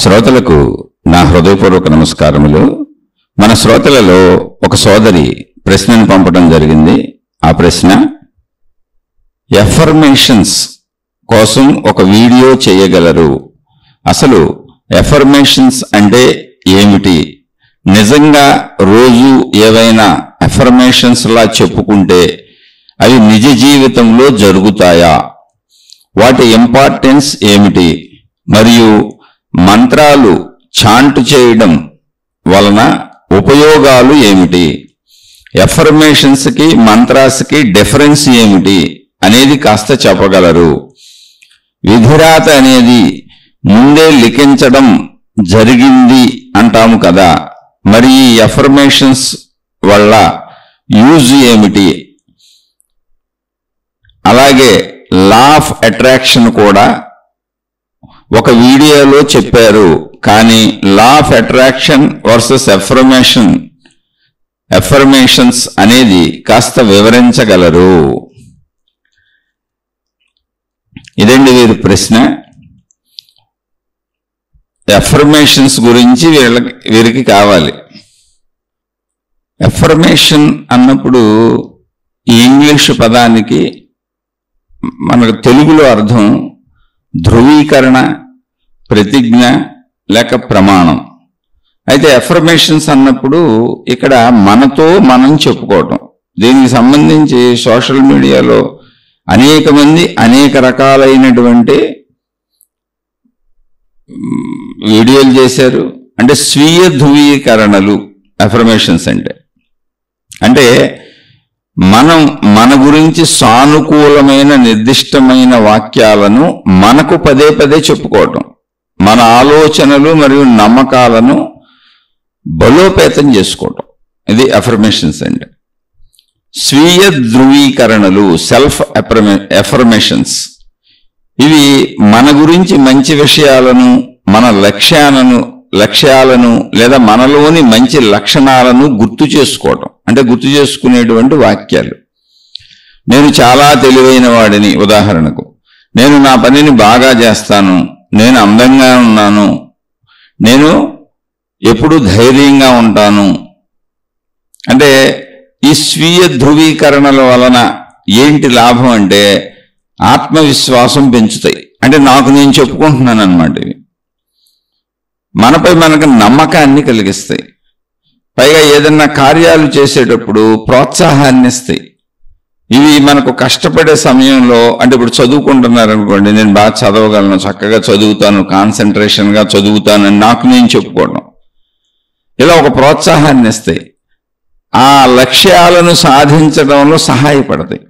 శ్రోతలకు నా హృదయపూర్వక నమస్కారములు. మన శ్రోతలలో ఒక సోదరి ప్రశ్నను పంపడం జరిగింది. ఆ ప్రశ్న, ఎఫర్మేషన్స్ కోసం ఒక వీడియో చేయగలరు? అసలు ఎఫర్మేషన్స్ అంటే ఏమిటి? నిజంగా రోజు ఏవైనా ఎఫర్మేషన్స్ లా చెప్పుకుంటే అవి నిజ జీవితంలో జరుగుతాయా? వాటి ఇంపార్టెన్స్ ఏమిటి? మరియు మంత్రాలు చాంట్ చేయడం వలన ఉపయోగాలు ఏమిటి? ఎఫర్మేషన్స్కి మంత్రాస్కి డిఫరెన్స్ ఏమిటి అనేది కాస్త చెప్పగలరు? విధిరాత అనేది ముందే లిఖించడం జరిగింది అంటాము కదా, మరి ఈ ఎఫర్మేషన్స్ వల్ల యూజ్ ఏమిటి? అలాగే లా ఆఫ్ అట్రాక్షన్ కూడా ఒక వీడియోలో చెప్పారు, కానీ లా ఆఫ్ అట్రాక్షన్ వర్సెస్ ఎఫర్మేషన్స్ అనేది కాస్త వివరించగలరు? ఇదండి వీరి ప్రశ్న. ఎఫర్మేషన్స్ గురించి వీరికి కావాలి. ఎఫర్మేషన్ అన్నప్పుడు ఈ ఇంగ్లీష్ పదానికి మనకు తెలుగులో అర్థం ధృవీకరణ, ప్రతిజ్ఞ లేక ప్రమాణం. అయితే ఎఫర్మేషన్స్ అన్నప్పుడు ఇక్కడ మనతో మనం చెప్పుకోవటం. దీనికి సంబంధించి సోషల్ మీడియాలో అనేక మంది అనేక రకాలైనటువంటి వీడియోలు చేశారు. అంటే స్వీయ ధృవీకరణలు ఎఫర్మేషన్స్ అంటే మనం మన గురించి సానుకూలమైన నిర్దిష్టమైన వాక్యాలను మనకు పదే పదే చెప్పుకోవటం, మన ఆలోచనలు మరియు నమ్మకాలను బలోపేతం చేసుకోవటం, ఇది ఎఫర్మేషన్స్ స్వీయ ధృవీకరణలు, సెల్ఫ్ ఎఫర్మేషన్స్. ఇవి మన గురించి మంచి విషయాలను, మన లక్ష్యాలను లేదా మనలోని మంచి లక్షణాలను గుర్తు చేసుకోవటం, అంటే గుర్తు చేసుకునేటువంటి వాక్యాలు. నేను చాలా తెలివైన వాడిని, ఉదాహరణకు నేను నా పనిని బాగా చేస్తాను, నేను అందంగా ఉన్నాను, నేను ఎప్పుడూ ధైర్యంగా ఉంటాను. అంటే ఈ స్వీయ ధృవీకరణల వలన ఏంటి లాభం అంటే ఆత్మవిశ్వాసం పెంచుతాయి. అంటే నాకు నేను చెప్పుకుంటున్నాను అన్నమాట. ఇవి మనపై మనకు నమ్మకాన్ని కలిగిస్తాయి. పైగా ఏదన్నా కార్యాలు చేసేటప్పుడు ప్రోత్సాహాన్ని ఇస్తాయి. ఇవి మనకు కష్టపడే సమయంలో, అంటే ఇప్పుడు చదువుకుంటున్నారు అనుకోండి, నేను బాగా చదవగలను, చక్కగా చదువుతాను, కాన్సన్ట్రేషన్గా చదువుతానని నాకు నేను చెప్పుకోవడం, ఇలా ఒక ప్రోత్సాహాన్ని ఇస్తాయి. ఆ లక్ష్యాలను సాధించడంలో సహాయపడతాయి.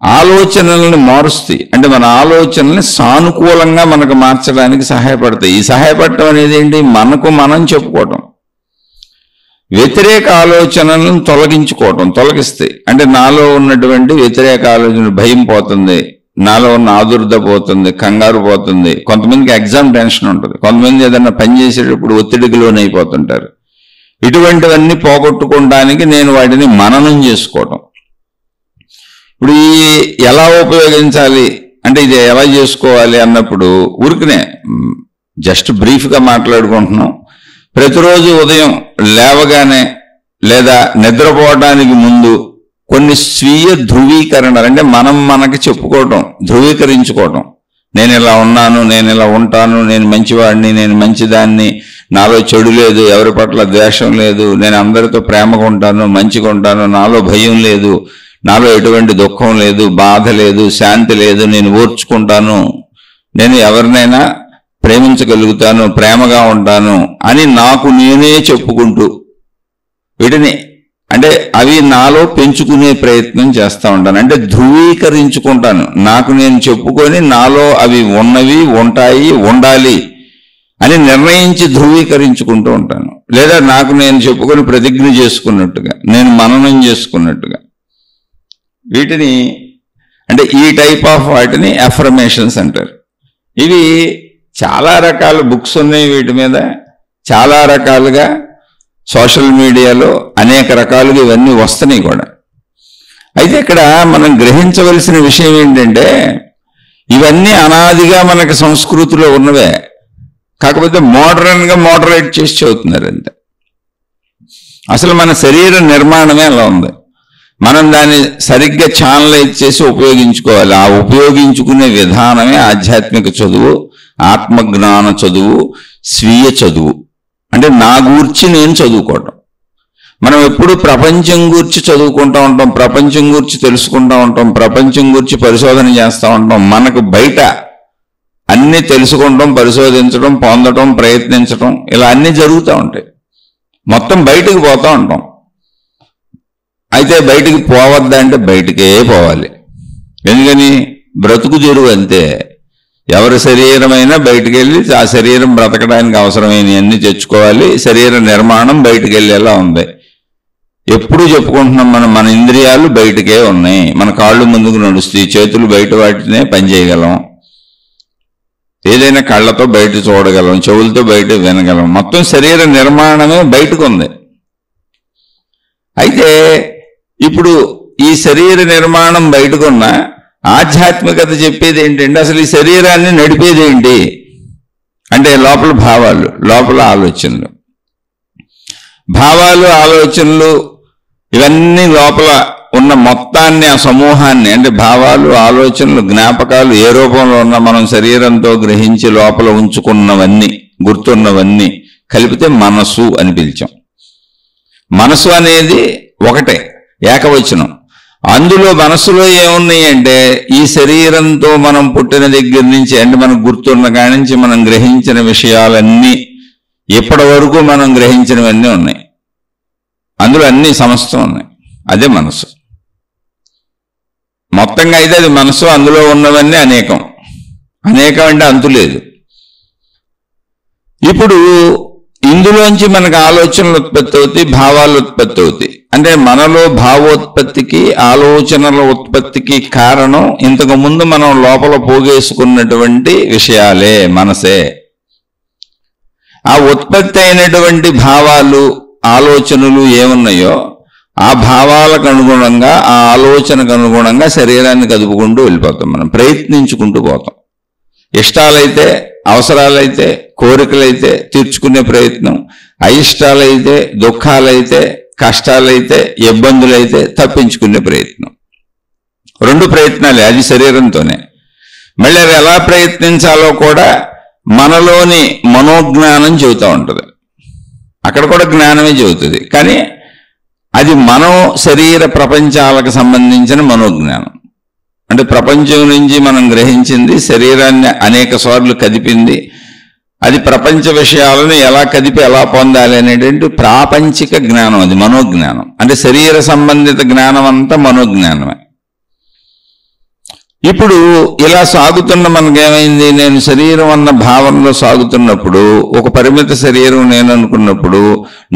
ఆలోచనలను మారుస్తాయి, అంటే మన ఆలోచనల్ని సానుకూలంగా మనకు మార్చడానికి సహాయపడతాయి. ఈ సహాయపడటం అనేది ఏంటి? మనకు మనం చెప్పుకోవటం. వ్యతిరేక ఆలోచనలను తొలగిస్తాయి. అంటే నాలో ఉన్నటువంటి వ్యతిరేక ఆలోచన, భయం పోతుంది, నాలో ఉన్న ఆదుర్ద పోతుంది, కంగారు పోతుంది. కొంతమందికి ఎగ్జామ్ టెన్షన్ ఉంటుంది, కొంతమంది ఏదైనా పని చేసేటప్పుడు ఒత్తిడికి లోనైపోతుంటారు. ఇటువంటివన్నీ పోగొట్టుకోవడానికి నేను వాటిని మననం చేసుకోవటం. ఇప్పుడు ఎలా ఉపయోగించాలి అంటే ఇది ఎలా చేసుకోవాలి అన్నప్పుడు ఊరికనే జస్ట్ బ్రీఫ్గా మాట్లాడుకుంటున్నాం. ప్రతిరోజు ఉదయం లేవగానే లేదా నిద్రపోవడానికి ముందు కొన్ని స్వీయ ధృవీకరణలు, అంటే మనం మనకి చెప్పుకోవటం, ధృవీకరించుకోవటం. నేను ఇలా ఉన్నాను, నేను ఇలా ఉంటాను, నేను మంచివాడిని, నేను మంచిదాన్ని, నాలో చెడు లేదు, ఎవరి పట్ల ద్వేషం లేదు, నేను అందరితో ప్రేమగా ఉంటాను, మంచిగా ఉంటాను, నాలో భయం లేదు, నాలో ఎటువంటి దుఃఖం లేదు, బాధ లేదు, శాంతి లేదు, నేను ఓర్చుకుంటాను, నేను ఎవరినైనా ప్రేమించగలుగుతాను, ప్రేమగా ఉంటాను అని నాకు నేనే చెప్పుకుంటూ వీటిని, అంటే అవి నాలో పెంచుకునే ప్రయత్నం చేస్తూ ఉంటాను. అంటే ధృవీకరించుకుంటాను, నాకు నేను చెప్పుకొని నాలో అవి ఉన్నవి, ఉంటాయి, ఉండాలి అని నిర్ణయించి ధృవీకరించుకుంటూ ఉంటాను. లేదా నాకు నేను చెప్పుకొని ప్రతిజ్ఞ చేసుకున్నట్టుగా, నేను మననం చేసుకున్నట్టుగా. వీటిని అంటే ఈ టైప్ ఆఫ్ వాటిని ఎఫర్మేషన్స్ అంటారు. ఇవి చాలా రకాల బుక్స్ ఉన్నాయి, వీటి మీద చాలా రకాలుగా సోషల్ మీడియాలో అనేక రకాలుగా ఇవన్నీ వస్తున్నాయి కూడా. అయితే ఇక్కడ మనం గ్రహించవలసిన విషయం ఏంటంటే ఇవన్నీ అనాదిగా మనకి సంస్కృతిలో ఉన్నవే. కాకపోతే మోడర్న్గా మోడరేట్ చేసి చదువుతున్నారు అంతే. అసలు మన శరీర నిర్మాణమే అలా ఉంది. మనం దాన్ని సరిగ్గా ఛానలైజ్ చేసి ఉపయోగించుకోవాలి. ఆ ఉపయోగించుకునే విధానమే ఆధ్యాత్మిక చదువు, ఆత్మజ్ఞాన చదువు, స్వీయ చదువు. అంటే నా గూర్చి నేను చదువుకోవటం. మనం ఎప్పుడు ప్రపంచం గురించి చదువుకుంటూ ఉంటాం, ప్రపంచం గురించి తెలుసుకుంటూ ఉంటాం, ప్రపంచం గురించి పరిశోధన చేస్తూ ఉంటాం. మనకు బయట అన్నీ తెలుసుకుంటాం, పరిశోధించడం, పొందడం, ప్రయత్నించడం, ఇలా అన్నీ జరుగుతూ ఉంటాయి. మొత్తం బయటకు పోతూ ఉంటాం. అయితే బయటికి పోవద్దా అంటే బయటికే పోవాలి. ఎందుకని? బ్రతుకు జరువు అంతే. ఎవరి శరీరమైనా బయటికి వెళ్ళి ఆ శరీరం బ్రతకడానికి అవసరమైనవన్నీ తెచ్చుకోవాలి. శరీర నిర్మాణం బయటికి వెళ్ళేలా ఉంది. ఎప్పుడు చెప్పుకుంటున్నాం మన ఇంద్రియాలు బయటకే ఉన్నాయి. మన కాళ్ళు ముందుకు నడుస్తాయి, చేతులు బయట వాటినే పనిచేయగలం, ఏదైనా కళ్ళతో బయట చూడగలం, చెవులతో బయట వినగలం. మొత్తం శరీర నిర్మాణమే బయటకు ఉంది. అయితే ఇప్పుడు ఈ శరీర నిర్మాణం బయటకున్న ఆధ్యాత్మికత చెప్పేది ఏంటంటే అసలు ఈ శరీరాన్ని నడిపేది ఏంటి అంటే లోపల భావాలు, లోపల ఆలోచనలు. భావాలు, ఆలోచనలు ఇవన్నీ లోపల ఉన్న మొత్తాన్ని, ఆ సమూహాన్ని, అంటే భావాలు, ఆలోచనలు, జ్ఞాపకాలు ఏ రూపంలో ఉన్న మనం శరీరంతో గ్రహించి లోపల ఉంచుకున్నవన్నీ, గుర్తున్నవన్నీ కలిపితే మనసు అని పిలిచాం. మనసు అనేది ఒకటే, ఏకవచనం. అందులో మనసులో ఏమున్నాయి అంటే ఈ శరీరంతో మనం పుట్టిన దగ్గర నుంచి, అంటే మనకు గుర్తున్న కాడి నుంచి మనం గ్రహించిన విషయాలన్నీ, ఇప్పటి వరకు మనం గ్రహించినవన్నీ ఉన్నాయి. అందులో అన్ని సమస్తం ఉన్నాయి. అదే మనసు. మొత్తంగా అయితే అది మనసు. అందులో ఉన్నవన్నీ అనేకం. అనేకం అంటే అంతు లేదు. ఇప్పుడు ఇందులోంచి మనకు ఆలోచనలు ఉత్పత్తి అవుతాయి, భావాలు ఉత్పత్తి అవుతాయి. అంటే మనలో భావోత్పత్తికి, ఆలోచనల ఉత్పత్తికి కారణం ఇంతకు ముందు మనం లోపల పోగేసుకున్నటువంటి విషయాలే, మనసే. ఆ ఉత్పత్తి అయినటువంటి భావాలు, ఆలోచనలు ఏమున్నాయో ఆ భావాలకు అనుగుణంగా, ఆ ఆలోచనకు అనుగుణంగా శరీరాన్ని కదుపుకుంటూ వెళ్ళిపోతాం. మనం ప్రయత్నించుకుంటూ పోతాం. ఇష్టాలైతే, అవసరాలైతే, కోరికలైతే తీర్చుకునే ప్రయత్నం, అయిష్టాలైతే, దుఃఖాలైతే, కష్టాలైతే, ఇబ్బందులైతే తప్పించుకునే ప్రయత్నం. రెండు ప్రయత్నాలే, అది శరీరంతోనే. మళ్ళీ అవి ఎలా ప్రయత్నించాలో కూడా మనలోని మనోజ్ఞానం చెబుతూ ఉంటుంది. అక్కడ కూడా జ్ఞానమే చెబుతుంది, కానీ అది మనో శరీర ప్రపంచాలకు సంబంధించిన మనోజ్ఞానం. అంటే ప్రపంచం నుంచి మనం గ్రహించింది, శరీరాన్ని అనేక సార్లు కదిపింది. అది ప్రపంచ విషయాలను ఎలా కదిపి ఎలా పొందాలి అనేటువంటి ప్రాపంచిక జ్ఞానం, అది మనోజ్ఞానం. అంటే శరీర సంబంధిత జ్ఞానం అంతా మనోజ్ఞానమే. ఇప్పుడు ఇలా సాగుతున్న మనకేమైంది? నేను శరీరం అన్న భావనలో సాగుతున్నప్పుడు, ఒక పరిమిత శరీరం నేను అనుకున్నప్పుడు,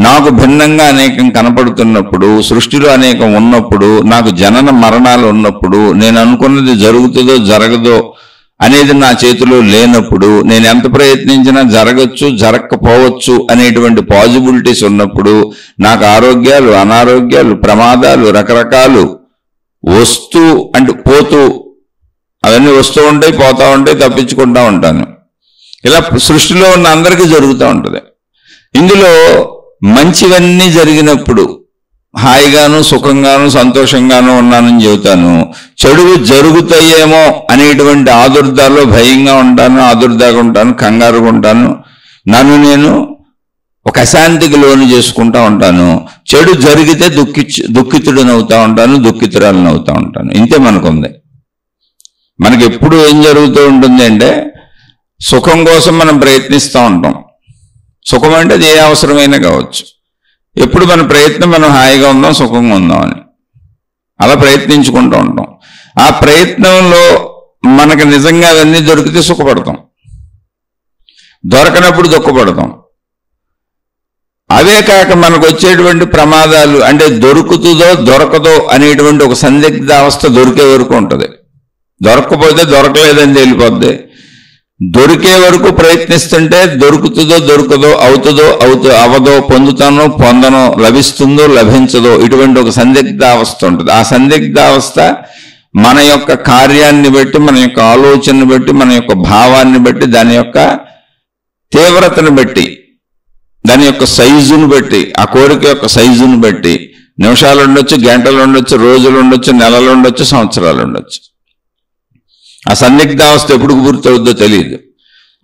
నాకు భిన్నంగా అనేకం కనపడుతున్నప్పుడు, సృష్టిలో అనేకం ఉన్నప్పుడు, నాకు జనన మరణాలు ఉన్నప్పుడు, నేను అనుకున్నది జరుగుతుందో జరగదో అనేది నా చేతిలో లేనప్పుడు, నేను ఎంత ప్రయత్నించినా జరగచ్చు, జరగకపోవచ్చు అనేటువంటి పాజిబిలిటీస్ ఉన్నప్పుడు, నాకు ఆరోగ్యాలు, అనారోగ్యాలు, ప్రమాదాలు రకరకాలు వస్తూ అంటే పోతూ, అవన్నీ వస్తూ ఉంటాయి, పోతూ ఉంటాయి, తప్పించుకుంటూ ఉంటాను. ఇలా సృష్టిలో ఉన్న అందరికీ జరుగుతూ ఉంటుంది. ఇందులో మంచివన్నీ జరిగినప్పుడు హాయిగాను, సుఖంగాను, సంతోషంగాను ఉన్నానని చెబుతాను. చెడువు జరుగుతాయేమో అనేటువంటి ఆదుర్దాలో భయంగా ఉంటాను, ఆదుర్దాగా ఉంటాను, కంగారుగా ఉంటాను. నన్ను నేను ఒక అశాంతికి లోను చేసుకుంటూ ఉంటాను. చెడు జరిగితే దుఃఖితుడని అవుతూ ఉంటాను, దుఃఖితురాలను అవుతూ ఉంటాను. ఇంతే మనకుంది. మనకి ఎప్పుడు ఏం జరుగుతూ ఉంటుంది అంటే సుఖం కోసం మనం ప్రయత్నిస్తూ ఉంటాం. సుఖం అంటే అది ఏ అవసరమైనా కావచ్చు. ఎప్పుడు మన ప్రయత్నం మనం హాయిగా ఉందాం, సుఖంగా ఉందాం అని అలా ప్రయత్నించుకుంటూ ఉంటాం. ఆ ప్రయత్నంలో మనకు నిజంగా అవన్నీ దొరికితే సుఖపడతాం, దొరకనప్పుడు దుఃఖపడతాం. అవే కాక మనకు వచ్చేటువంటి ప్రమాదాలు, అంటే దొరుకుతుందో దొరకదో అనేటువంటి ఒక సందిగ్ధ అవస్థ దొరికే వరకు ఉంటుంది. దొరకకపోతే దొరకలేదని తెలిపోద్ది. దొరికే వరకు ప్రయత్నిస్తుంటే దొరుకుతుందో దొరకదో, అవుతుందో అవదో, పొందుతానో పొందనో, లభిస్తుందో లభించదో, ఇటువంటి ఒక సందిగ్ధ అవస్థ ఉంటుంది. ఆ సందిగ్ధ అవస్థ మన యొక్క కార్యాన్ని బట్టి, మన యొక్క ఆలోచనని బట్టి, మన యొక్క భావాన్ని బట్టి, దాని యొక్క తీవ్రతను బట్టి, దాని యొక్క సైజును బట్టి, ఆ కోరిక యొక్క సైజును బట్టి నిమిషాలు ఉండొచ్చు, గంటలు ఉండొచ్చు, రోజులు ఉండొచ్చు, నెలలు ఉండొచ్చు, సంవత్సరాలు ఉండొచ్చు. ఆ సన్నిగ్ధావస్థ ఎప్పుడు పూర్తవుద్దో తెలియదు.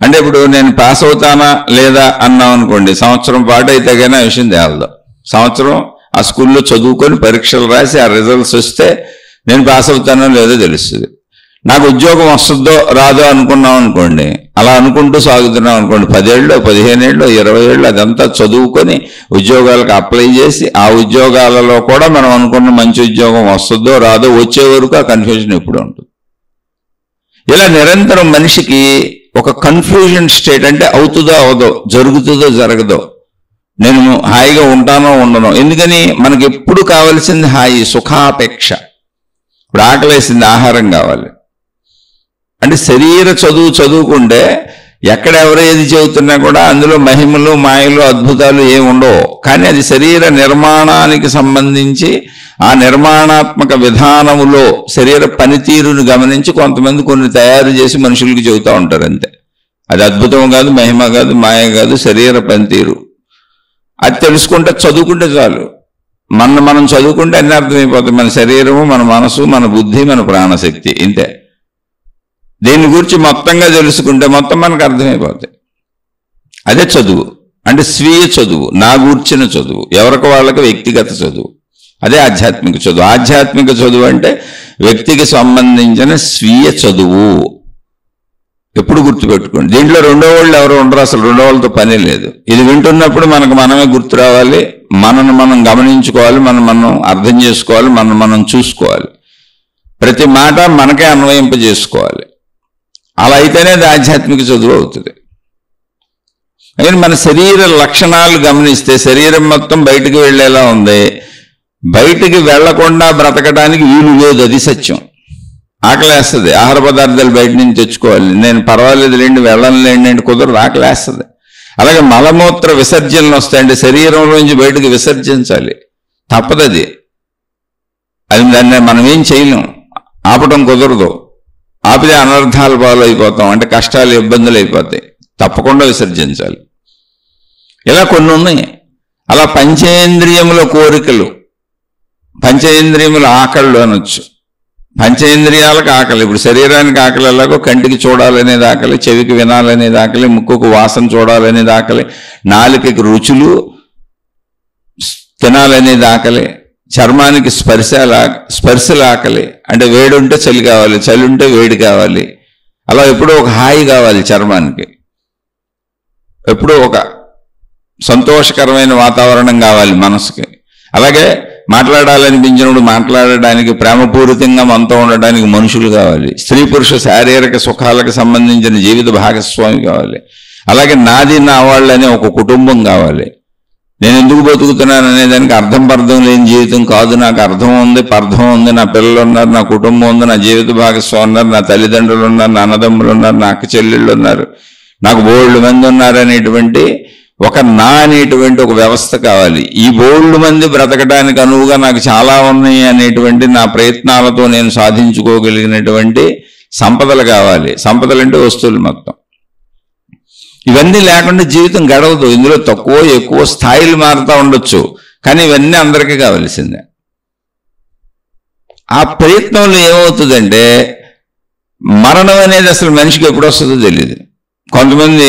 అంటే ఇప్పుడు నేను పాస్ అవుతానా లేదా అన్నాం అనుకోండి, సంవత్సరం పాటు అయితే కానీ ఆ విషయం తేలదు. సంవత్సరం ఆ స్కూల్లో చదువుకొని పరీక్షలు రాసి ఆ రిజల్ట్స్ వస్తే నేను పాస్ అవుతానో లేదో తెలుస్తుంది. నాకు ఉద్యోగం వస్తుందో రాదో అనుకున్నాం అనుకోండి, అలా అనుకుంటూ సాగుతున్నాం అనుకోండి, 10 ఏళ్ళు 15 ఏళ్ళు 20 ఏళ్ళు అదంతా చదువుకొని ఉద్యోగాలకు అప్లై చేసి ఆ ఉద్యోగాలలో కూడా మనం అనుకున్న మంచి ఉద్యోగం వస్తుందో రాదో వచ్చే వరకు ఆ కన్ఫ్యూజన్ ఎప్పుడు ఉంటుంది. ఇలా నిరంతరం మనిషికి ఒక కన్ఫ్యూజన్ స్టేట్, అంటే అవుతుందో అవదో, జరుగుతుందో జరగదో, నేను హాయిగా ఉంటానో ఉండనో. ఎందుకని మనకి ఎప్పుడు కావాల్సింది హాయి, సుఖాపేక్ష. ఇప్పుడు ఆకలేసింది, ఆహారం కావాలి. అంటే శరీర చదువుకుంటే ఎక్కడ ఎవరు ఏది చెబుతున్నా కూడా అందులో మహిమలు మాయలు అద్భుతాలు ఏమి ఉండవు. కానీ అది శరీర నిర్మాణానికి సంబంధించి ఆ నిర్మాణాత్మక విధానములో శరీర పనితీరును గమనించి కొంతమంది కొన్ని తయారు చేసి మనుషులకు చెబుతూ ఉంటారు అంతే. అది అద్భుతం కాదు, మహిమ కాదు, మాయ కాదు, శరీర పనితీరు. అది తెలుసుకుంటే చదువుకుంటే చాలు. మనం చదువుకుంటే అన్ని అర్థమైపోతుంది. మన శరీరము, మన మనసు, మన బుద్ధి, మన ప్రాణశక్తి, ఇంతే. దీని గురించి మొత్తంగా తెలుసుకుంటే మొత్తం మనకు అర్థమైపోతాయి. అదే చదువు అంటే స్వీయ చదువు, నా గూర్చిన చదువు, ఎవరికి వాళ్ళకి వ్యక్తిగత చదువు. అదే ఆధ్యాత్మిక చదువు. ఆధ్యాత్మిక చదువు అంటే వ్యక్తికి సంబంధించిన స్వీయ చదువు. ఎప్పుడు గుర్తుపెట్టుకోండి. దీంట్లో రెండో వాళ్ళు ఎవరు ఉండరు, అసలు రెండో వాళ్ళతో పని లేదు. ఇది వింటున్నప్పుడు మనకు మనమే గుర్తు రావాలి, మనం గమనించుకోవాలి, మనం అర్థం చేసుకోవాలి, మనం చూసుకోవాలి. ప్రతి మాట మనకే అన్వయింపజేసుకోవాలి. అలా అయితేనే అది ఆధ్యాత్మిక చదువు అవుతుంది. అయితే మన శరీర లక్షణాలు గమనిస్తే శరీరం మొత్తం బయటికి వెళ్ళేలా ఉంది, బయటికి వెళ్లకుండా బ్రతకడానికి వీలు లేదు. అది సత్యం. ఆకలేస్తుంది, ఆహార పదార్థాలు బయట నుంచి తెచ్చుకోవాలి. నేను పర్వాలేదు లేండి, వెళ్ళనులేండి అంటే కుదరదు, ఆకలేస్తుంది. అలాగే మలమూత్ర విసర్జనలు వస్తాయంటే శరీరంలోంచి బయటకు విసర్జించాలి, తప్పదది. అది దాన్ని మనం ఏం చేయలేం, ఆపటం కుదరదు. ఆపితే అనర్థాల పాలు అయిపోతాం, అంటే కష్టాలు ఇబ్బందులు అయిపోతాయి. తప్పకుండా విసర్జించాలి. ఇలా కొన్ని ఉన్నాయి. అలా పంచేంద్రియముల కోరికలు, పంచేంద్రియముల ఆకళ్ళు అనొచ్చు. పంచేంద్రియాలకు ఆకలి. ఇప్పుడు శరీరానికి ఆకలి ఎలాగో కంటికి చూడాలనేది ఆకలి, చెవికి వినాలనేది ఆకలి, ముక్కుకు వాసన చూడాలనేది ఆకలి, నాలుకకి రుచులు తినాలనేది ఆకలి, చర్మానికి స్పర్శల ఆకలి. అంటే వేడి ఉంటే చలి కావాలి, చలి ఉంటే వేడి కావాలి. అలా ఎప్పుడూ ఒక హాయి కావాలి చర్మానికి, ఎప్పుడూ ఒక సంతోషకరమైన వాతావరణం కావాలి మనసుకి. అలాగే మాట్లాడాలనిపించినప్పుడు మాట్లాడడానికి, ప్రేమపూరితంగా మనతో ఉండడానికి మనుషులు కావాలి. స్త్రీ పురుష శారీరక సుఖాలకు సంబంధించిన జీవిత భాగస్వామి కావాలి. అలాగే నాది నా వాళ్ళనే ఒక కుటుంబం కావాలి. నేను ఎందుకు బతుకుతున్నాను అనే దానికి అర్థం పర్థం లేని జీవితం కాదు. నాకు అర్థం ఉంది, పర్థం ఉంది, నా పిల్లలు ఉన్నారు, నా కుటుంబం ఉంది, నా జీవిత భాగస్వామి ఉన్నారు, నా తల్లిదండ్రులు ఉన్నారు, నా అన్నదమ్ములు ఉన్నారు, నా అక్క చెల్లెళ్ళు ఉన్నారు, నాకు బోల్డ్ మంది ఉన్నారు అనేటువంటి ఒక నా అనేటువంటి ఒక వ్యవస్థ కావాలి. ఈ బోల్డ్ మంది బ్రతకడానికి అనువుగా నాకు చాలా ఉన్నాయి అనేటువంటి నా ప్రయత్నాలతో నేను సాధించుకోగలిగినటువంటి సంపదలు కావాలి. సంపదలు అంటే వస్తువులు మొత్తం. ఇవన్నీ లేకుండా జీవితం గడవదు. ఇందులో తక్కువ ఎక్కువ స్థాయిలు మారుతూ ఉండొచ్చు, కానీ ఇవన్నీ అందరికీ కావాల్సిందే. ఆ ప్రయత్నంలో ఏమవుతుందంటే మరణం అనేది అసలు మనిషికి ఎప్పుడు వస్తుందో తెలియదు. కొంతమంది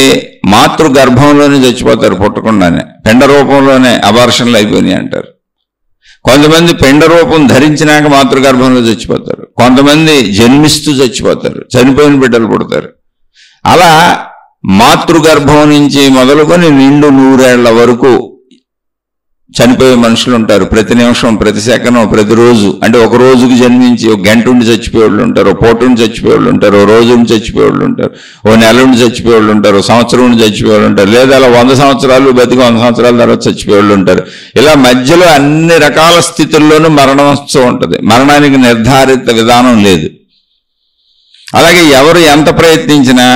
మాతృ గర్భంలోనే చచ్చిపోతారు, పుట్టకుండానే, పిండ రూపంలోనే అబార్షన్లు అయిపోయినాయి అంటారు. కొంతమంది పిండ రూపం ధరించినాక మాతృగర్భంలో చచ్చిపోతారు. కొంతమంది జన్మిస్తూ చచ్చిపోతారు, చనిపోయిన బిడ్డలు పుడతారు. అలా మాతృగర్భం నుంచి మొదలుకొని నిండు 100 ఏళ్ల వరకు చనిపోయే మనుషులు ఉంటారు. ప్రతి నిమిషం, ప్రతి సెకను, ప్రతిరోజు. అంటే ఒక రోజుకి జన్మించి ఒక గంట ఉండి చచ్చిపోయేవాళ్ళు ఉంటారు, ఓ పూట ఉండి చచ్చిపోయేవాళ్ళు ఉంటారు, ఓ రోజు ఉండి చచ్చిపోయేవాళ్ళు ఉంటారు, ఓ నెల ఉండి చచ్చిపోయేవాళ్ళు ఉంటారు, సంవత్సరం ఉండి చచ్చిపోయేవాళ్ళు ఉంటారు, లేదా అలా 100 సంవత్సరాలు బతికి 100 సంవత్సరాల తర్వాత చచ్చిపోయేవాళ్ళు ఉంటారు. ఇలా మధ్యలో అన్ని రకాల స్థితుల్లోనూ మరణం వస్తూ ఉంటుంది. మరణానికి నిర్ధారిత విధానం లేదు. అలాగే ఎవరు ఎంత ప్రయత్నించినా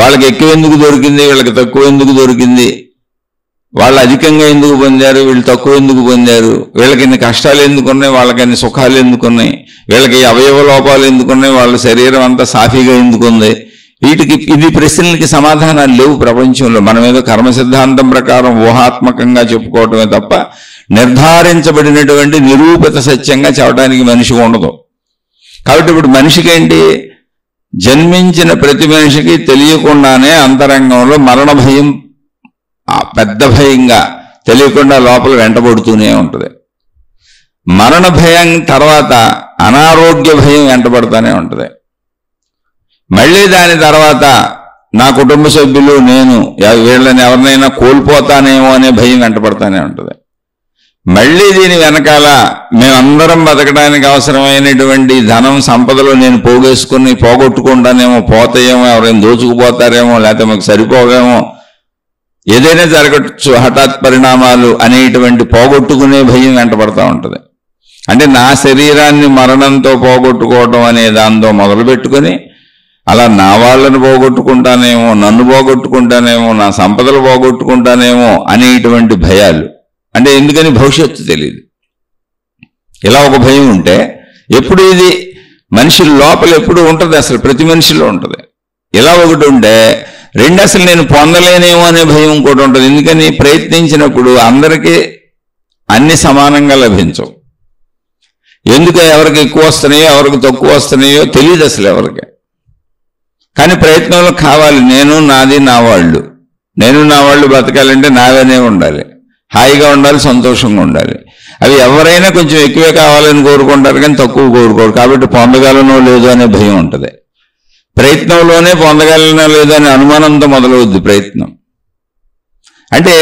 వాళ్ళకి ఎక్కువ ఎందుకు దొరికింది, వీళ్ళకి తక్కువ ఎందుకు దొరికింది, వాళ్ళు అధికంగా ఎందుకు పొందారు, వీళ్ళు తక్కువ ఎందుకు పొందారు, వీళ్ళకి ఇన్ని కష్టాలు ఎందుకున్నాయి, వాళ్ళకి అన్ని సుఖాలు ఎందుకున్నాయి, వీళ్ళకి అవయవ లోపాలు ఎందుకున్నాయి, వాళ్ళ శరీరం అంతా సాఫీగా ఎందుకుంది, ఇది ప్రశ్నలకి సమాధానాలు లేవు ప్రపంచంలో. మనం ఏదో కర్మ సిద్ధాంతం ప్రకారం ఊహాత్మకంగా చెప్పుకోవటమే తప్ప నిర్ధారించబడినటువంటి నిరూపిత సత్యంగా చెప్పడానికి మనిషి ఉండదు. కాబట్టి ఇప్పుడు మనిషికి ఏంటి, జన్మించిన ప్రతి మనిషికి తెలియకుండానే అంతరంగంలో మరణ భయం పెద్ద భయంగా తెలియకుండా లోపల వెంటబడుతూనే ఉంటుంది. మరణ భయం తర్వాత అనారోగ్య భయం వెంటబడుతూనే ఉంటుంది. మళ్ళీ దాని తర్వాత నా కుటుంబ సభ్యులు, నేను వీళ్ళని ఎవరినైనా కోల్పోతానేమో అనే భయం వెంటబడుతూనే ఉంటుంది. మళ్ళీ దీని వెనకాల మేమందరం బతకడానికి అవసరమైనటువంటి ధనం సంపదలు నేను పోగొట్టుకుంటానేమో, పోతాయేమో, ఎవరైనా దోచుకుపోతారేమో, లేకపోతే మాకు సరిపోవేమో, ఏదైనా జరగచ్చు, హఠాత్ పరిణామాలు అనేటువంటి పోగొట్టుకునే భయం వెంటబడతా ఉంటుంది. అంటే నా శరీరాన్ని మరణంతో పోగొట్టుకోవటం అనే దాంతో మొదలుపెట్టుకొని అలా నా వాళ్ళని పోగొట్టుకుంటానేమో, నన్ను పోగొట్టుకుంటానేమో, నా సంపదలు పోగొట్టుకుంటానేమో అనేటువంటి భయాలు. అంటే ఎందుకని భవిష్యత్తు తెలియదు. ఇలా ఒక భయం ఉంటే ఎప్పుడు ఇది మనిషి లోపల ఎప్పుడు ఉంటుంది, అసలు ప్రతి మనిషిలో ఉంటుంది. ఇలా ఒకటి ఉంటే రెండు, అసలు నేను పొందలేనేమో అనే భయం ఇంకోటి ఉంటుంది. ఎందుకని ప్రయత్నించినప్పుడు అందరికీ అన్ని సమానంగా లభించవు. ఎందుకు ఎవరికి ఎక్కువ వస్తున్నాయో ఎవరికి తక్కువ వస్తున్నాయో తెలియదు అసలు ఎవరికి. కానీ ప్రయత్నంలో కావాలి. నేను నాది నా వాళ్ళు, నేను నా వాళ్ళు బతకాలంటే నావనే ఉండాలి, హాయిగా ఉండాలి, సంతోషంగా ఉండాలి. అవి ఎవరైనా కొంచెం ఎక్కువే కావాలని కోరుకుంటారు కానీ తక్కువ కోరుకోరు. కాబట్టి పొందగలనో లేదో అనే భయం ఉంటుంది. ప్రయత్నంలోనే పొందగలనో లేదో అనే అనుమానంతో మొదలవుద్ది ప్రయత్నం. అంటే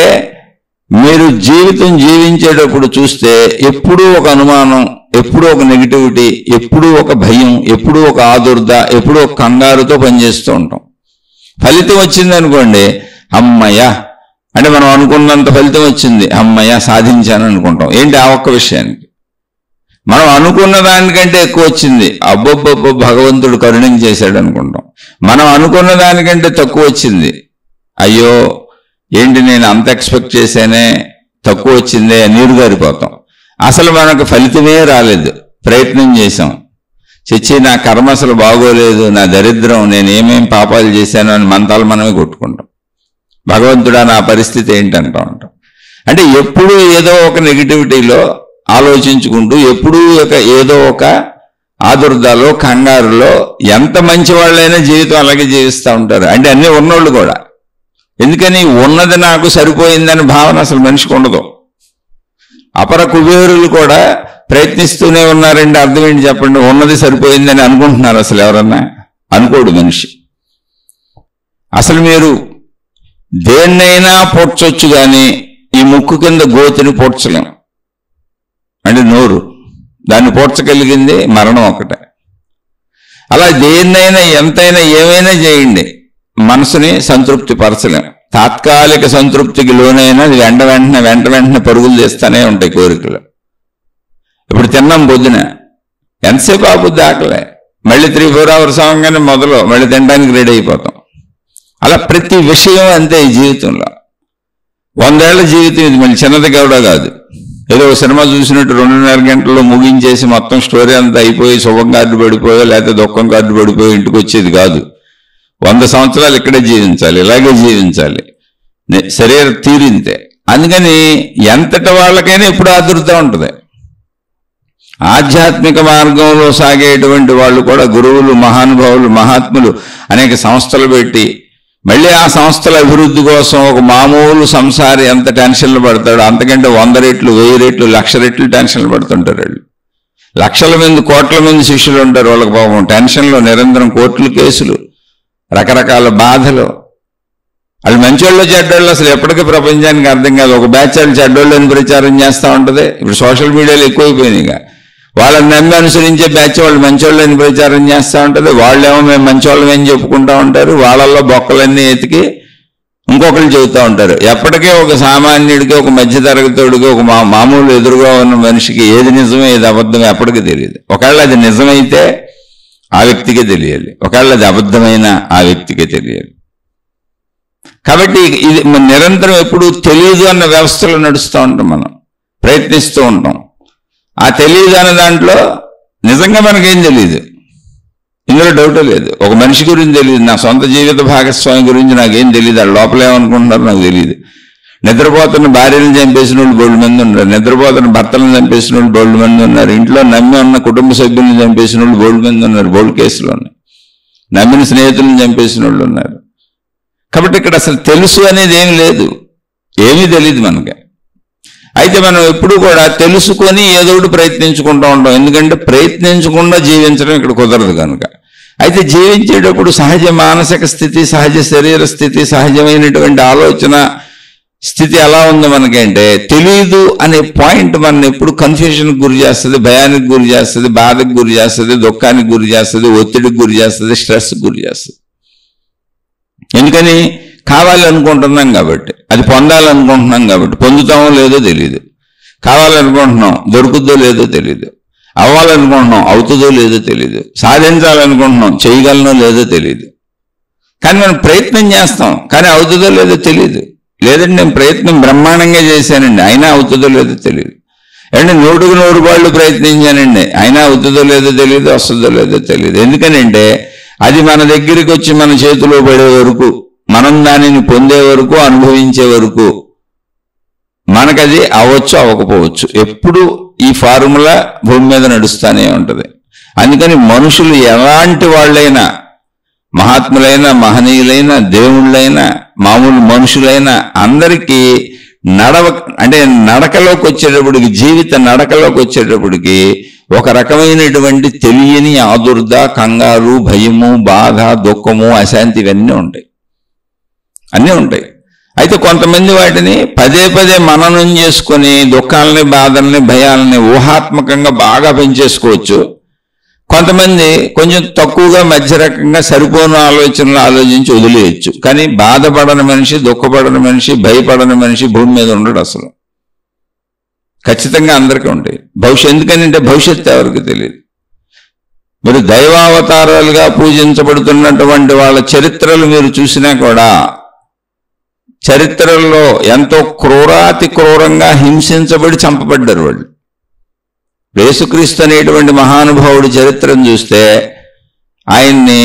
మీరు జీవితం జీవించేటప్పుడు చూస్తే ఎప్పుడూ ఒక అనుమానం, ఎప్పుడూ ఒక నెగిటివిటీ, ఎప్పుడూ ఒక భయం, ఎప్పుడూ ఒక ఆదుర్ద, ఎప్పుడూ ఒక కంగారుతో పనిచేస్తూ ఉంటాం. ఫలితం వచ్చిందనుకోండి, అమ్మయ్య అంటే మనం అనుకున్నంత ఫలితం వచ్చింది, అమ్మయ్య సాధించాను అనుకుంటాం. ఏంటి ఆ ఒక్క విషయానికి. మనం అనుకున్న దానికంటే ఎక్కువ వచ్చింది, అబ్బొబ్బొబ్బో భగవంతుడు కరుణించేశాడు అనుకుంటాం. మనం అనుకున్న దానికంటే తక్కువ వచ్చింది, అయ్యో ఏంటి నేను అంత ఎక్స్పెక్ట్ చేశానే, తక్కువ వచ్చిందే, నీరు గారిపోతాం. అసలు మనకు ఫలితమే రాలేదు, ప్రయత్నం చేశాం, చచ్చి నా కర్మ అసలు బాగోలేదు, నా దరిద్రం, నేను ఏమేం పాపాలు చేశాను అని మంతాలు మనమే కొట్టుకుంటాం. భగవంతుడా నా పరిస్థితి ఏంటంటా ఉంటాం. అంటే ఎప్పుడూ ఏదో ఒక నెగిటివిటీలో ఆలోచించుకుంటూ, ఎప్పుడూ ఏదో ఒక ఆదుర్దాలో, కంగారులో, ఎంత మంచి వాళ్ళైనా జీవితం అలాగే జీవిస్తూ ఉంటారు. అంటే అన్నీ ఉన్నోళ్ళు కూడా. ఎందుకని ఉన్నది నాకు సరిపోయిందని భావన అసలు మనిషికి ఉండదు. అపర కుబేరులు కూడా ప్రయత్నిస్తూనే ఉన్నారండి. అర్థం ఏంటి చెప్పండి? ఉన్నది సరిపోయిందని అనుకుంటున్నారు. అసలు ఎవరన్నా అనుకోడు మనిషి. అసలు మీరు దేన్నైనా పొడ్చొచ్చు కానీ ఈ ముక్కు కింద గోతిని పొడ్చలేం. అంటే నోరు, దాన్ని పొడ్చగలిగింది మరణం ఒకటే. అలా దేన్నైనా ఎంతైనా ఏమైనా చేయండి, మనసుని సంతృప్తి పరచలేం. తాత్కాలిక సంతృప్తికి లోనైనా వెంట వెంటనే పరుగులు చేస్తూనే ఉంటాయి కోరికలు. ఇప్పుడు తిన్నాం పొద్దున, ఎంతసేపు ఆపుద్ది ఆకలే, మళ్ళీ 3-4 hours అవగానే మళ్ళీ తినడానికి రెడీ అయిపోతాం. అలా ప్రతి విషయం అంతే ఈ జీవితంలో. 100 ఏళ్ల జీవితం ఇది, మళ్ళీ చిన్నది కూడా కాదు. ఏదో సినిమా చూసినట్టు 2.5 గంటల్లో ముగించేసి మొత్తం స్టోరీ అంతా అయిపోయి శుభం కార్డు పడిపోయో లేకపోతే దుఃఖం కార్డు పడిపోయో ఇంటికి వచ్చేది కాదు. 100 సంవత్సరాలు ఇక్కడే జీవించాలి, ఇలాగే జీవించాలి, శరీర తీరింతే. అందుకని ఎంతటి వాళ్ళకైనా ఎప్పుడు ఆదుర్దా ఉంటుంది. ఆధ్యాత్మిక మార్గంలో సాగేటువంటి వాళ్ళు కూడా గురువులు, మహానుభావులు, మహాత్ములు అనేక సంస్థలు పెట్టి మళ్ళీ ఆ సంస్థల అభివృద్ధి కోసం ఒక మామూలు సంసారి ఎంత టెన్షన్లు పడతాడు, అంతకంటే 100 రెట్లు, 1000 రెట్లు, 1,00,000 రెట్లు టెన్షన్లు పడుతుంటారు వాళ్ళు. లక్షల మంది, కోట్ల మంది శిష్యులు ఉంటారు. వాళ్ళకి పాపం టెన్షన్లో నిరంతరం కోర్టులు, కేసులు, రకరకాల బాధలు. వాళ్ళు మంచోళ్ళు చెడ్డోళ్ళు అసలు ఎప్పటికీ ప్రపంచానికి అర్థం కాదు. ఒక బ్యాచ్ వాళ్ళు చెడ్డోళ్ళు అని ప్రచారం చేస్తూ ఉంటుంది. ఇప్పుడు సోషల్ మీడియాలో ఎక్కువైపోయినాయి. వాళ్ళని నమ్మి అనుసరించే బ్యాచ్ వాళ్ళు మంచోళ్ళని ప్రచారం చేస్తూ ఉంటుంది. వాళ్ళేమో మేము మంచోళ్ళమని చెప్పుకుంటూ ఉంటారు. వాళ్ళల్లో బొక్కలన్నీ ఎతికి ఇంకొకరు చెబుతూ ఉంటారు. ఎప్పటికే ఒక సామాన్యుడికి, ఒక మధ్యతరగతుడికి, ఒక మామూలు ఎదురుగా ఉన్న మనిషికి ఏది నిజమే ఏది అబద్ధమే ఎప్పటికీ తెలియదు. ఒకవేళ అది నిజమైతే ఆ వ్యక్తికే తెలియాలి, ఒకవేళ అది అబద్ధమైన ఆ వ్యక్తికే తెలియాలి. కాబట్టి ఇది నిరంతరం ఎప్పుడు తెలియదు అన్న వ్యవస్థలో నడుస్తూ ఉంటాం, మనం ప్రయత్నిస్తూ ఉంటాం. ఆ తెలియదు అన్న దాంట్లో నిజంగా మనకేం తెలియదు. ఇందులో డౌటే లేదు. ఒక మనిషి గురించి తెలియదు, నా సొంత జీవిత భాగస్వామి గురించి నాకేం తెలియదు, ఆ లోపల ఏమనుకుంటున్నారో నాకు తెలియదు. నిద్రపోతున్న భార్యలను చంపేసిన వాళ్ళు బోల్డ్ మంది ఉన్నారు, నిద్రపోతున్న భర్తలను చంపేసిన వాళ్ళు బోల్డ్ మంది ఉన్నారు, ఇంట్లో నమ్మి ఉన్న కుటుంబ సభ్యులను చంపేసిన వాళ్ళు బోల్డ్ మంది ఉన్నారు, బోల్డ్ కేసులు ఉన్నాయి, నమ్మిన స్నేహితులను చంపేసిన వాళ్ళు ఉన్నారు. కాబట్టి ఇక్కడ అసలు తెలుసు అనేది ఏమి లేదు, ఏమీ తెలియదు మనకి. అయితే మనం ఎప్పుడు కూడా తెలుసుకొని ఏదో ఒకటి ప్రయత్నించుకుంటూ ఉంటాం, ఎందుకంటే ప్రయత్నించకుండా జీవించడం ఇక్కడ కుదరదు కనుక. అయితే జీవించేటప్పుడు సహజ మానసిక స్థితి, సహజ శరీర స్థితి, సహజమైనటువంటి ఆలోచన స్థితి ఎలా ఉందో మనకంటే తెలియదు అనే పాయింట్ మన ఎప్పుడు కన్ఫ్యూజన్కి గురి చేస్తుంది, భయానికి గురి చేస్తుంది, బాధకు గురి చేస్తుంది, దుఃఖానికి గురి చేస్తుంది, ఒత్తిడికి గురి చేస్తుంది, స్ట్రెస్కి గురి చేస్తుంది. ఎందుకని కావాలనుకుంటున్నాం కాబట్టి, అది పొందాలనుకుంటున్నాం కాబట్టి, పొందుతామో లేదో తెలియదు. కావాలనుకుంటున్నాం, దొరుకుద్దో లేదో తెలియదు. అవ్వాలనుకుంటున్నాం, అవుతుందో లేదో తెలియదు. సాధించాలనుకుంటున్నాం, చేయగలనో లేదో తెలియదు. కానీ మనం ప్రయత్నం చేస్తాం, కానీ అవుతుందో లేదో తెలియదు. లేదంటే నేను ప్రయత్నం బ్రహ్మాండంగా చేశానండి, అయినా అవుతుందో లేదో తెలియదు. అంటే 100కు 100 పాళ్ళు ప్రయత్నించానండి, అయినా అవుతుందో లేదో తెలియదు, వస్తుందో లేదో తెలియదు. ఎందుకనంటే అది మన దగ్గరికి వచ్చి మన చేతిలో పడే వరకు, మనం దానిని పొందే వరకు, అనుభవించే వరకు మనకది అవ్వచ్చు అవ్వకపోవచ్చు. ఎప్పుడు ఈ ఫార్ములా భూమి మీద నడుస్తూనే ఉంటుంది. అందుకని మనుషులు ఎలాంటి వాళ్ళైనా, మహాత్ములైన, మహనీయులైన, దేవుళ్ళైనా, మామూలు మనుషులైనా అందరికీ నడకలోకి వచ్చేటప్పటికి, జీవిత నడకలోకి వచ్చేటప్పటికి ఒక రకమైనటువంటి తెలియని ఆదుర్ద, కంగారు, భయము, బాధ, దుఃఖము, అశాంతి ఇవన్నీ ఉంటాయి, అన్నీ ఉంటాయి. అయితే కొంతమంది వాటిని పదే పదే మననం చేసుకొని దుఃఖాలని, బాధల్ని, భయాలని ఊహాత్మకంగా బాగా పెంచేసుకోవచ్చు. కొంతమంది కొంచెం తక్కువగా మధ్య రకంగా సరిపోని ఆలోచనలు ఆలోచించి వదిలేయచ్చు. కానీ బాధపడని మనిషి, దుఃఖపడని మనిషి, భయపడని మనిషి భూమి మీద ఉండడు అసలు. ఖచ్చితంగా అందరికీ ఉంటాయి ఎందుకనంటే భవిష్యత్తు ఎవరికి తెలియదు. మీరు దైవావతారాలుగా పూజించబడుతున్నటువంటి వాళ్ళ చరిత్రలు మీరు చూసినా కూడా, చరిత్రల్లో ఎంతో క్రూరాతి క్రూరంగా హింసించబడి చంపబడ్డారు వాళ్ళు. యేసుక్రీస్తు అనేటువంటి మహానుభావుడి చరిత్రను చూస్తే ఆయన్ని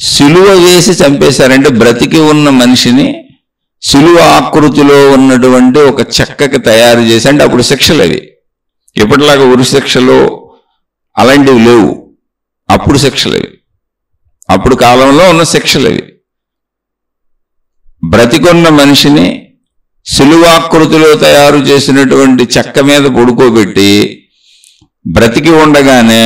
సిలువ వేసి చంపేశారంటే, బ్రతికి ఉన్న మనిషిని సిలువ ఆకృతిలో ఉన్నటువంటి ఒక చెక్కకి తయారు చేసి, అంటే అప్పుడు శిక్షలు అవి, ఇప్పటిలాగా ఉరి శిక్షలు అలాంటివి లేవు, అప్పుడు శిక్షలు అవి, అప్పుడు కాలంలో ఉన్న శిక్షలు అవి. బ్రతికున్న మనిషిని సిలువాకృతిలో తయారు చేసినటువంటి చెక్క మీద పడుకోబెట్టి, బ్రతికి ఉండగానే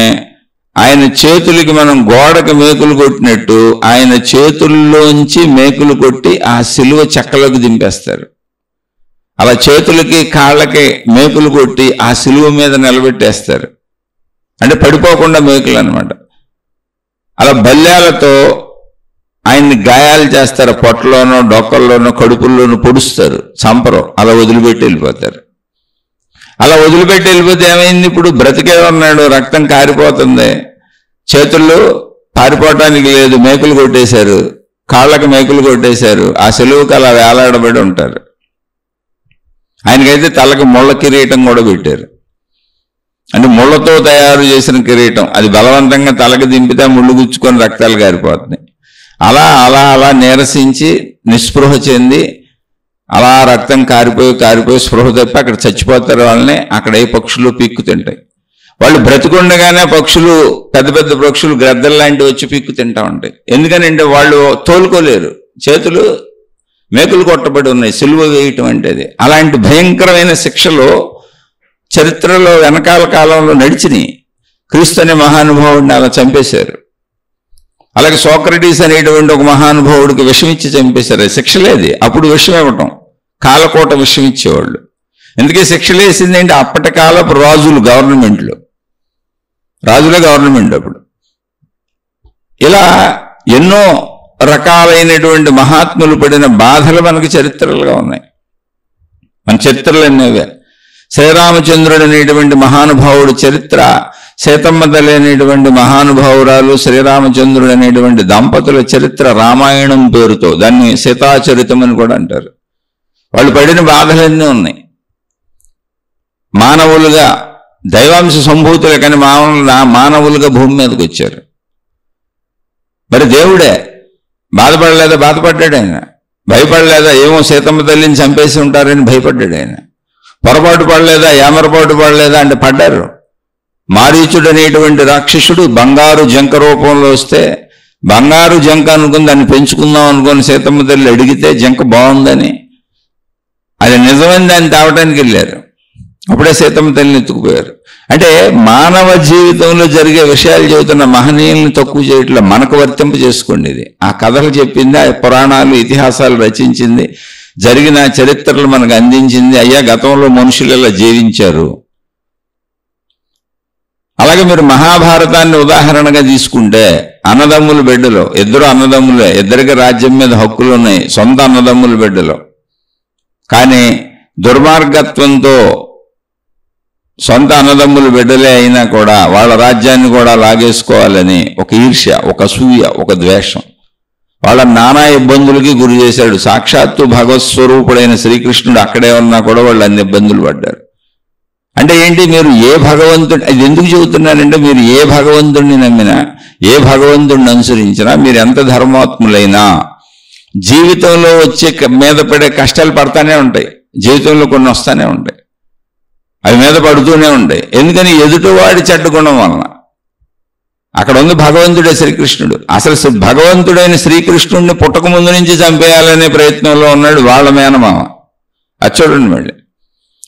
ఆయన చేతులకి మనం గోడకి మేకులు కొట్టినట్టు ఆయన చేతుల్లోంచి మేకులు కొట్టి ఆ సిలువ చెక్కలోకి దింపేస్తారు. అలా చేతులకి కాళ్ళకి మేకులు కొట్టి ఆ సిలువ మీద నిలబెట్టేస్తారు, అంటే పడిపోకుండా మేకులు అన్నమాట. అలా బల్యాలతో ఆయన్ని గాయాలు చేస్తారు, పొట్టలోనో, డొక్కల్లోనో, కడుపుల్లోనో పొడుస్తారు, చంపరు, అలా వదిలిపెట్టి వెళ్ళిపోతారు. అలా వదిలిపెట్టి వెళ్ళిపోతే ఏమైంది? ఇప్పుడు బ్రతికే ఉన్నాడు, రక్తం కారిపోతుంది, చేతుల్లో పారిపోవటానికి లేదు, మేకులు కొట్టేశారు, కాళ్ళకి మేకులు కొట్టేశారు, ఆ సెలువుకి అలా వేలాడబడి ఉంటారు. ఆయనకైతే తలకి ముళ్ళ కిరీటం కూడా పెట్టారు, అంటే ముళ్ళతో తయారు చేసిన కిరీటం. అది బలవంతంగా తలకి దింపితే ముళ్ళు గుచ్చుకొని రక్తాలు కారిపోతున్నాయి. అలా అలా అలా నీరసించి నిస్పృహ చెంది అలా రక్తం కారిపోయి స్పృహ తప్పి అక్కడ చచ్చిపోతారు. వాళ్ళని అక్కడ ఏ పక్షులు పీక్కు తింటాయి. వాళ్ళు బ్రతికుండగానే పక్షులు, పెద్ద పెద్ద పక్షులు గ్రద్దలు లాంటివి వచ్చి పీక్కు తింటా ఉంటాయి. ఎందుకనంటే వాళ్ళు తోలుకోలేరు, చేతులు మేకులు కొట్టబడి ఉన్నాయి, సిలువ వేయటం అంటే అది. అలాంటి భయంకరమైన శిక్షలు చరిత్రలో వెనకాల కాలంలో నడిచినాయి. క్రీస్తు అనే మహానుభావుడిని అలా చంపేశారు. అలాగే సోక్రటీస్ అనేటువంటి ఒక మహానుభావుడికి విషం ఇచ్చి చంపేశారు. శిక్షలేది, అప్పుడు విషం ఇవ్వటం, కాలకోట విషం ఇచ్చేవాళ్ళు. ఎందుకే శిక్షలు వేసింది అంటే అప్పటి కాలపు రాజులు, రాజులే గవర్నమెంట్ అప్పుడు. ఇలా ఎన్నో రకాలైనటువంటి మహాత్ములు పడిన బాధలు మనకి చరిత్రలుగా ఉన్నాయి. మన చరిత్రలు అనేవే. శ్రీరామచంద్రుడు అనేటువంటి మహానుభావుడు చరిత్ర, సీతమ్మ తల్లి అనేటువంటి మహానుభావురాలు, శ్రీరామచంద్రుడు అనేటువంటి దంపతుల చరిత్ర రామాయణం పేరుతో, దాన్ని సీతాచరితం అని కూడా అంటారు. వాళ్ళు పడిన బాధలన్నీ ఉన్నాయి. మానవులుగా, దైవాంశ సంభూతులే కానీ మానవులుగా భూమి మీదకి వచ్చారు. మరి దేవుడే బాధపడలేదా? బాధపడ్డాడు ఆయన. భయపడలేదా? ఏమో సీతమ్మ తల్లిని చంపేసి ఉంటారని భయపడ్డాడు ఆయన. పొరపాటు పడలేదా? ఏమరపాటు పడలేదా అంటే పడ్డారు. మారీచుడు అనేటువంటి రాక్షసుడు బంగారు జంక రూపంలో వస్తే, బంగారు జంక అనుకుని దాన్ని పెంచుకుందాం అనుకుని సీతమ్మ తల్లి అడిగితే జంక బాగుందని, అది నిజమని దాన్ని తావటానికి వెళ్ళారు. అప్పుడే సీతమ్మ తల్లిని ఎత్తుకుపోయారు. అంటే మానవ జీవితంలో జరిగే విషయాలు చెబుతున్న మహనీయుల్ని తక్కువ చేయట్లా, మనకు వర్తింప చేసుకోండి. ఇది ఆ కథలు చెప్పింది, ఆ పురాణాలు ఇతిహాసాలు రచించింది, జరిగిన చరిత్రలు మనకు అందించింది. అయ్యా గతంలో మనుషులు ఇలా జీవించారు. అలాగే మీరు మహాభారతాన్ని ఉదాహరణగా తీసుకుంటే అన్నదమ్ముల బిడ్డలో, ఇద్దరు అన్నదమ్ములే, ఇద్దరికి రాజ్యం మీద హక్కులు ఉన్నాయి, సొంత అన్నదమ్ముల బిడ్డలో. కానీ దుర్మార్గత్వంతో సొంత అన్నదమ్ముల బిడ్డలే అయినా కూడా వాళ్ళ రాజ్యాన్ని కూడా లాగేసుకోవాలని ఒక ఈర్ష్య, ఒక అసూయ, ఒక ద్వేషం, వాళ్ళ నానా ఇబ్బందులకి గురి చేశాడు. సాక్షాత్తు భగవత్ స్వరూపుడైన శ్రీకృష్ణుడు అక్కడే ఉన్నా కూడా వాళ్ళు అన్ని ఇబ్బందులు పడ్డారు. అంటే ఏంటి? మీరు ఏ భగవంతుడు, ఇది ఎందుకు చెబుతున్నానంటే, మీరు ఏ భగవంతుడిని నమ్మినా, ఏ భగవంతుడిని అనుసరించినా, మీరు ఎంత ధర్మాత్ములైనా జీవితంలో వచ్చే మీద పడే కష్టాలు పడతానే ఉంటాయి. జీవితంలో కొన్ని వస్తానే ఉంటాయి, అవి మీద పడుతూనే ఉంటాయి. ఎందుకని? ఎదుటివాడి చెడ్డ గుణం వలన. అక్కడ ఉంది భగవంతుడే శ్రీకృష్ణుడు. అసలు భగవంతుడైన శ్రీకృష్ణుడిని పుట్టక ముందు నుంచి చంపేయాలనే ప్రయత్నంలో ఉన్నాడు వాళ్ళ మేనమామ. అది చూడండి, మళ్ళీ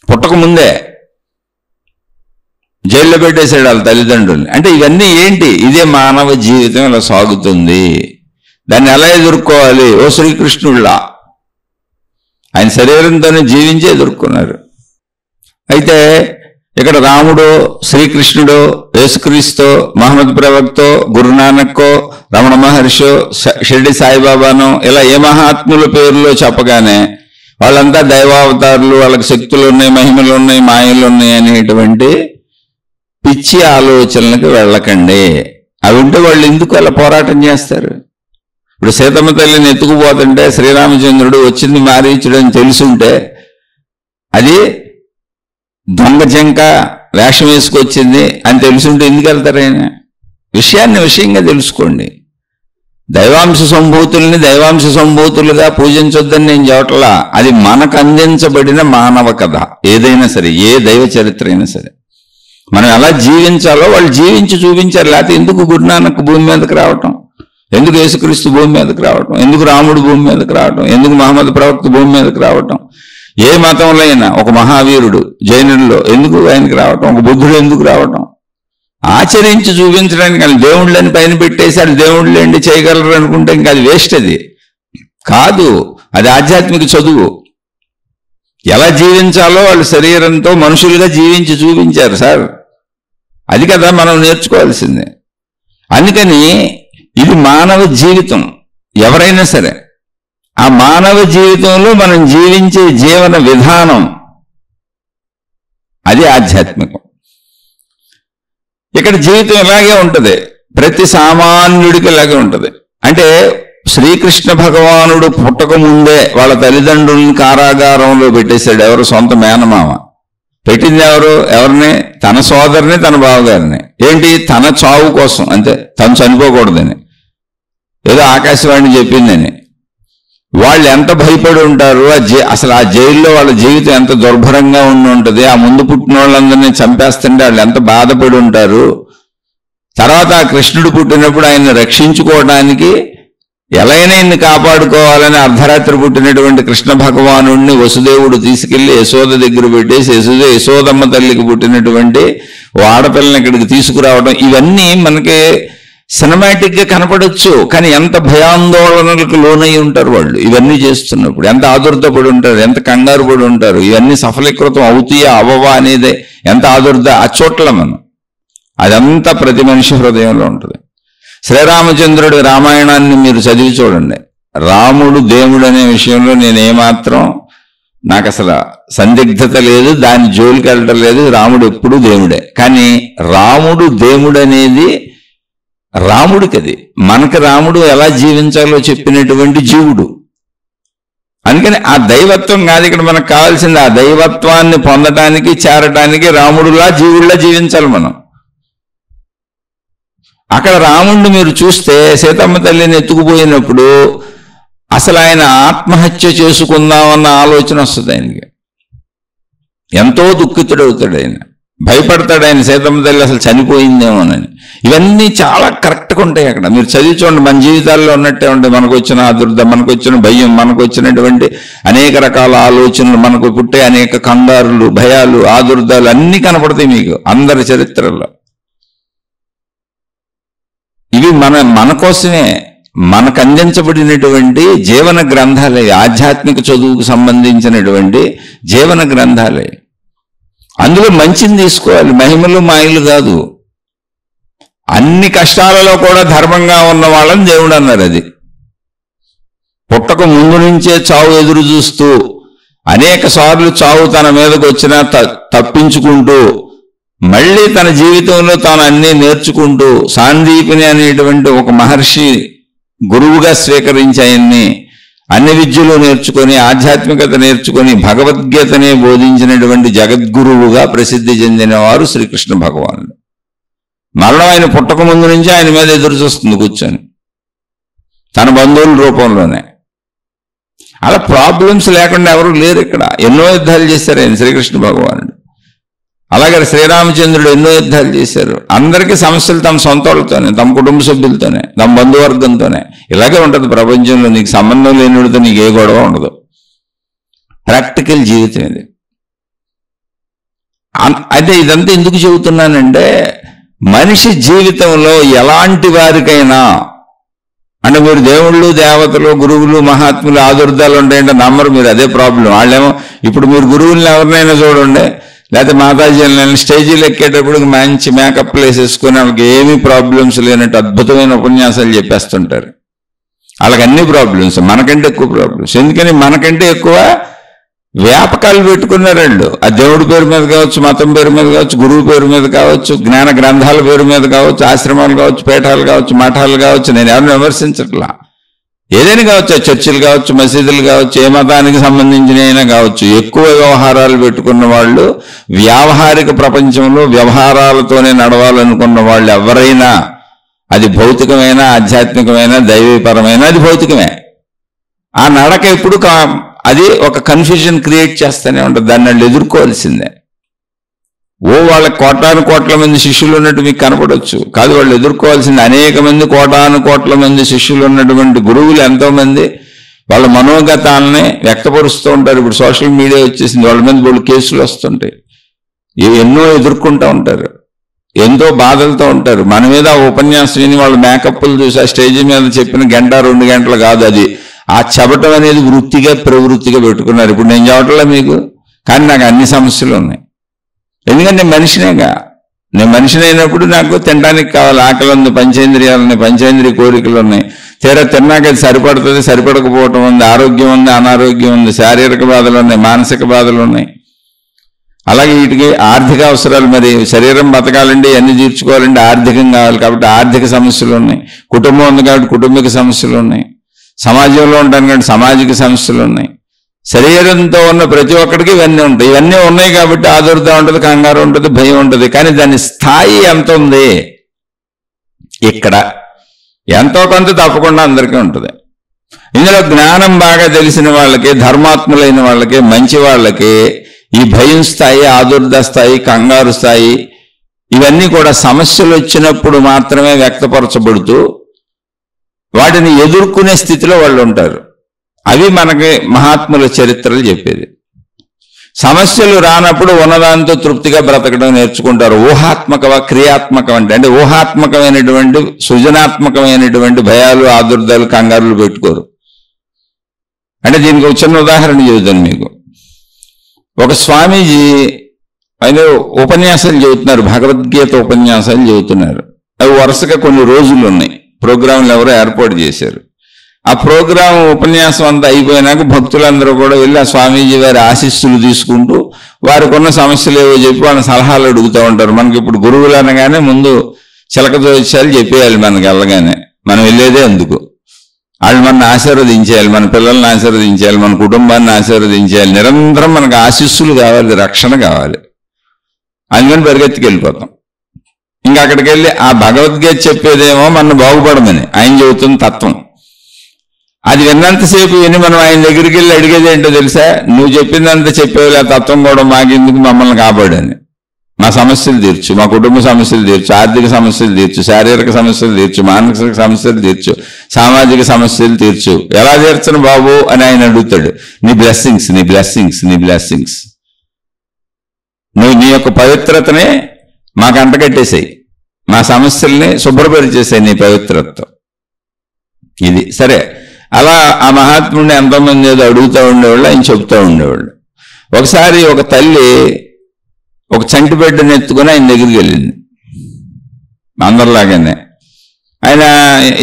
పుట్టక ముందే జైల్లో పెట్టేశాడు వాళ్ళ తల్లిదండ్రుల్ని. అంటే ఇవన్నీ ఏంటి? ఇదే మానవ జీవితం ఇలా సాగుతుంది. దాన్ని ఎలా ఎదుర్కోవాలి? ఓ శ్రీకృష్ణుళ్ళ ఆయన శరీరంతోనే జీవించి ఎదుర్కొన్నారు. అయితే ఇక్కడ రాముడు, శ్రీకృష్ణుడు, యేసుక్రీస్తు, మహమ్మద్ ప్రవక్తో, గురునానక్కో, రమణ మహర్షో, షిర్డి సాయిబాబానో, ఇలా ఏ మహాత్ముల పేర్లో చెప్పగానే వాళ్ళంతా దైవావతారులు, వాళ్ళకి శక్తులు ఉన్నాయి, మహిమలు ఉన్నాయి, మాయలు ఉన్నాయి అనేటువంటి పిచ్చి ఆలోచనలకు వెళ్ళకండి. అవి ఉంటే వాళ్ళు ఎందుకు అలా పోరాటం చేస్తారు? ఇప్పుడు సీతమ్మ తల్లిని ఎత్తుకుపోతుంటే శ్రీరామచంద్రుడు వచ్చింది మారీచుడు అని తెలుసుంటే, అది దొంగ జంక వేషం వేసుకొచ్చింది అని తెలుసుంటే ఎందుకు వెళ్తారు? ఆయన విషయాన్ని విషయంగా తెలుసుకోండి. దైవాంశ సంభూతుల్ని దైవాంశ సంభూతులుగా పూజించొద్దని నేను చెప్పట్లా. అది మనకు అందించబడిన మానవ కథ. ఏదైనా సరే, ఏ దైవ చరిత్ర అయినా సరే, మనం ఎలా జీవించాలో వాళ్ళు జీవించి చూపించారు. లేకపోతే ఎందుకు గురునానక్ భూమి మీదకి రావటం? ఎందుకు యేసుక్రీస్తు భూమి మీదకి రావటం? ఎందుకు రాముడు భూమి మీదకి రావటం? ఎందుకు మహమ్మద్ ప్రవక్త భూమి మీదకి రావటం? ఏ మతంలో అయినా ఒక మహావీరుడు జైనుల్లో ఎందుకు ఆయనకి రావటం? ఒక బుద్ధుడు ఎందుకు రావటం? ఆచరించి చూపించడానికి. వాళ్ళు దేవుళ్ళని పైన పెట్టేసి వాళ్ళు దేవుళ్ళేంటి చేయగలరు అనుకుంటే ఇంకా అది వేస్ట్. అది కాదు, అది ఆధ్యాత్మిక చదువు. ఎలా జీవించాలో వాళ్ళు శరీరంతో మనుషులుగా జీవించి చూపించారు సార్. అది కదా మనం నేర్చుకోవాల్సిందే. అందుకని ఇది మానవ జీవితం. ఎవరైనా సరే ఆ మానవ జీవితంలో మనం జీవించే జీవన విధానం అది ఆధ్యాత్మికం. ఇక్కడ జీవితం ఇలాగే ఉంటుంది, ప్రతి సామాన్యుడికి ఇలాగే ఉంటుంది. అంటే శ్రీకృష్ణ భగవానుడు పుట్టక ముందే వాళ్ళ తల్లిదండ్రుల్ని కారాగారంలో పెట్టేశాడు. ఎవరు? సొంత మేనమామ. పెట్టింది ఎవరు? ఎవరిని? తన సోదరిని, తన బావగారిని. ఏంటి? తన చావు కోసం, అంతే, తను చనిపోకూడదని. ఏదో ఆకాశవాణి చెప్పిందని. వాళ్ళు ఎంత భయపడి ఉంటారు, అసలు ఆ జైల్లో వాళ్ళ జీవితం ఎంత దుర్భరంగా ఉండి ఉంటుంది. ఆ ముందు పుట్టిన వాళ్ళందరినీ చంపేస్తుంటే వాళ్ళు ఎంత బాధపడి ఉంటారు. తర్వాత ఆ కృష్ణుడు పుట్టినప్పుడు ఆయన్ని రక్షించుకోవడానికి ఎలాగైనా ఇన్ని కాపాడుకోవాలని అర్ధరాత్రి పుట్టినటువంటి కృష్ణ భగవానుడిని వసుదేవుడు తీసుకెళ్లి యశోద దగ్గర పెట్టేసి యశోదమ్మ తల్లికి పుట్టినటువంటి ఆడపిల్లని ఇక్కడికి తీసుకురావడం, ఇవన్నీ మనకి సినిమాటిక్ గా కనపడొచ్చు. కానీ ఎంత భయాందోళనలకు లోనై ఉంటారు వాళ్ళు ఇవన్నీ చేస్తున్నప్పుడు. ఎంత ఆదుర్దపడి ఉంటారు, ఎంత కంగారు పడి ఉంటారు. ఇవన్నీ సఫలీకృతం అవుతాయా అవ్వవా అనేది ఎంత ఆదుర్ద ఆ చోట్ల మనం. అదంతా ప్రతి మనిషి హృదయంలో ఉంటుంది. శ్రీరామచంద్రుడి రామాయణాన్ని మీరు చదివి చూడండి. రాముడు దేవుడు అనే విషయంలో నేను ఏమాత్రం, నాకు అసలు సందిగ్ధత లేదు, దాని జోలికి వెళ్ళటం లేదు. రాముడు ఎప్పుడూ దేవుడే. కానీ రాముడు దేవుడు అనేది రాముడికి, అది మనకి రాముడు ఎలా జీవించాలో చెప్పినటువంటి జీవుడు. అందుకని ఆ దైవత్వం కాదు ఇక్కడ మనకు కావాల్సింది. ఆ దైవత్వాన్ని పొందటానికి, చేరటానికి రాముడులా జీవుడిలా జీవించాలి మనం. అక్కడ రాముడిని మీరు చూస్తే సీతమ్మ తల్లిని ఎత్తుకుపోయినప్పుడు అసలు ఆయన ఆత్మహత్య చేసుకుందామన్న ఆలోచన వస్తుంది ఆయనకి. ఎంతో దుఃఖితుడవుతాడు ఆయన, భయపడతాడు ఆయన, సీతమ్మ తల్లి అసలు చనిపోయిందేమోనని. ఇవన్నీ చాలా కరెక్ట్గా ఉంటాయి అక్కడ. మీరు చదివి చూడండి, మన జీవితాల్లో ఉన్నట్టే ఉంటాయి. మనకు వచ్చిన ఆదుర్ద, మనకు వచ్చిన భయం, మనకు వచ్చినటువంటి అనేక రకాల ఆలోచనలు, మనకు పుట్టే అనేక కంగారులు, భయాలు, ఆదుర్దాలు అన్నీ కనపడతాయి మీకు అందరి చరిత్రలో. ఇవి మన కోసమే మనకు అందించబడినటువంటి జీవన గ్రంథాలే, ఆధ్యాత్మిక చదువుకు సంబంధించినటువంటి జీవన గ్రంథాలే. అందులో మంచిని తీసుకోవాలి, మహిమలు మాయలు కాదు. అన్ని కష్టాలలో కూడా ధర్మంగా ఉన్న వాళ్ళని దేవుడు అన్నారు. అది పుట్టక ముందు నుంచే చావు ఎదురు చూస్తూ అనేక సార్లు చావు తన మీదకు వచ్చినా తప్పించుకుంటూ మళ్ళీ తన జీవితంలో తాను అన్నీ నేర్చుకుంటూ సాందీపిని అనేటువంటి ఒక మహర్షి గురువుగా స్వీకరించి ఆయన్ని అన్ని విద్యలు నేర్చుకొని ఆధ్యాత్మికత నేర్చుకొని భగవద్గీతనే బోధించినటువంటి జగద్గురువుగా ప్రసిద్ధి చెందిన వారు శ్రీకృష్ణ భగవానుడు. మరణం ఆయన పుట్టక ముందు నుంచి ఆయన మీద ఎదురు చూస్తుంది కూర్చొని, తన బంధువుల రూపంలోనే. అలా ప్రాబ్లమ్స్ లేకుండా ఎవరు లేరు ఇక్కడ. ఎన్నో యుద్ధాలు చేశారు ఆయన శ్రీకృష్ణ భగవానుడు. అలాగే శ్రీరామచంద్రుడు ఎన్నో యుద్ధాలు చేశారు. అందరికీ సమస్యలు తమ సొంత వాళ్ళతోనే, తమ కుటుంబ సభ్యులతోనే, తమ బంధువర్గంతోనే. ఇలాగే ఉంటుంది ప్రపంచంలో. నీకు సంబంధం లేనివాడితో నీకు ఏ గొడవ ఉండదు. ప్రాక్టికల్ జీవితం ఇది. అయితే ఇదంతా ఎందుకు చెబుతున్నానంటే, మనిషి జీవితంలో ఎలాంటి వారికైనా, అంటే మీరు దేవుళ్ళు, దేవతలు, గురువులు, మహాత్ములు ఆదుర్దాలు ఉంటాయంటే నమ్మరు మీరు. అదే ప్రాబ్లం. వాళ్ళేమో ఇప్పుడు మీరు గురువుల్ని ఎవరినైనా చూడండి, లేకపోతే మాతాజీలను స్టేజీలు ఎక్కేటప్పుడు మంచి మేకప్లు వేసేసుకుని వాళ్ళకి ఏమీ ప్రాబ్లమ్స్ లేనట్టు అద్భుతమైన ఉపన్యాసాలు చెప్పేస్తుంటారు. వాళ్ళకి అన్ని ప్రాబ్లమ్స్, మనకంటే ఎక్కువ ప్రాబ్లమ్స్. ఎందుకని మనకంటే ఎక్కువ వ్యాపకాలు పెట్టుకున్నారు వాళ్ళు. ఆ దేవుడి పేరు మీద కావచ్చు, మతం పేరు మీద కావచ్చు, గురువు పేరు మీద కావచ్చు, జ్ఞాన గ్రంథాల పేరు మీద కావచ్చు, ఆశ్రమాలు కావచ్చు, పీఠాలు కావచ్చు, మఠాలు కావచ్చు. నేను ఎవరిని విమర్శించట్లా. ఏదైనా కావచ్చు, చర్చిలు కావచ్చు, మసీదులు కావచ్చు, ఏ మతానికి సంబంధించిన అయినా కావచ్చు. ఎక్కువ వ్యవహారాలు పెట్టుకున్న వాళ్ళు, వ్యావహారిక ప్రపంచంలో వ్యవహారాలతోనే నడవాలనుకున్న వాళ్ళు ఎవరైనా, అది భౌతికమైన, ఆధ్యాత్మికమైన, దైవీపరమైన, అది భౌతికమే. ఆ నడక ఎప్పుడు అది ఒక కన్ఫ్యూజన్ క్రియేట్ చేస్తూనే ఉంటుంది. దాన్ని వాళ్ళు ఎదుర్కోవాల్సిందే. వాళ్ళకి కోటాను కోట్ల మంది శిష్యులు ఉన్నట్టు మీకు కనపడవచ్చు, కాదు. వాళ్ళు ఎదుర్కోవాల్సింది అనేక మంది, కోటాను కోట్ల మంది శిష్యులు ఉన్నటువంటి గురువులు ఎంతోమంది వాళ్ళ మనోగతాలని వ్యక్తపరుస్తూ ఉంటారు. ఇప్పుడు సోషల్ మీడియా వచ్చేసింది, వాళ్ళ మీద వాళ్ళు కేసులు వస్తుంటాయి. ఎన్నో ఎదుర్కొంటూ ఉంటారు, ఎంతో బాధలతో ఉంటారు. మన మీద ఆ ఉపన్యాసం విని వాళ్ళ మేకప్లు చూసి ఆ స్టేజ్ మీద చెప్పిన గంట 2 గంటలు కాదు, అది ఆ చెప్పటం అనేది వృత్తిగా ప్రవృత్తిగా పెట్టుకున్నారు. ఇప్పుడు నేను చెప్పట్లే మీకు, కానీ నాకు అన్ని సమస్యలు ఉన్నాయి. ఎందుకంటే నేను మనిషినేగా. నేను మనిషిని అయినప్పుడు నాకు తినడానికి కావాలి, ఆకలి ఉంది, పంచేంద్రియాలు ఉన్నాయి, పంచేంద్రియ కోరికలు ఉన్నాయి. తీరా తిన్నాక అది సరిపడుతుంది, సరిపడకపోవటం ఉంది, ఆరోగ్యం ఉంది, అనారోగ్యం ఉంది, శారీరక బాధలు ఉన్నాయి, మానసిక బాధలు ఉన్నాయి. అలాగే వీటికి ఆర్థిక అవసరాలు, మరి శరీరం బతకాలండి, అన్ని తీర్చుకోవాలండి, ఆర్థికం కావాలి కాబట్టి ఆర్థిక సమస్యలు ఉన్నాయి. కుటుంబం ఉంది కాబట్టి కుటుంబిక సమస్యలు ఉన్నాయి. సమాజంలో ఉంటాను కాబట్టి సామాజిక సమస్యలు ఉన్నాయి. శరీరంతో ఉన్న ప్రతి ఒక్కడికి ఇవన్నీ ఉంటాయి. ఇవన్నీ ఉన్నాయి కాబట్టి ఆదుర్ద ఉంటుంది, కంగారు ఉంటుంది, భయం ఉంటుంది. కానీ దాని స్థాయి ఎంత ఉంది ఇక్కడ, ఎంతో కొంత తప్పకుండా అందరికీ ఉంటుంది. ఇందులో జ్ఞానం బాగా తెలిసిన వాళ్ళకి, ధర్మాత్ములైన వాళ్ళకి, మంచి వాళ్ళకి ఈ భయం స్థాయి, ఆదుర్ద స్థాయి, కంగారు స్థాయి ఇవన్నీ కూడా సమస్యలు వచ్చినప్పుడు మాత్రమే వ్యక్తపరచబడుతూ వాటిని ఎదుర్కొనే స్థితిలో వాళ్ళు ఉంటారు. అవి మనకి మహాత్ముల చరిత్రలు చెప్పేది. సమస్యలు రానప్పుడు ఉన్నదాంతో తృప్తిగా బ్రతకడం నేర్చుకుంటారు. ఊహాత్మక, క్రియాత్మకం అంటే ఊహాత్మకమైనటువంటి, సృజనాత్మకమైనటువంటి భయాలు, ఆదుర్దాలు, కంగారులు పెట్టుకోరు. అంటే దీనికి ఒక చిన్న ఉదాహరణ చెబుతాను మీకు. ఒక స్వామీజీ ఆయన ఉపన్యాసాలు చెబుతున్నారు, భగవద్గీత ఉపన్యాసాలు చెబుతున్నారు. అవి వరుసగా కొన్ని రోజులు ఉన్నాయి. ప్రోగ్రాంలు ఎవరో ఏర్పాటు చేశారు. ఆ ప్రోగ్రాం ఉపన్యాసం అంతా అయిపోయినాక భక్తులందరూ కూడా వెళ్ళి ఆ స్వామీజీ వారి ఆశీస్సులు తీసుకుంటూ వారికి ఉన్న సమస్యలు ఏవో చెప్పి వాళ్ళ సలహాలు అడుగుతూ ఉంటారు. మనకి ఇప్పుడు గురువులు అనగానే ముందు చిలక జోస్యాలు చెప్పేయాలి. మనకి వెళ్ళగానే మనం వెళ్ళేదే అందుకు. వాళ్ళు మనల్ని ఆశీర్వదించేయాలి, మన పిల్లల్ని ఆశీర్వదించేయాలి, మన కుటుంబాన్ని ఆశీర్వదించేయాలి. నిరంతరం మనకు ఆశీస్సులు కావాలి, రక్షణ కావాలి. అందుకని పరిగెత్తికి వెళ్ళిపోతాం. ఇంకా అక్కడికి వెళ్ళి ఆ భగవద్గీత చెప్పేదేమో మన బాగుపడమని ఆయన చెబుతున్న తత్వం. అది విన్నంతసేపు విని మనం ఆయన దగ్గరికి వెళ్ళి అడిగేది ఏంటో తెలుసా? నువ్వు చెప్పిందంతా చెప్పేవి, ఆ తత్వం కూడా మాకెందుకు, మమ్మల్ని కాపాడని. మా సమస్యలు తీర్చు, మా కుటుంబ సమస్యలు తీర్చు, ఆర్థిక సమస్యలు తీర్చు, శారీరక సమస్యలు తీర్చు, మానసిక సమస్యలు తీర్చు, సామాజిక సమస్యలు తీర్చు. ఎలా తీర్చను బాబు అని ఆయన అడుగుతాడు. నీ బ్లెస్సింగ్స్, నీ బ్లెస్సింగ్స్, నీ బ్లెస్సింగ్స్. నువ్వు నీ యొక్క పవిత్రతనే మాకు అంటగట్టేసాయి, మా సమస్యల్ని శుభ్రపరిచేసాయి నీ పవిత్రతతో. ఇది సరే. అలా ఆ మహాత్ముడిని ఎంతోమంది ఏదో అడుగుతూ ఉండేవాళ్ళు, ఆయన చెబుతూ ఉండేవాళ్ళు. ఒకసారి ఒక తల్లి ఒక చంటి బిడ్డను ఎత్తుకొని ఆయన దగ్గరికి వెళ్ళింది, అందరిలాగానే. ఆయన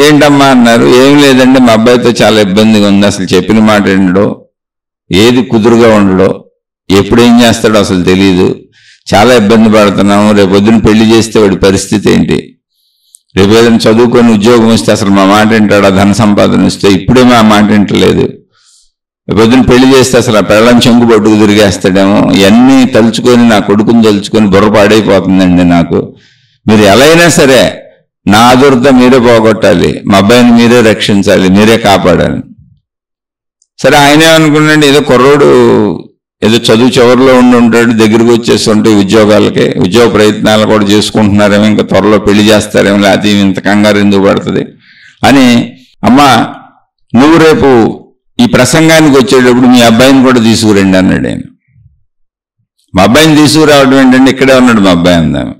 ఏంటమ్మా అన్నారు. ఏం లేదండి, మా అబ్బాయితో చాలా ఇబ్బందిగా ఉంది, అసలు చెప్పిన మాట ఏంటో, ఏది కుదురుగా ఉండడో, ఎప్పుడు ఏం చేస్తాడో అసలు తెలియదు, చాలా ఇబ్బంది పడుతున్నాము. రేపు పొద్దున్న పెళ్లి చేస్తే వాడి పరిస్థితి ఏంటి, రేపు ఏదైనా చదువుకొని ఉద్యోగం వస్తే అసలు మా మాట వింటాడా, ధన సంపాదన వస్తే, ఇప్పుడే మా మాట వింటలేదు, పొద్దున్న పెళ్లి చేస్తే అసలు ఆ పెళ్ళం చెంగు పట్టుకు తిరిగేస్తాడేమో, ఇవన్నీ తలుచుకొని నా కొడుకుని తలుచుకొని బుర్ర పాడైపోతుందండి నాకు. మీరు ఎలా అయినా సరే నా ఆదుర్ద మీరే పోగొట్టాలి, మా అబ్బాయిని మీరే రక్షించాలి, మీరే కాపాడాలి. సరే, ఆయనే అనుకున్నాండి, ఏదో కుర్రోడు ఏదో చదువు చివరిలో ఉంటాడు, దగ్గరికి వచ్చేసి ఉంటే ఉద్యోగాలకి, ఉద్యోగ ప్రయత్నాలు కూడా చేసుకుంటున్నారేమో, ఇంకా త్వరలో పెళ్లి చేస్తారేమో, లేకపోతే ఇంత కంగారు ఎందుకు పడుతుంది అని. అమ్మా, నువ్వు రేపు ఈ ప్రసంగానికి వచ్చేటప్పుడు మీ అబ్బాయిని కూడా తీసుకురండి అన్నాడు ఆయన. మా అబ్బాయిని తీసుకురావడం ఏంటంటే, ఇక్కడే ఉన్నాడు మా అబ్బాయి అందాము.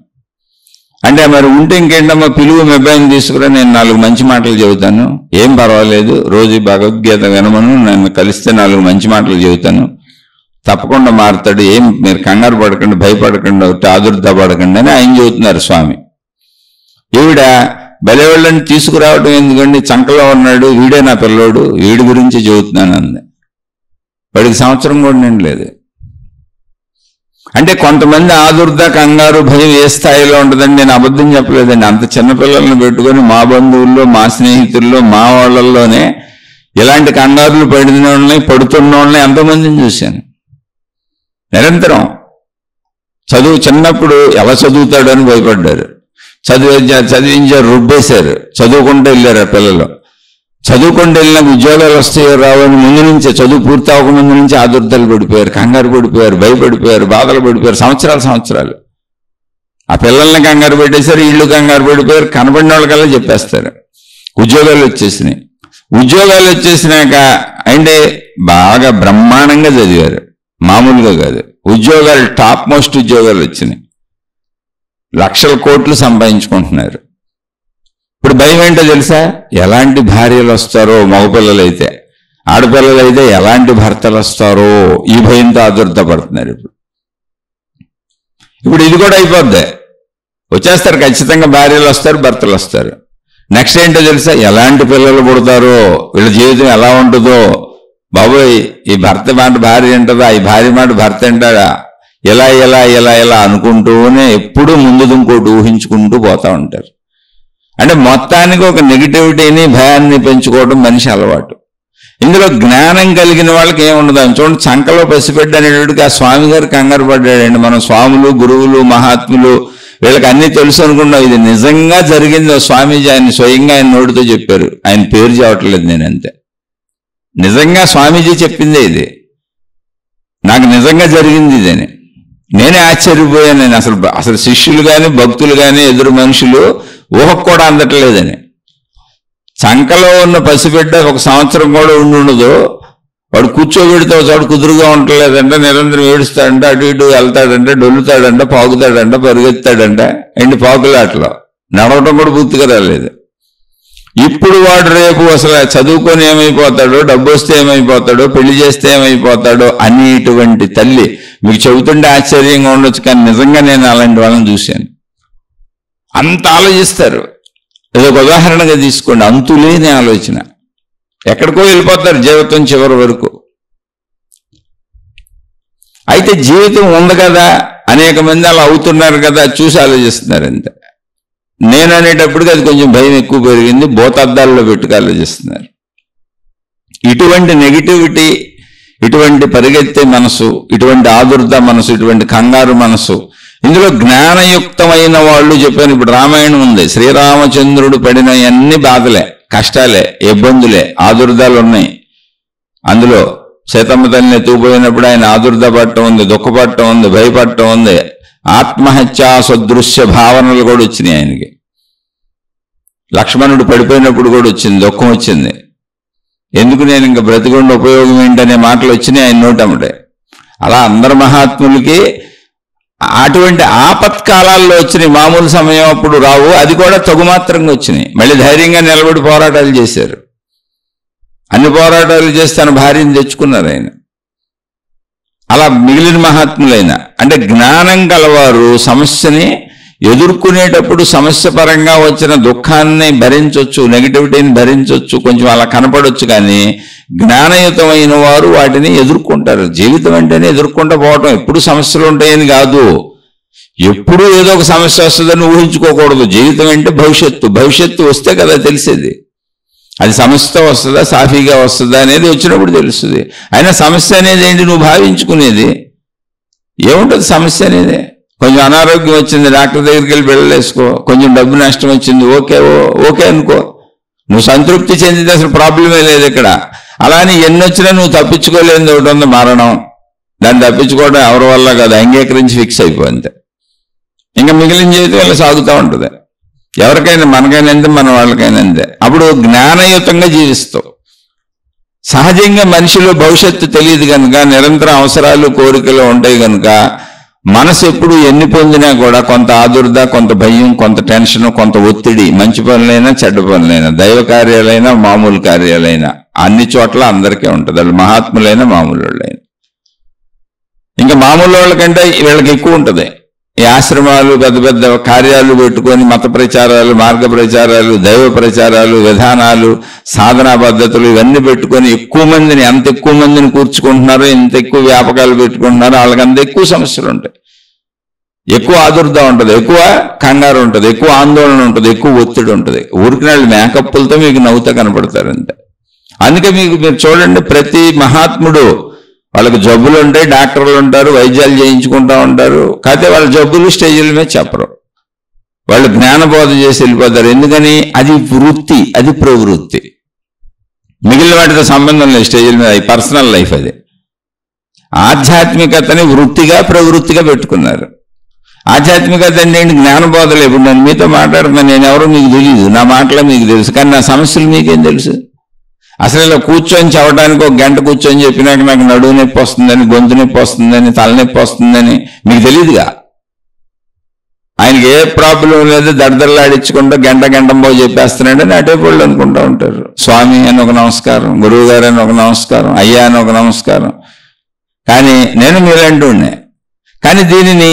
అంటే మరి ఉంటే ఇంకేంటమ్మా, పిలువు మీ అబ్బాయిని తీసుకురా, నేను 4 మంచి మాటలు చెబుతాను, ఏం పర్వాలేదు, రోజు భగవద్గీత వినమను, నన్ను కలిస్తే 4 మంచి మాటలు చెబుతాను, తప్పకుండా మారుతాడు, ఏం మీరు కంగారు పడకండి, భయపడకండి, ఆదుర్ద పడకండి అని ఆయన చెబుతున్నారు స్వామి. ఈవిడ బలెవాళ్ళని తీసుకురావడం ఎందుకండి, చంకలో ఉన్నాడు, వీడే నా పిల్లోడు, వీడి గురించి చెబుతున్నాను అంది. వాడికి సంవత్సరం కూడా నిండలేదు. అంటే కొంతమంది ఆదుర్ద, కంగారు, భయం ఏ స్థాయిలో ఉంటుందండి. నేను అబద్ధం చెప్పలేదండి, అంత చిన్నపిల్లల్ని పెట్టుకొని మా బంధువుల్లో, మా స్నేహితుల్లో, మా వాళ్ళల్లోనే ఇలాంటి కంగారులు పడిన వాళ్ళని, పడుతున్న వాళ్ళని ఎంతోమందిని చూశాను. నిరంతరం చదువు, చిన్నప్పుడు ఎలా చదువుతాడు అని భయపడ్డారు, చదివించారు, రుబ్బేశారు, చదువుకుంటూ వెళ్ళారు ఆ పిల్లలు. చదువుకుంటూ వెళ్ళిన ఉద్యోగాలు వస్తాయో రావని ముందు నుంచే, చదువు పూర్తి అవ్వకముందు నుంచి ఆదుర్దాలు పడిపోయారు, కంగారు పడిపోయారు, భయపడిపోయారు, బాధలు పడిపోయారు, సంవత్సరాలు. ఆ పిల్లల్ని కంగారు పెట్టేశారు, ఇళ్ళు కంగారు పడిపోయారు, కనబడిన వాళ్ళకల్లా చెప్పేస్తారు. ఉద్యోగాలు వచ్చేసినాయి. ఉద్యోగాలు వచ్చేసినాక అంటే బాగా బ్రహ్మాండంగా చదివారు, మామూలుగా కాదు. ఉద్యోగాలు టాప్ మోస్ట్ ఉద్యోగాలు వచ్చినాయి, లక్షల కోట్లు సంపాదించుకుంటున్నారు. ఇప్పుడు భయం ఏంటో తెలుసా? ఎలాంటి భార్యలు వస్తారో, మగపిల్లలైతే, ఆడపిల్లలైతే ఎలాంటి భర్తలు వస్తారో ఈ భయంతో ఆదుర్ద పడుతున్నారు. ఇప్పుడు ఇది కూడా అయిపోద్ది, వచ్చేస్తారు ఖచ్చితంగా, భార్యలు వస్తారు, భర్తలు వస్తారు. నెక్స్ట్ ఏంటో తెలుసా? ఎలాంటి పిల్లలు పుడతారో, వీళ్ళ జీవితం ఎలా ఉంటుందో, బాబోయ్ ఈ భర్త మాట భార్య ఉంటుందా, ఈ భార్య మాట భర్త అంటాడా, ఇలా ఇలా ఇలా ఇలా అనుకుంటూనే ఎప్పుడూ ముందు ఇంకోటి ఊహించుకుంటూ పోతూ ఉంటారు. అంటే మొత్తానికి ఒక నెగిటివిటీని, భయాన్ని పెంచుకోవడం మనిషి అలవాటు. ఇందులో జ్ఞానం కలిగిన వాళ్ళకి ఏముండదు. చూడండి, చంకలో పసిబిడ్డ అనేటికి ఆ స్వామి గారు కంగారు పడ్డాడండి. మనం స్వాములు, గురువులు, మహాత్ములు వీళ్ళకి అన్నీ తెలుసు అనుకున్నాం. ఇది నిజంగా జరిగింది. స్వామీజీ ఆయన స్వయంగా ఆయన నోటితో చెప్పారు, ఆయన పేరు చెప్పట్లేదు నేను, అంతే. నిజంగా స్వామీజీ చెప్పిందే ఇది, నాకు నిజంగా జరిగింది ఇదని. నేనే ఆశ్చర్యపోయాను. నేను అసలు శిష్యులు కానీ, భక్తులు కానీ, ఎదురు మనుషులు ఊహకు కూడా అందట్లేదని. చంకలో ఉన్న పసిబిడ్డ 1 సంవత్సరం కూడా ఉండదు, వాడు కూర్చోబెడితే చోటు కుదురుగా ఉండలేదంట, నిరంతరం ఏడుస్తాడంట, అటు ఇటు వెళ్తాడంట, డొల్లుతాడంట, పాకుతాడంట, పరుగెత్తాడంట, ఎండి పాకులాటలో నడవటం కూడా పూర్తిగా రాలేదు. ఇప్పుడు వాడు రేపు అసలు చదువుకొని ఏమైపోతాడో, డబ్బు వస్తే ఏమైపోతాడో, పెళ్లి చేస్తే ఏమైపోతాడో అనేటువంటి తల్లి. మీకు చెబుతుంటే ఆశ్చర్యంగా ఉండొచ్చు, కానీ నిజంగా నేను అలాంటి వాళ్ళని చూశాను. అంత ఆలోచిస్తారు. ఏదో ఒక ఉదాహరణగా తీసుకోండి, అంతులేని ఆలోచన, ఎక్కడికో వెళ్ళిపోతారు జీవితం చివరి వరకు. అయితే జీవితం ఉంది కదా, అనేక మంది అలా అవుతున్నారు కదా, చూసి ఆలోచిస్తున్నారు అంతే. నేను అనేటప్పటికి అది కొంచెం భయం ఎక్కువ పెరిగింది, భూతద్దాల్లో పెట్టుకు ఆలోచిస్తున్నారు. ఇటువంటి నెగిటివిటీ, ఇటువంటి పరిగెత్తే మనసు, ఇటువంటి ఆదుర్ద మనసు, ఇటువంటి కంగారు మనసు, ఇందులో జ్ఞానయుక్తమైన వాళ్ళు చెప్పాను. ఇప్పుడు రామాయణం ఉంది, శ్రీరామచంద్రుడు పడిన అన్ని బాధలే, కష్టాలే, ఇబ్బందులే, ఆదుర్దాలు ఉన్నాయి. అందులో సీతమ్మ తల్లిని ఎత్తుకుపోయినప్పుడు ఆయన ఆదుర్ద పట్టం ఉంది, దుఃఖపట్టం ఉంది, భయపడటం ఉంది, ఆత్మహత్యా సదృశ్య భావనలు కూడా వచ్చినాయి ఆయనకి. లక్ష్మణుడు పడిపోయినప్పుడు కూడా వచ్చింది, దుఃఖం వచ్చింది. ఎందుకు నేను ఇంకా బ్రతికొండ ఉపయోగం ఏంటనే మాటలు వచ్చినాయి ఆయన నోటముడే. అలా అందరు మహాత్ములకి అటువంటి ఆపత్కాలాల్లో వచ్చినాయి. మామూలు సమయం అప్పుడు రావు, అది కూడా తగుమాత్రంగా వచ్చినాయి. మళ్ళీ ధైర్యంగా నిలబడి పోరాటాలు చేశారు. అన్ని పోరాటాలు చేసి తన భార్యను తెచ్చుకున్నారు ఆయన. అలా మిగిలిన మహాత్ములైన అంటే జ్ఞానం గలవారు సమస్యని ఎదుర్కొనేటప్పుడు సమస్య పరంగా వచ్చిన దుఃఖాన్ని భరించవచ్చు, నెగిటివిటీని భరించవచ్చు, కొంచెం అలా కనపడవచ్చు. కానీ జ్ఞానయుతమైన వారు వాటిని ఎదుర్కొంటారు. జీవితం అంటేనే ఎదుర్కొంటూ పోవటం. ఎప్పుడు సమస్యలు ఉంటాయని కాదు, ఎప్పుడూ ఏదో ఒక సమస్య వస్తుందని ఊహించుకోకూడదు. జీవితం అంటే భవిష్యత్తు వస్తే కదా తెలిసేది. అది సమస్యతో వస్తుందా, సాఫీగా వస్తుందా అనేది వచ్చినప్పుడు తెలుస్తుంది. అయినా సమస్య అనేది ఏంటి, నువ్వు భావించుకునేది ఏముంటుంది. సమస్య అనేది కొంచెం అనారోగ్యం వచ్చింది, డాక్టర్ దగ్గరికి వెళ్ళి బిళ్ళలేసుకో. కొంచెం డబ్బు నష్టం వచ్చింది, ఓకే అనుకో. నువ్వు సంతృప్తి చెందితే అసలు ప్రాబ్లమే లేదు ఇక్కడ. అలానే ఎన్ని వచ్చినా నువ్వు తప్పించుకోలేనిది ఒకటి ఉంది, మరణం. దాన్ని తప్పించుకోవడం ఎవరి వల్ల కాదు, అంగీకరించి ఫిక్స్ అయిపోయింది. ఇంకా మిగిలిన జీవితం ఇలా సాగుతూ ఉంటుంది. ఎవరికైనా, మనకైనా అంతే, మన వాళ్ళకైనా అంతే. అప్పుడు జ్ఞానయుతంగా జీవిస్తావు. సహజంగా మనిషిలో భవిష్యత్తు తెలియదు కనుక, నిరంతరం అవసరాలు కోరికలు ఉంటాయి కనుక మనసు ఎప్పుడు ఎన్ని పొందినా కూడా కొంత ఆదుర్ద, కొంత భయం, కొంత టెన్షన్, కొంత ఒత్తిడి, మంచి పనులైనా చెడ్డ పనులైనా, దైవ కార్యాలైనా మామూలు కార్యాలైనా అన్ని చోట్ల అందరికీ ఉంటుంది. వాళ్ళు మహాత్ములైనా మామూలు వాళ్ళైనా. ఇంకా మామూలు వాళ్ళకంటే వీళ్ళకి ఎక్కువ ఉంటుంది. ఈ ఆశ్రమాలు, పెద్ద పెద్ద కార్యాలు పెట్టుకొని మత ప్రచారాలు, మార్గ ప్రచారాలు, దైవ ప్రచారాలు, విధానాలు, సాధనా పద్ధతులు ఇవన్నీ పెట్టుకొని ఎక్కువ మందిని, ఎంత ఎక్కువ మందిని కూర్చుకుంటున్నారో, ఎంత ఎక్కువ వ్యాపకాలు పెట్టుకుంటున్నారో వాళ్ళకి అంత ఎక్కువ సమస్యలు ఉంటాయి. ఎక్కువ ఆదుర్ద ఉంటుంది, ఎక్కువ కంగారు ఉంటుంది, ఎక్కువ ఆందోళన ఉంటుంది, ఎక్కువ ఒత్తిడి ఉంటుంది. ఊరికి వాళ్ళు మేకప్పులతో మీకు నవ్వుతా కనపడతారు అంతే. అందుకే మీరు చూడండి, ప్రతి మహాత్ముడు వాళ్ళకి జబ్బులు ఉంటాయి, డాక్టర్లు ఉంటారు, వైద్యాలు చేయించుకుంటూ ఉంటారు. కాకపోతే వాళ్ళ జబ్బులు స్టేజీల మీద చెప్పరు, వాళ్ళు జ్ఞానబోధ చేసి వెళ్ళిపోతారు. ఎందుకని? అది వృత్తి, అది ప్రవృత్తి. మిగిలిన వాటితో సంబంధం లేదు స్టేజీల మీద, అది పర్సనల్ లైఫ్. అది ఆధ్యాత్మికతని వృత్తిగా ప్రవృత్తిగా పెట్టుకున్నారు. ఆధ్యాత్మికత అంటే ఏంటి? జ్ఞానబోధలు. ఇప్పుడు నేను మీతో మాట్లాడుతున్నాను, నేను ఎవరో మీకు తెలియదు, నా మాటలో మీకు తెలుసు, కానీ నా సమస్యలు మీకేం తెలుసు? అసలు ఇలా కూర్చొని చెప్పడానికి ఒక గంట కూర్చొని చెప్పినాక నాకు నడువు నొప్పి వస్తుందని, గొంతు నొప్పి వస్తుందని, తలనొప్పి వస్తుందని మీకు తెలియదుగా. ఆయనకి ఏ ప్రాబ్లం లేదు, దడదరలాడించుకుంటూ గంటం పోయి చెప్పేస్తున్నాడని అటే వాళ్ళు అనుకుంటూ ఉంటారు. స్వామి అని ఒక నమస్కారం, గురువు గారు అని ఒక నమస్కారం, అయ్యా అని ఒక నమస్కారం. కానీ నేను మీరంటూ ఉన్నాయి. కానీ దీనిని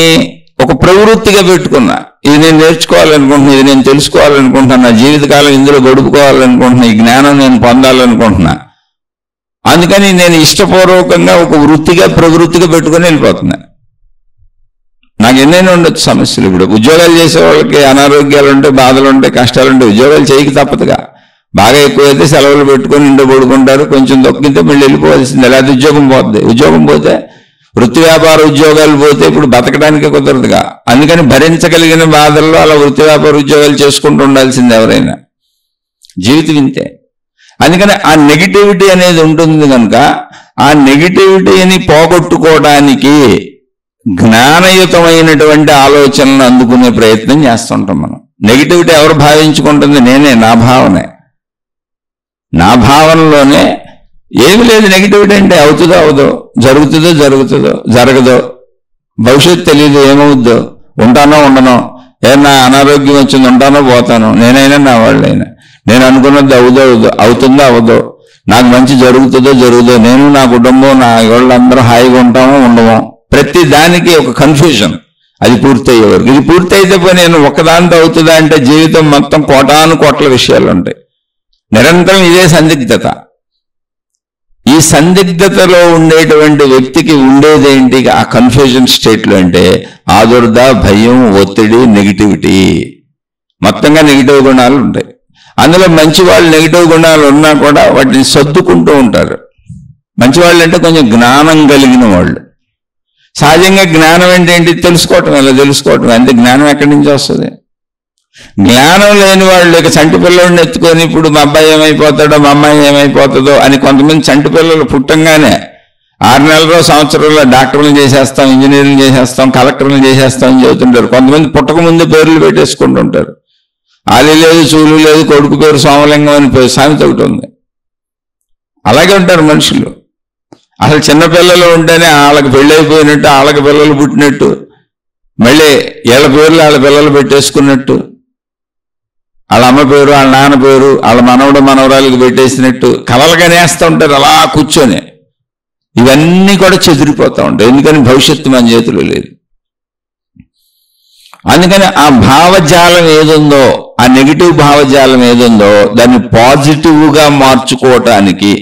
ఒక ప్రవృత్తిగా పెట్టుకున్నా. ఇది నేను నేర్చుకోవాలనుకుంటున్నా, ఇది నేను తెలుసుకోవాలనుకుంటున్నా, నా జీవితకాలం ఇందులో గడుపుకోవాలనుకుంటున్నా, ఈ జ్ఞానం నేను పొందాలనుకుంటున్నా. అందుకని నేను ఇష్టపూర్వకంగా ఒక వృత్తిగా ప్రవృత్తిగా పెట్టుకుని వెళ్ళిపోతున్నా. నాకు ఎన్నైనా ఉండొచ్చు సమస్యలు. ఇప్పుడు ఉద్యోగాలు చేసే వాళ్ళకి అనారోగ్యాలు ఉంటాయి, బాధలు ఉంటాయి, కష్టాలు ఉంటాయి. ఉద్యోగాలు చేయక తప్పదుగా. బాగా ఎక్కువైతే సెలవులు పెట్టుకొని ఇంట్లో పడుకుంటారు, కొంచెం దొక్కితే మళ్ళీ వెళ్ళిపోవాల్సిందే. లేదా ఉద్యోగం పోతుంది. ఉద్యోగం పోతే, వృత్తి వ్యాపార ఉద్యోగాలు పోతే ఇప్పుడు బతకడానికే కుదరదుగా. అందుకని భరించగలిగిన బాధల్లో అలా వృత్తి వ్యాపార ఉద్యోగాలు చేసుకుంటూ ఉండాల్సింది ఎవరైనా. జీవితం ఇంతే. అందుకని ఆ నెగిటివిటీ అనేది ఉంటుంది కనుక ఆ నెగిటివిటీని పోగొట్టుకోవడానికి జ్ఞానయుతమైనటువంటి ఆలోచనలను అందుకునే ప్రయత్నం చేస్తుంటాం మనం. నెగిటివిటీ ఎవరు భావించుకుంటుంది? నేనే, నా భావనే. నా భావనలోనే ఏమి లేదు. నెగిటివిటీ అంటే అవుతుందో అవదో, జరుగుతుందో జరగదో, భవిష్యత్తు తెలియదు, ఏమవుద్దో, ఉంటానో ఉండనో, ఏమన్నా అనారోగ్యం వచ్చింది, ఉంటానో పోతానో, నేనైనా నా వాళ్ళైనా, నేను అనుకున్నది అవుతుందో అవదో, నాకు మంచి జరుగుతుందో, నేను నా కుటుంబం నా వాళ్ళందరూ హాయిగా ఉంటామో ఉండమో, ప్రతి దానికి ఒక కన్ఫ్యూజన్. అది పూర్తయ్యే వరకు. ఇది పూర్తయితే పోయి నేను ఒక్కదాంతో అవుతుందా అంటే జీవితం మొత్తం కోట్ల విషయాలు ఉంటాయి. నిరంతరం ఇదే సందిగ్ధత. ఈ సందిగ్ధతలో ఉండేటువంటి వ్యక్తికి ఉండేదేంటి ఆ కన్ఫ్యూజన్ స్టేట్లో అంటే ఆదుర్ద, భయం, ఒత్తిడి, నెగిటివిటీ, మొత్తంగా నెగిటివ్ గుణాలు ఉంటాయి. అందులో మంచి వాళ్ళు నెగిటివ్ గుణాలు ఉన్నా కూడా వాటిని సర్దుకుంటూ ఉంటారు. మంచి వాళ్ళు అంటే కొంచెం జ్ఞానం కలిగిన వాళ్ళు. సహజంగా జ్ఞానం అంటే ఏంటి? తెలుసుకోవటం. ఎలా తెలుసుకోవటం? అంతే. జ్ఞానం ఎక్కడి నుంచి వస్తుంది? జ్ఞానం లేని వాళ్ళు ఇక చంటి పిల్లల్ని ఎత్తుకొని ఇప్పుడు మా అబ్బాయి ఏమైపోతాడో మా అమ్మాయి ఏమైపోతుందో అని కొంతమంది చంటి పిల్లలు పుట్టంగానే 6 నెలల్లో సంవత్సరంలో డాక్టర్లు చేసేస్తాం, ఇంజనీర్లు చేసేస్తాం, కలెక్టర్లు చేసేస్తాం అని చెబుతుంటారు. కొంతమంది పుట్టక ముందే పేర్లు పెట్టేసుకుంటుంటారు. ఆలి లేదు, చూలు లేదు, కొడుకు పేరు సోమలింగం అని పేరు సామెత ఒకటి ఉంది. అలాగే ఉంటారు మనుషులు. అసలు చిన్నపిల్లలు ఉంటేనే వాళ్ళకి పెళ్ళైపోయినట్టు, వాళ్ళకి పిల్లలు పుట్టినట్టు, మళ్ళీ వీళ్ళ పేర్లు వాళ్ళ పిల్లలు పెట్టేసుకున్నట్టు, వాళ్ళ అమ్మ పేరు వాళ్ళ నాన్న పేరు వాళ్ళ మనవడు మనవరాలకు పెట్టేసినట్టు కలలుగానే వేస్తూ ఉంటారు అలా కూర్చొని. ఇవన్నీ కూడా చెదిరిపోతూ ఉంటాయి. ఎందుకని? భవిష్యత్తు మన చేతిలో లేదు. అందుకని ఆ భావజాలం ఏదుందో, ఆ నెగిటివ్ భావజాలం ఏదుందో దాన్ని పాజిటివ్గా మార్చుకోవటానికి,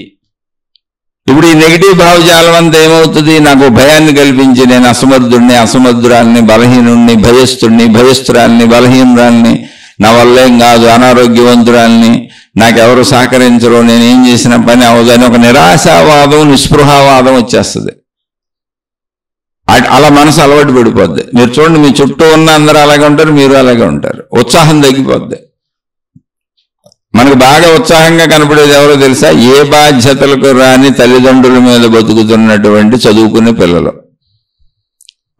ఇప్పుడు ఈ నెగిటివ్ భావజాలం అంతా ఏమవుతుంది? నాకు భయాన్ని కల్పించి నేను అసమర్థుడిని, అసమర్థురాల్ని, బలహీనుణ్ణి, భయస్థుడిని, భయస్థురాల్ని, బలహీనురాల్ని, నా వల్లేం కాదు, అనారోగ్యవంతురాల్ని, నాకెవరు సహకరించరు, నేను ఏం చేసిన పని అవదని ఒక నిరాశావాదం, నిస్పృహావాదం వచ్చేస్తుంది. అలా మనసు అలవాటు పడిపోద్ది. మీరు చూడండి, మీ చుట్టూ ఉన్న అందరూ అలాగే ఉంటారు, మీరు అలాగే ఉంటారు. ఉత్సాహం తగ్గిపోద్ది. మనకు బాగా ఉత్సాహంగా కనపడేది ఎవరో తెలుసా? ఏ బాధ్యతలకు రాని తల్లిదండ్రుల మీద బతుకుతున్నటువంటి చదువుకునే పిల్లలు.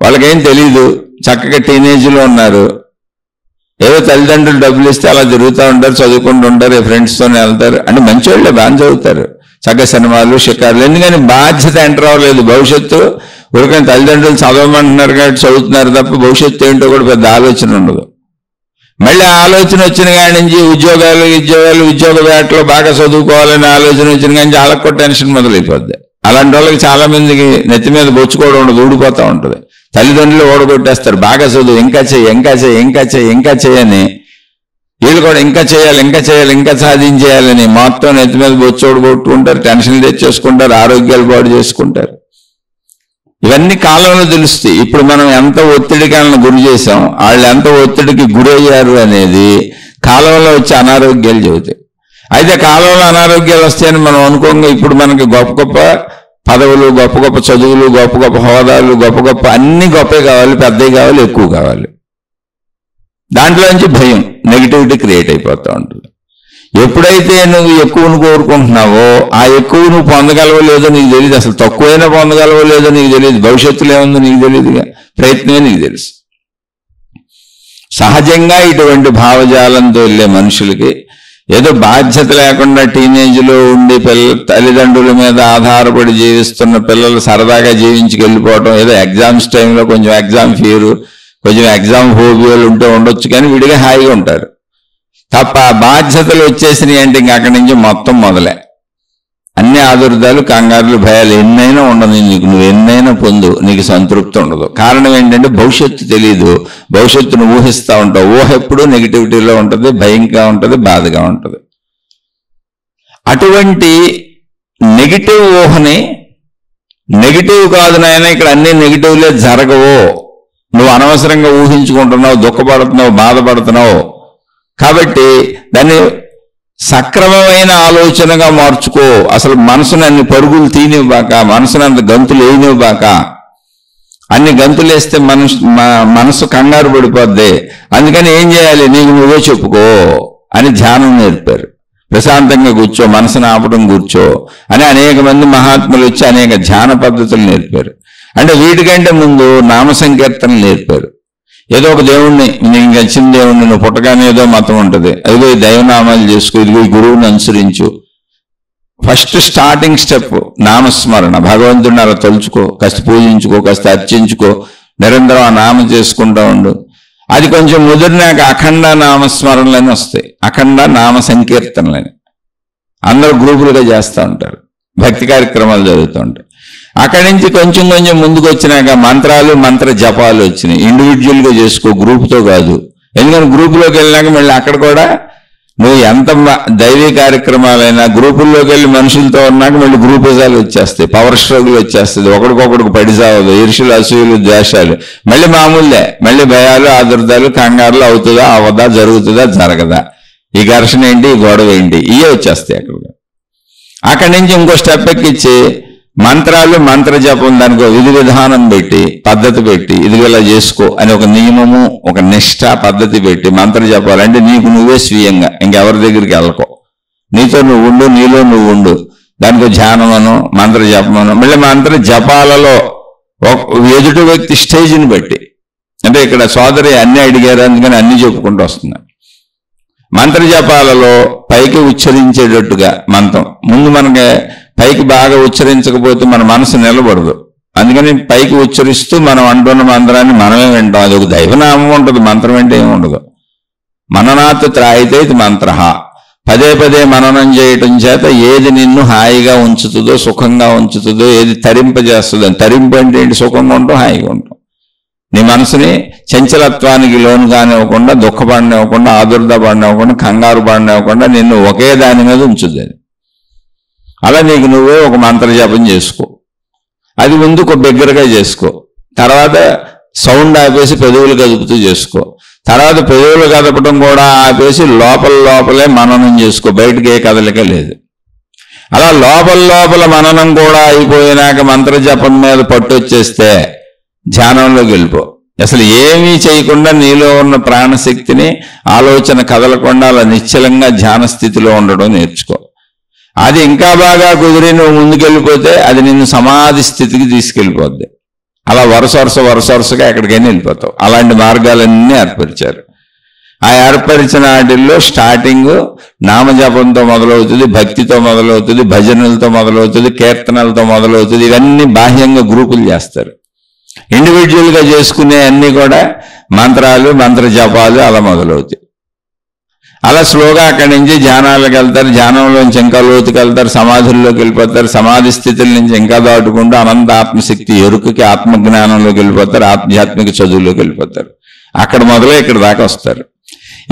వాళ్ళకేం తెలీదు, చక్కగా టీనేజ్లో ఉన్నారు. ఏదో తల్లిదండ్రులు డబ్బులు ఇస్తే అలా తిరుగుతూ ఉంటారు, చదువుకుంటూ ఉంటారు, ఫ్రెండ్స్తోనే వెళ్తారు. అంటే మంచివాళ్ళే, బాగా చదువుతారు, చక్కగా సినిమాలు, షికారులు. ఎందుకని? బాధ్యత ఎంటర్ అవ్వలేదు. భవిష్యత్తు ఊరికైనా తల్లిదండ్రులు చదవమంటున్నారు కాబట్టి చదువుతున్నారు తప్ప భవిష్యత్తు ఏంటో కూడా పెద్ద ఆలోచన ఉండదు. మళ్ళీ ఆలోచన వచ్చిన కాడి నుంచి ఉద్యోగ వేటలో బాగా చదువుకోవాలని ఆలోచన వచ్చిన కానీ వాళ్ళకు కూడా టెన్షన్ మొదలైపోద్ది. అలాంటి వాళ్ళకి చాలా మందికి నెత్తి మీద బొచ్చుకోవడం ఉండదు, ఊడిపోతూ ఉంటుంది. తల్లిదండ్రులు ఓడగొట్టేస్తారు. బాగా చదువు, ఇంకా చేయని వీళ్ళు కూడా ఇంకా చేయాలి, ఇంకా సాధించేయాలని మొత్తం నెత్తి మీద బొచ్చు ఓడగొట్టుకుంటారు, టెన్షన్లు తెచ్చేసుకుంటారు, ఆరోగ్యాలు పాడు చేసుకుంటారు. ఇవన్నీ కాలంలో తెలుస్తాయి. ఇప్పుడు మనం ఎంత ఒత్తిడికి వాళ్ళని గురి చేసాం, వాళ్ళు ఎంత ఒత్తిడికి గురయ్యారు అనేది కాలంలో వచ్చే అనారోగ్యాలు చెబుతాయి. అయితే కాలంలో అనారోగ్యాలు వస్తాయని మనం అనుకోంగా ఇప్పుడు మనకి గొప్ప గొప్ప పదవులు, గొప్ప గొప్ప చదువులు, గొప్ప గొప్ప హోదాలు, గొప్ప అన్ని గొప్పవి కావాలి, పెద్దవి కావాలి, ఎక్కువ కావాలి. దాంట్లో నుంచి భయం, నెగిటివిటీ క్రియేట్ అయిపోతూ ఉంటుంది. ఎప్పుడైతే నువ్వు ఎక్కువను కోరుకుంటున్నావో ఆ ఎక్కువ నువ్వు పొందగలవో లేదో నీకు తెలియదు. అసలు తక్కువైనా పొందగలవో లేదో నీకు తెలియదు. భవిష్యత్తులో ఏముందో నీకు తెలియదుగా, ప్రయత్నమే నీకు తెలుసు. సహజంగా ఇటువంటి భావజాలంతో వెళ్ళే మనుషులకి ఏదో బాధ్యత లేకుండా టీనేజ్లో ఉండి తల్లిదండ్రుల మీద ఆధారపడి జీవిస్తున్న పిల్లలు సరదాగా జీవించుకెళ్ళిపోవటం, ఏదో ఎగ్జామ్స్ టైంలో కొంచెం ఎగ్జామ్ ఫియర్, కొంచెం ఎగ్జామ్ ఫోబియాలు ఉంటే ఉండొచ్చు, కానీ విడిగా హాయిగా ఉంటారు తప్ప బాధ్యతలు వచ్చేసినాయి అంటే ఇంక అక్కడి నుంచి మొత్తం మొదలే. అన్ని ఆదుర్దాలు, కంగారులు, భయాలు ఎన్నైనా ఉండదు నీకు, నువ్వు ఎన్నైనా పొందు, నీకు సంతృప్తి ఉండదు. కారణం ఏంటంటే భవిష్యత్తు తెలియదు, భవిష్యత్తును ఊహిస్తూ ఉంటావు. ఊహ ఎప్పుడు నెగిటివిటీలో ఉంటుంది, భయంగా ఉంటుంది, బాధగా ఉంటుంది. అటువంటి నెగిటివ్ ఊహని, నెగిటివ్ కాదు నాయన ఇక్కడ అన్ని నెగిటివ్లే జరగవు, నువ్వు అనవసరంగా ఊహించుకుంటున్నావు, దుఃఖపడుతున్నావు, బాధపడుతున్నావు, కాబట్టి దాన్ని సక్రమమైన ఆలోచనగా మార్చుకో. అసలు మనసును అన్ని పరుగులు తీనివ్వబాక, మనసును అంత గంతులు వేయనివ్వబాక. అన్ని గంతులు వేస్తే మనసు కంగారు పడిపోద్ది. అందుకని ఏం చేయాలి? నీకు నువ్వే చెప్పుకో అని ధ్యానం నేర్పారు. ప్రశాంతంగా కూర్చో, మనసును ఆపడం కూర్చో అని అనేక మంది మహాత్ములు వచ్చి అనేక ధ్యాన పద్ధతులు నేర్పారు. అంటే వీటికంటే ముందు నామ సంకీర్తనలు నేర్పారు. ఏదో ఒక దేవుణ్ణి, నీకు నచ్చిన దేవుణ్ణి, నువ్వు పుట్టగానే ఏదో మతం ఉంటుంది, అదిగో ఈ దైవనామాలు చేసుకో, ఇదిగో ఈ గురువుని అనుసరించు. ఫస్ట్ స్టార్టింగ్ స్టెప్ నామస్మరణ. భగవంతుడిని అలా తలుచుకో, కాస్త పూజించుకో, కాస్త అర్చించుకో, నిరంతరం ఆ నామం చేసుకుంటూ ఉండు. అది కొంచెం ముదిరినాక అఖండ నామస్మరణలని వస్తాయి, అఖండ నామ సంకీర్తనలని. అందరూ గ్రూపులుగా చేస్తూ ఉంటారు, భక్తి కార్యక్రమాలు జరుగుతూ ఉంటాయి. అక్కడి నుంచి కొంచెం కొంచెం ముందుకు వచ్చినాక మంత్రాలు, మంత్ర జపాలు వచ్చినాయి. ఇండివిజువల్గా చేసుకో, గ్రూప్తో కాదు. ఎందుకంటే గ్రూపులోకి వెళ్ళినాక మళ్ళీ అక్కడ కూడా నువ్వు ఎంత దైవీ కార్యక్రమాలైనా గ్రూపుల్లోకి వెళ్ళి మనుషులతో ఉన్నాక మళ్ళీ గ్రూపిజాలు వచ్చేస్తాయి, పవర్ స్ట్రగుల్ వచ్చేస్తుంది, ఒకడికొకడికి పడిసావదు, ఈర్ష్యులు, అసూయలు, ద్వేషాలు మళ్ళీ మామూలే. మళ్ళీ భయాలు, ఆదుర్దాలు, కంగారులు, అవుతుందా అవదా, జరుగుతుందా జరగదా, ఈ ఘర్షణ ఏంటి, ఈ గొడవ ఏంటి, ఇవే వచ్చేస్తాయి. అక్కడి నుంచి ఇంకో స్టెప్ ఎక్కిచ్చి మంత్రాలు, మంత్ర జపం దానికి విధి విధానం పెట్టి, పద్ధతి పెట్టి, ఇది ఇలా చేసుకో అని ఒక నియమము, ఒక నిష్ఠ పద్ధతి పెట్టి మంత్ర జపాలు అంటే నీకు నువ్వే స్వీయంగా ఇంకెవరి దగ్గరికి వెళ్ళకో, నీతో నువ్వు ఉండు, నీలో నువ్వు ఉండు. దానికి ధ్యానమను, మంత్ర జపమను, మళ్ళీ మంత్ర జపాలలో ఎదుటి వ్యక్తి స్టేజ్ని బట్టి, అంటే ఇక్కడ సోదరి అన్ని అడిగారు అందుకని అన్ని చెప్పుకుంటూ వస్తున్నాను. మంత్ర జపాలలో పైకి ఉచ్చరించేటట్టుగా మంత్రం ముందు మనకి పైకి బాగా ఉచ్చరించకపోతే మన మనసు నిలబడదు. అందుకని పైకి ఉచ్చరిస్తూ మనం అంటున్న మంత్రాన్ని మనమే వింటాం. అది ఒక దైవనామం ఉంటుంది, మంత్రం అంటే ఏమి ఉండదు. మననాత్ త్రాయితే ఇది మంత్ర. పదే పదే మననం చేయటం చేత ఏది నిన్ను హాయిగా ఉంచుతుందో, సుఖంగా ఉంచుతుందో, ఏది తరింపజేస్తుందో. తరింపు అంటే ఏంటి? సుఖంగా ఉంటాం, హాయిగా ఉంటాం. నీ మనసుని చంచలత్వానికి లోను కానివ్వకుండా, దుఃఖపడనివ్వకుండా, ఆదుర్ద పడనివ్వకుండా, కంగారు పడనివ్వకుండా నిన్ను ఒకే దాని మీద ఉంచుద్ది. అలా నీకు నువ్వే ఒక మంత్ర జపం చేసుకో. అది ముందు ఒక బిగ్గరగా చేసుకో, తర్వాత సౌండ్ ఆపేసి పెదవులు కదుపుతూ చేసుకో, తర్వాత పెదవులు కదపడం కూడా ఆపేసి లోపలే మననం చేసుకో, బయటకి ఏ కదలిక లేదు. అలా లోపల మననం కూడా అయిపోయినాక మంత్ర జపం మీద పట్టు వచ్చేస్తే ధ్యానంలోకి వెళ్ళిపో. అసలు ఏమీ చేయకుండా నీలో ఉన్న ప్రాణశక్తిని ఆలోచన కదలకుండా అలా నిశ్చలంగా ధ్యాన స్థితిలో ఉండడం నేర్చుకో. అది ఇంకా బాగా కుదిరి నువ్వు ముందుకెళ్ళిపోతే అది నిన్ను సమాధి స్థితికి తీసుకెళ్ళిపోద్ది. అలా వరుసగా ఎక్కడికైనా వెళ్ళిపోతావు. అలాంటి మార్గాలన్నీ ఏర్పరిచారు. ఆ ఏర్పరిచిన వాటిల్లో స్టార్టింగ్ నామజపంతో మొదలవుతుంది, భక్తితో మొదలవుతుంది, భజనలతో మొదలవుతుంది, కీర్తనలతో మొదలవుతుంది. ఇవన్నీ బాహ్యంగా గ్రూపులు చేస్తారు. ఇండివిజువల్గా చేసుకునే అన్నీ కూడా మంత్రాలు, మంత్ర జపాలు అలా మొదలవుతాయి. అలా స్లోగా అక్కడి నుంచి ధ్యానాలకు వెళ్తారు, ధ్యానంలోంచి ఇంకా లోతుకి వెళ్తారు, సమాధుల్లోకి వెళ్ళిపోతారు, సమాధి స్థితుల నుంచి ఇంకా దాటుకుంటూ అనంత ఆత్మశక్తి ఎరుకకి, ఆత్మజ్ఞానంలోకి వెళ్ళిపోతారు, ఆధ్యాత్మిక చదువులోకి వెళ్ళిపోతారు. అక్కడ మొదలై ఇక్కడ దాకా వస్తారు.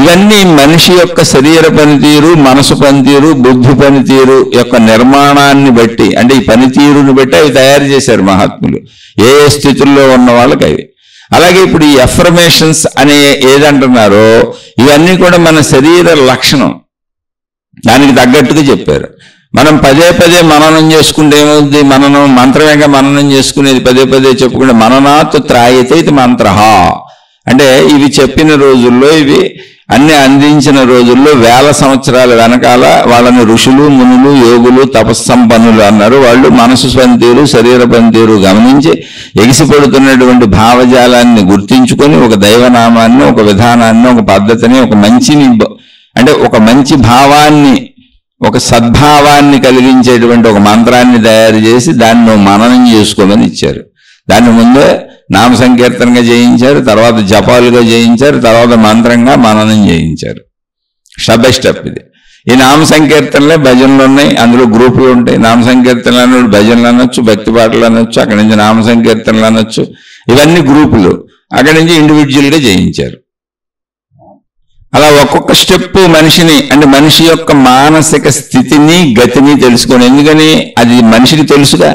ఇవన్నీ మనిషి యొక్క శరీర పనితీరు, మనసు పనితీరు, బుద్ధి పనితీరు యొక్క నిర్మాణాన్ని బట్టి, అంటే ఈ పనితీరుని బట్టి అవి తయారు చేశారు మహాత్ములు, ఏ ఏ స్థితుల్లో ఉన్న వాళ్ళకి అవి. అలాగే ఇప్పుడు ఈ ఎఫర్మేషన్స్ అనే ఏదంటున్నారో ఇవన్నీ కూడా మన శరీర లక్షణం, దానికి తగ్గట్టుగా చెప్పారు. మనం పదే పదే మననం చేసుకుంటే ఏమవుతుంది? మంత్రమేగా మననం చేసుకునేది, పదే పదే చెప్పుకుంటే మననాత్ త్రాయితే ఇది మంత్ర. అంటే ఇవి చెప్పిన రోజుల్లో, ఇవి అన్ని అందించిన రోజుల్లో 1000 సంవత్సరాల వెనకాల వాళ్ళని ఋషులు, మునులు, యోగులు, తపస్సంపన్నులు అన్నారు. వాళ్ళు మనసు పనితీరు, శరీర పనితీరు గమనించి ఎగిసిపడుతున్నటువంటి భావజాలాన్ని గుర్తించుకొని ఒక దైవనామాన్ని, ఒక విధానాన్ని, ఒక పద్ధతిని, ఒక మంచిని, అంటే ఒక మంచి భావాన్ని, ఒక సద్భావాన్ని కలిగించేటువంటి ఒక మంత్రాన్ని తయారు చేసి దాన్ని మననం చేసుకోమని ఇచ్చారు. దాన్ని ముందే నామ సంకీర్తనగా చేయించారు, తర్వాత జపాలుగా చేయించారు, తర్వాత మంత్రంగా మననం చేయించారు. స్టెప్ బై స్టెప్ ఇది. ఈ నామ సంకీర్తనలే భజనలు ఉన్నాయి, అందులో గ్రూపులు ఉంటాయి. నామ సంకీర్తనలు అన్నప్పుడు భజనలు అనొచ్చు, భక్తి పాటలు అనొచ్చు, అక్కడి నుంచి నామ సంకీర్తనలు అనొచ్చు. ఇవన్నీ గ్రూపులు. అక్కడి నుంచి ఇండివిజువల్గా చేయించారు. అలా ఒక్కొక్క స్టెప్ మనిషిని, అంటే మనిషి యొక్క మానసిక స్థితిని, గతిని తెలుసుకొని, ఎందుకని అది మనిషికి తెలుసుగా,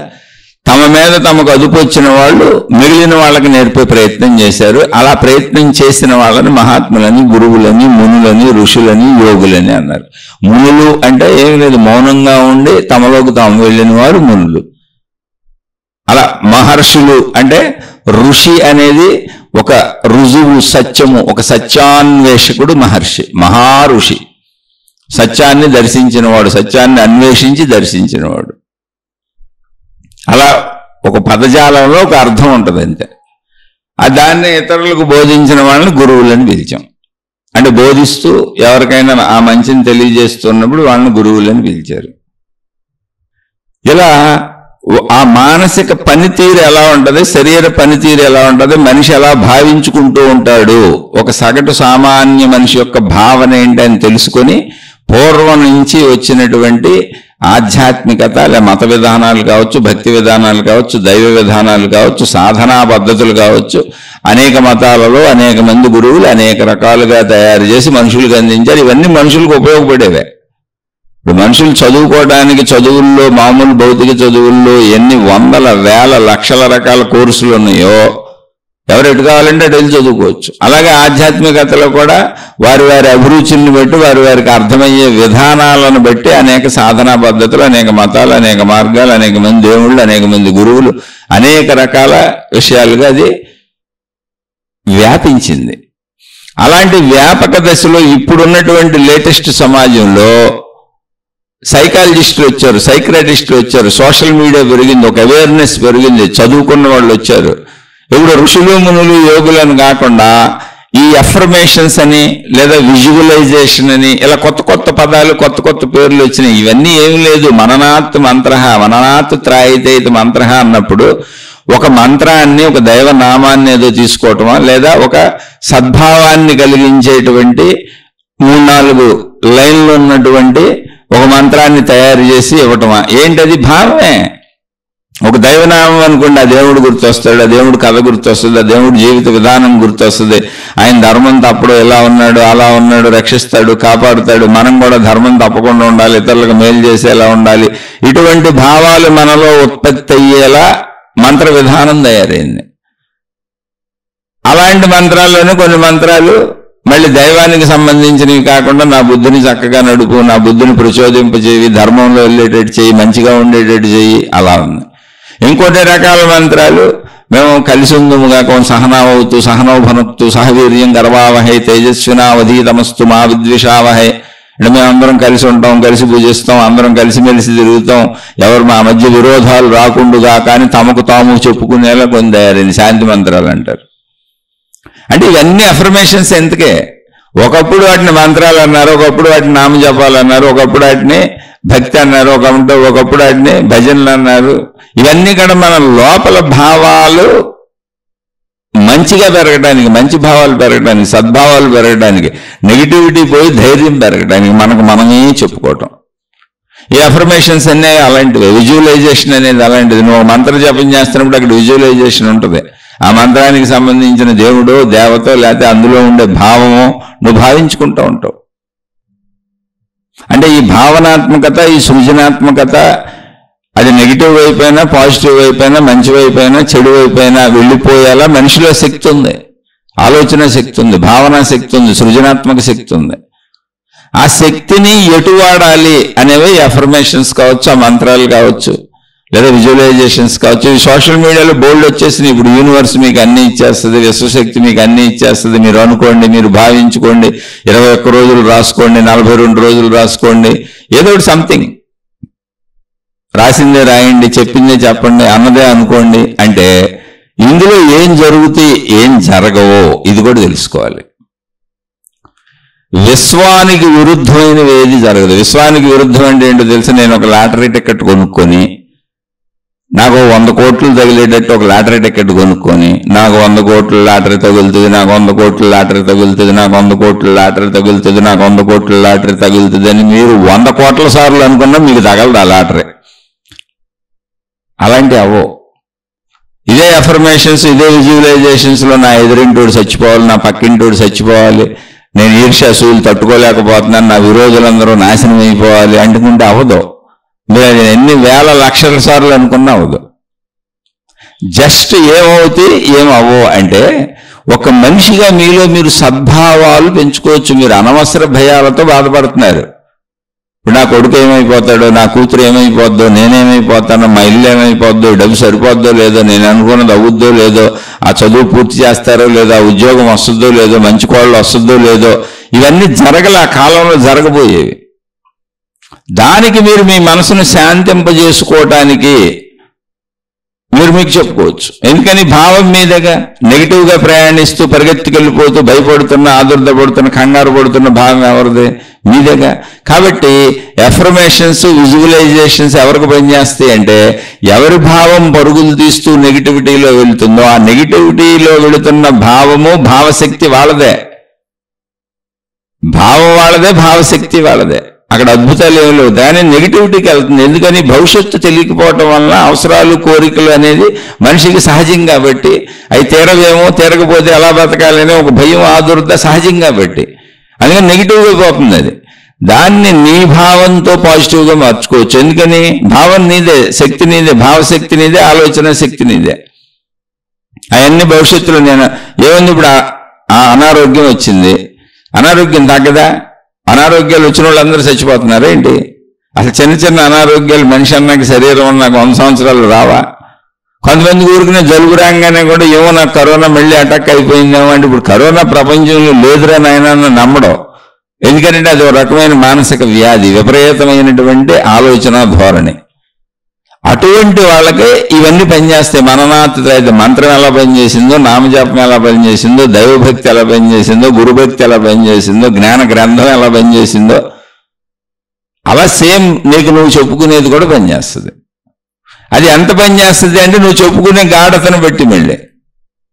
తమ మీద తమకు అదుపు వచ్చిన వాళ్ళు మిగిలిన వాళ్ళకి నేర్పే ప్రయత్నం చేశారు. అలా ప్రయత్నం చేసిన వాళ్ళని మహాత్ములని, గురువులని, మునులని, ఋషులని, యోగులని అన్నారు. మునులు అంటే ఏమి లేదు, మౌనంగా ఉండి తమలోకి తాము వెళ్ళిన వారు మునులు. అలా మహర్షులు అంటే ఋషి అనేది ఒక రుజువు, సత్యము, ఒక సత్యాన్వేషకుడు మహర్షి, మహారుషి. సత్యాన్ని దర్శించినవాడు, సత్యాన్ని అన్వేషించి దర్శించినవాడు. అలా ఒక పదజాలంలో ఒక అర్థం ఉంటుంది అంతే. దాన్ని ఇతరులకు బోధించిన వాళ్ళని గురువులని పిలిచాం. అంటే బోధిస్తూ ఎవరికైనా ఆ మంచిని తెలియజేస్తున్నప్పుడు వాళ్ళని గురువులని పిలిచారు. ఇలా ఆ మానసిక పనితీరు ఎలా ఉంటుంది, శరీర పనితీరు ఎలా ఉంటుంది, మనిషి ఎలా భావించుకుంటూ ఉంటాడు, ఒక సగటు సామాన్య మనిషి యొక్క భావన ఏంటి అని తెలుసుకొని పూర్వం నుంచి వచ్చినటువంటి ఆధ్యాత్మికత, లేదా మత విధానాలు కావచ్చు, భక్తి విధానాలు కావచ్చు, దైవ విధానాలు కావచ్చు, సాధనా పద్ధతులు కావచ్చు, అనేక మతాలలో అనేక మంది గురువులు అనేక రకాలుగా తయారు చేసి మనుషులకు అందించారు. ఇవన్నీ మనుషులకు ఉపయోగపడేవే. ఇప్పుడు మనుషులు చదువుకోవడానికి చదువుల్లో, మామూలు భౌతిక చదువుల్లో ఎన్ని వందల, వేల, లక్షల రకాల కోర్సులు ఉన్నాయో ఎవరు ఎటు కావాలంటే అటు వెళ్ళి చదువుకోవచ్చు. అలాగే ఆధ్యాత్మికతలో కూడా వారి వారి అభిరుచుల్ని బట్టి వారికి అర్థమయ్యే విధానాలను బట్టి అనేక సాధనా పద్ధతులు, అనేక మతాలు, అనేక మార్గాలు, అనేక మంది దేవుళ్ళు, అనేక మంది గురువులు, అనేక రకాల విషయాలుగా అది వ్యాపించింది. అలాంటి వ్యాపక దశలో ఇప్పుడున్నటువంటి లేటెస్ట్ సమాజంలో సైకాలజిస్టులు వచ్చారు, సైక్రాటిస్టులు వచ్చారు, సోషల్ మీడియా పెరిగింది, ఒక అవేర్నెస్ పెరిగింది, చదువుకున్న వాళ్ళు వచ్చారు. ఇప్పుడు ఋషులు మునులు యోగులను కాకుండా ఈ అఫర్మేషన్స్ అని లేదా విజువలైజేషన్ అని ఇలా కొత్త కొత్త పదాలు, కొత్త కొత్త పేర్లు వచ్చినాయి. ఇవన్నీ ఏమి లేదు. మననాత్ మంత్ర, మననాత్ త్రాయితైత మంత్ర అన్నప్పుడు ఒక మంత్రాన్ని, ఒక దైవ నామాన్ని ఏదో తీసుకోవటమా, లేదా ఒక సద్భావాన్ని కలిగించేటువంటి 3-4 లైన్లు ఉన్నటువంటి ఒక మంత్రాన్ని తయారు చేసి ఇవ్వటమా? ఏంటది? భావమే. ఒక దైవనామం అనుకోండి, ఆ దేవుడు గుర్తొస్తాడు, ఆ దేవుడు కథ గుర్తొస్తుంది, ఆ దేవుడు జీవిత విధానం గుర్తొస్తుంది, ఆయన ధర్మం తప్పడు, ఎలా ఉన్నాడు అలా ఉన్నాడు, రక్షిస్తాడు, కాపాడుతాడు, మనం కూడా ధర్మం తప్పకుండా ఉండాలి, ఇతరులకు మేలు చేసేలా ఉండాలి. ఇటువంటి భావాలు మనలో ఉత్పత్తి అయ్యేలా మంత్ర విధానం తయారైంది. అలాంటి మంత్రాల్లోనే కొన్ని మంత్రాలు మళ్ళీ దైవానికి సంబంధించినవి కాకుండా నా బుద్ధిని చక్కగా నడుపు, నా బుద్ధిని ప్రచోదింపచేయి, ధర్మంలో వెళ్ళేటట్టు చేయి, మంచిగా ఉండేటట్టు చేయి, అలా ఉంది. ఇంకోటి రకాల మంత్రాలు, మేము కలిసి ఉందుముగా సహనావతు సహనౌ భనక్తు సహవీర్యం గర్వావహై తేజస్వినావధీతమస్తు మా విద్విషావహై. అంటే మేము అందరం కలిసి ఉంటాం, కలిసి పూజిస్తాం, అందరం కలిసిమెలిసి తిరుగుతాం, ఎవరు మా మధ్య విరోధాలు రాకుండుగా కానీ తమకు తాము చెప్పుకునేలా కొన్ని తయారైంది శాంతి మంత్రాలు అంటారు. అంటే ఇవన్నీ అఫర్మేషన్స్ ఎందుకే? ఒకప్పుడు వాటిని మంత్రాలు అన్నారు, ఒకప్పుడు వాటిని నామజపాలు అన్నారు, ఒకప్పుడు వాటిని భక్తి అన్నారు, ఒకప్పుడు వాటిని భజనలు అన్నారు. ఇవన్నీ కూడా మన లోపల భావాలు మంచిగా పెరగడానికి, మంచి భావాలు పెరగడానికి, సద్భావాలు పెరగడానికి, నెగిటివిటీ పోయి ధైర్యం పెరగడానికి మనకు మనమే చెప్పుకోవటం. ఈ అఫర్మేషన్స్ అన్నీ అలాంటివి. విజువలైజేషన్ అనేది అలాంటిది. నువ్వు మంత్ర జపం చేస్తున్నప్పుడు అక్కడ విజువలైజేషన్ ఉంటుంది. ఆ మంత్రానికి సంబంధించిన దేవుడో దేవతో లేకపోతే అందులో ఉండే భావమో నువ్వు భావించుకుంటూ ఉంటావు. అంటే ఈ భావనాత్మకత, ఈ సృజనాత్మకత అది నెగిటివ్ వైపైనా, పాజిటివ్ వైపైనా, మంచి వైపైనా, చెడు వైపైనా వెళ్ళిపోయేలా మనిషిలో శక్తి ఉంది, ఆలోచన శక్తి ఉంది, భావనా శక్తి ఉంది, సృజనాత్మక శక్తి ఉంది. ఆ శక్తిని ఎటు వాడాలి అనేవి అఫర్మేషన్స్ కావచ్చు, ఆ మంత్రాలు కావచ్చు, లేదా విజువలైజేషన్స్ కావచ్చు. ఈ సోషల్ మీడియాలో బోల్డ్ వచ్చేసినాయి. ఇప్పుడు యూనివర్స్ మీకు అన్ని ఇచ్చేస్తుంది, విశ్వశక్తి మీకు అన్ని ఇచ్చేస్తుంది, మీరు అనుకోండి, మీరు భావించుకోండి, 21 రోజులు రాసుకోండి, 42 రోజులు రాసుకోండి, ఏదో ఒకటి సంథింగ్ రాసిందే రాయండి, చెప్పిందే చెప్పండి, అన్నదే అనుకోండి. అంటే ఇందులో ఏం జరుగుతాయి, ఏం జరగవో ఇది కూడా తెలుసుకోవాలి. విశ్వానికి విరుద్ధమైనవి ఏది జరగదు. విశ్వానికి విరుద్ధం అంటే ఏంటో తెలుసు. నేను ఒక లాటరీ టికెట్ కొనుక్కొని నాకు 100 కోట్లు తగిలేటట్టు ఒక లాటరీ టికెట్ కొనుక్కొని నాకు 100 కోట్ల లాటరీ తగులుతుంది, నాకు 100 కోట్ల లాటరీ తగులుతుంది, నాకు 100 కోట్ల లాటరీ తగులుతుంది, నాకు 100 కోట్ల లాటరీ తగులుతుంది అని మీరు 100 కోట్ల సార్లు అనుకున్నా మీకు తగలదు ఆ లాటరీ. అలాంటి అవో. ఇదే అఫర్మేషన్స్, ఇదే విజువలైజేషన్స్లో నా ఎదురింటోడు చచ్చిపోవాలి, నా పక్కింటోడు చచ్చిపోవాలి, నేను ఈర్ష్యాసూలు తట్టుకోలేకపోతున్నాను, నా విరోధులందరూ నాశనం అయిపోవాలి అనుకుంటే అవదు. మీరు ఎన్ని వేల లక్షల సార్లు అనుకున్నా అవదు. జస్ట్ ఏమవుతాయి ఏమవో అంటే ఒక మనిషిగా మీలో మీరు సద్భావాలు పెంచుకోవచ్చు. మీరు అనవసర భయాలతో బాధపడుతున్నారు. ఇప్పుడు నా కొడుకు ఏమైపోతాడో, నా కూతురు ఏమైపోద్దో, నేనేమైపోతానో, మా ఇల్లు ఏమైపోద్దో, డబ్బు సరిపోద్దో లేదో, నేను అనుకున్నది అవుద్దో లేదో, ఆ చదువు పూర్తి చేస్తారో లేదో, ఆ ఉద్యోగం వస్తుందో లేదో, మంచి కోళ్ళు వస్తుందో లేదో, ఇవన్నీ జరగల ఆ కాలంలో జరగబోయేవి. దానికి మీరు మీ మనసును శాంతింపజేసుకోవటానికి మీరు మీకు చెప్పుకోవచ్చు. ఎందుకని భావం మీదగా నెగిటివ్గా ప్రయాణిస్తూ పరిగెత్తుకెళ్ళిపోతూ భయపడుతున్న, ఆదుర్దపడుతున్న, కంగారు పడుతున్న భావం ఎవరిది? మీదేగా. కాబట్టి ఎఫర్మేషన్స్, విజువలైజేషన్స్ ఎవరికి పనిచేస్తాయి అంటే ఎవరి భావం పరుగులు తీస్తూ నెగిటివిటీలో వెళుతుందో ఆ నెగిటివిటీలో వెళుతున్న భావము, భావశక్తి వాళ్ళదే, భావం వాళ్ళదే, భావశక్తి వాళ్ళదే. అక్కడ అద్భుతాలు ఏమి లేవు. దాని నెగిటివిటీకి వెళ్తుంది. ఎందుకని? భవిష్యత్తు తెలియకపోవటం వలన అవసరాలు, కోరికలు అనేది మనిషికి సహజం కాబట్టి అవి తీరవేమో, తీరకపోతే ఎలా బతకాలనే ఒక భయం, ఆదుర్ద సహజం కాబట్టి అందుకని నెగిటివ్గా పోతుంది. అది దాన్ని నీ భావంతో పాజిటివ్గా మార్చుకోవచ్చు. ఎందుకని? భావం నీదే, శక్తి నీదే, భావశక్తి నీదే, ఆలోచన శక్తి నీదే. అవన్నీ భవిష్యత్తులో నేను ఏముంది ఇప్పుడు ఆ అనారోగ్యం వచ్చింది, అనారోగ్యం తగ్గదా? అనారోగ్యాలు వచ్చిన వాళ్ళందరూ చచ్చిపోతున్నారా ఏంటి? అసలు చిన్న చిన్న అనారోగ్యాలు మనిషి అన్నాక శరీరం అన్నాక 100 సంవత్సరాలు రావా? కొంతమంది ఊరికినే జలుబు రాగానే కూడా ఏమో నాకు కరోనా మళ్ళీ అటాక్ అయిపోయిందేమో అంటే ఇప్పుడు కరోనా ప్రపంచంలో లేదురా నాయన నమ్మడం. ఎందుకంటే అది ఒక రకమైన మానసిక వ్యాధి, విపరీతమైనటువంటి ఆలోచన ధోరణి. అటువంటి వాళ్ళకి ఇవన్నీ పనిచేస్తాయి. మననాత్ మంత్రం ఎలా పనిచేసిందో, నామజపం ఎలా పనిచేసిందో, దైవభక్తి ఎలా పనిచేసిందో, గురుభక్తి ఎలా పనిచేసిందో, జ్ఞాన గ్రంథం ఎలా పనిచేసిందో అలా సేమ్ నీకు నువ్వు చెప్పుకునేది కూడా పనిచేస్తుంది. అది ఎంత పనిచేస్తుంది అంటే నువ్వు చెప్పుకునే గాఢతను బట్టి మళ్ళీ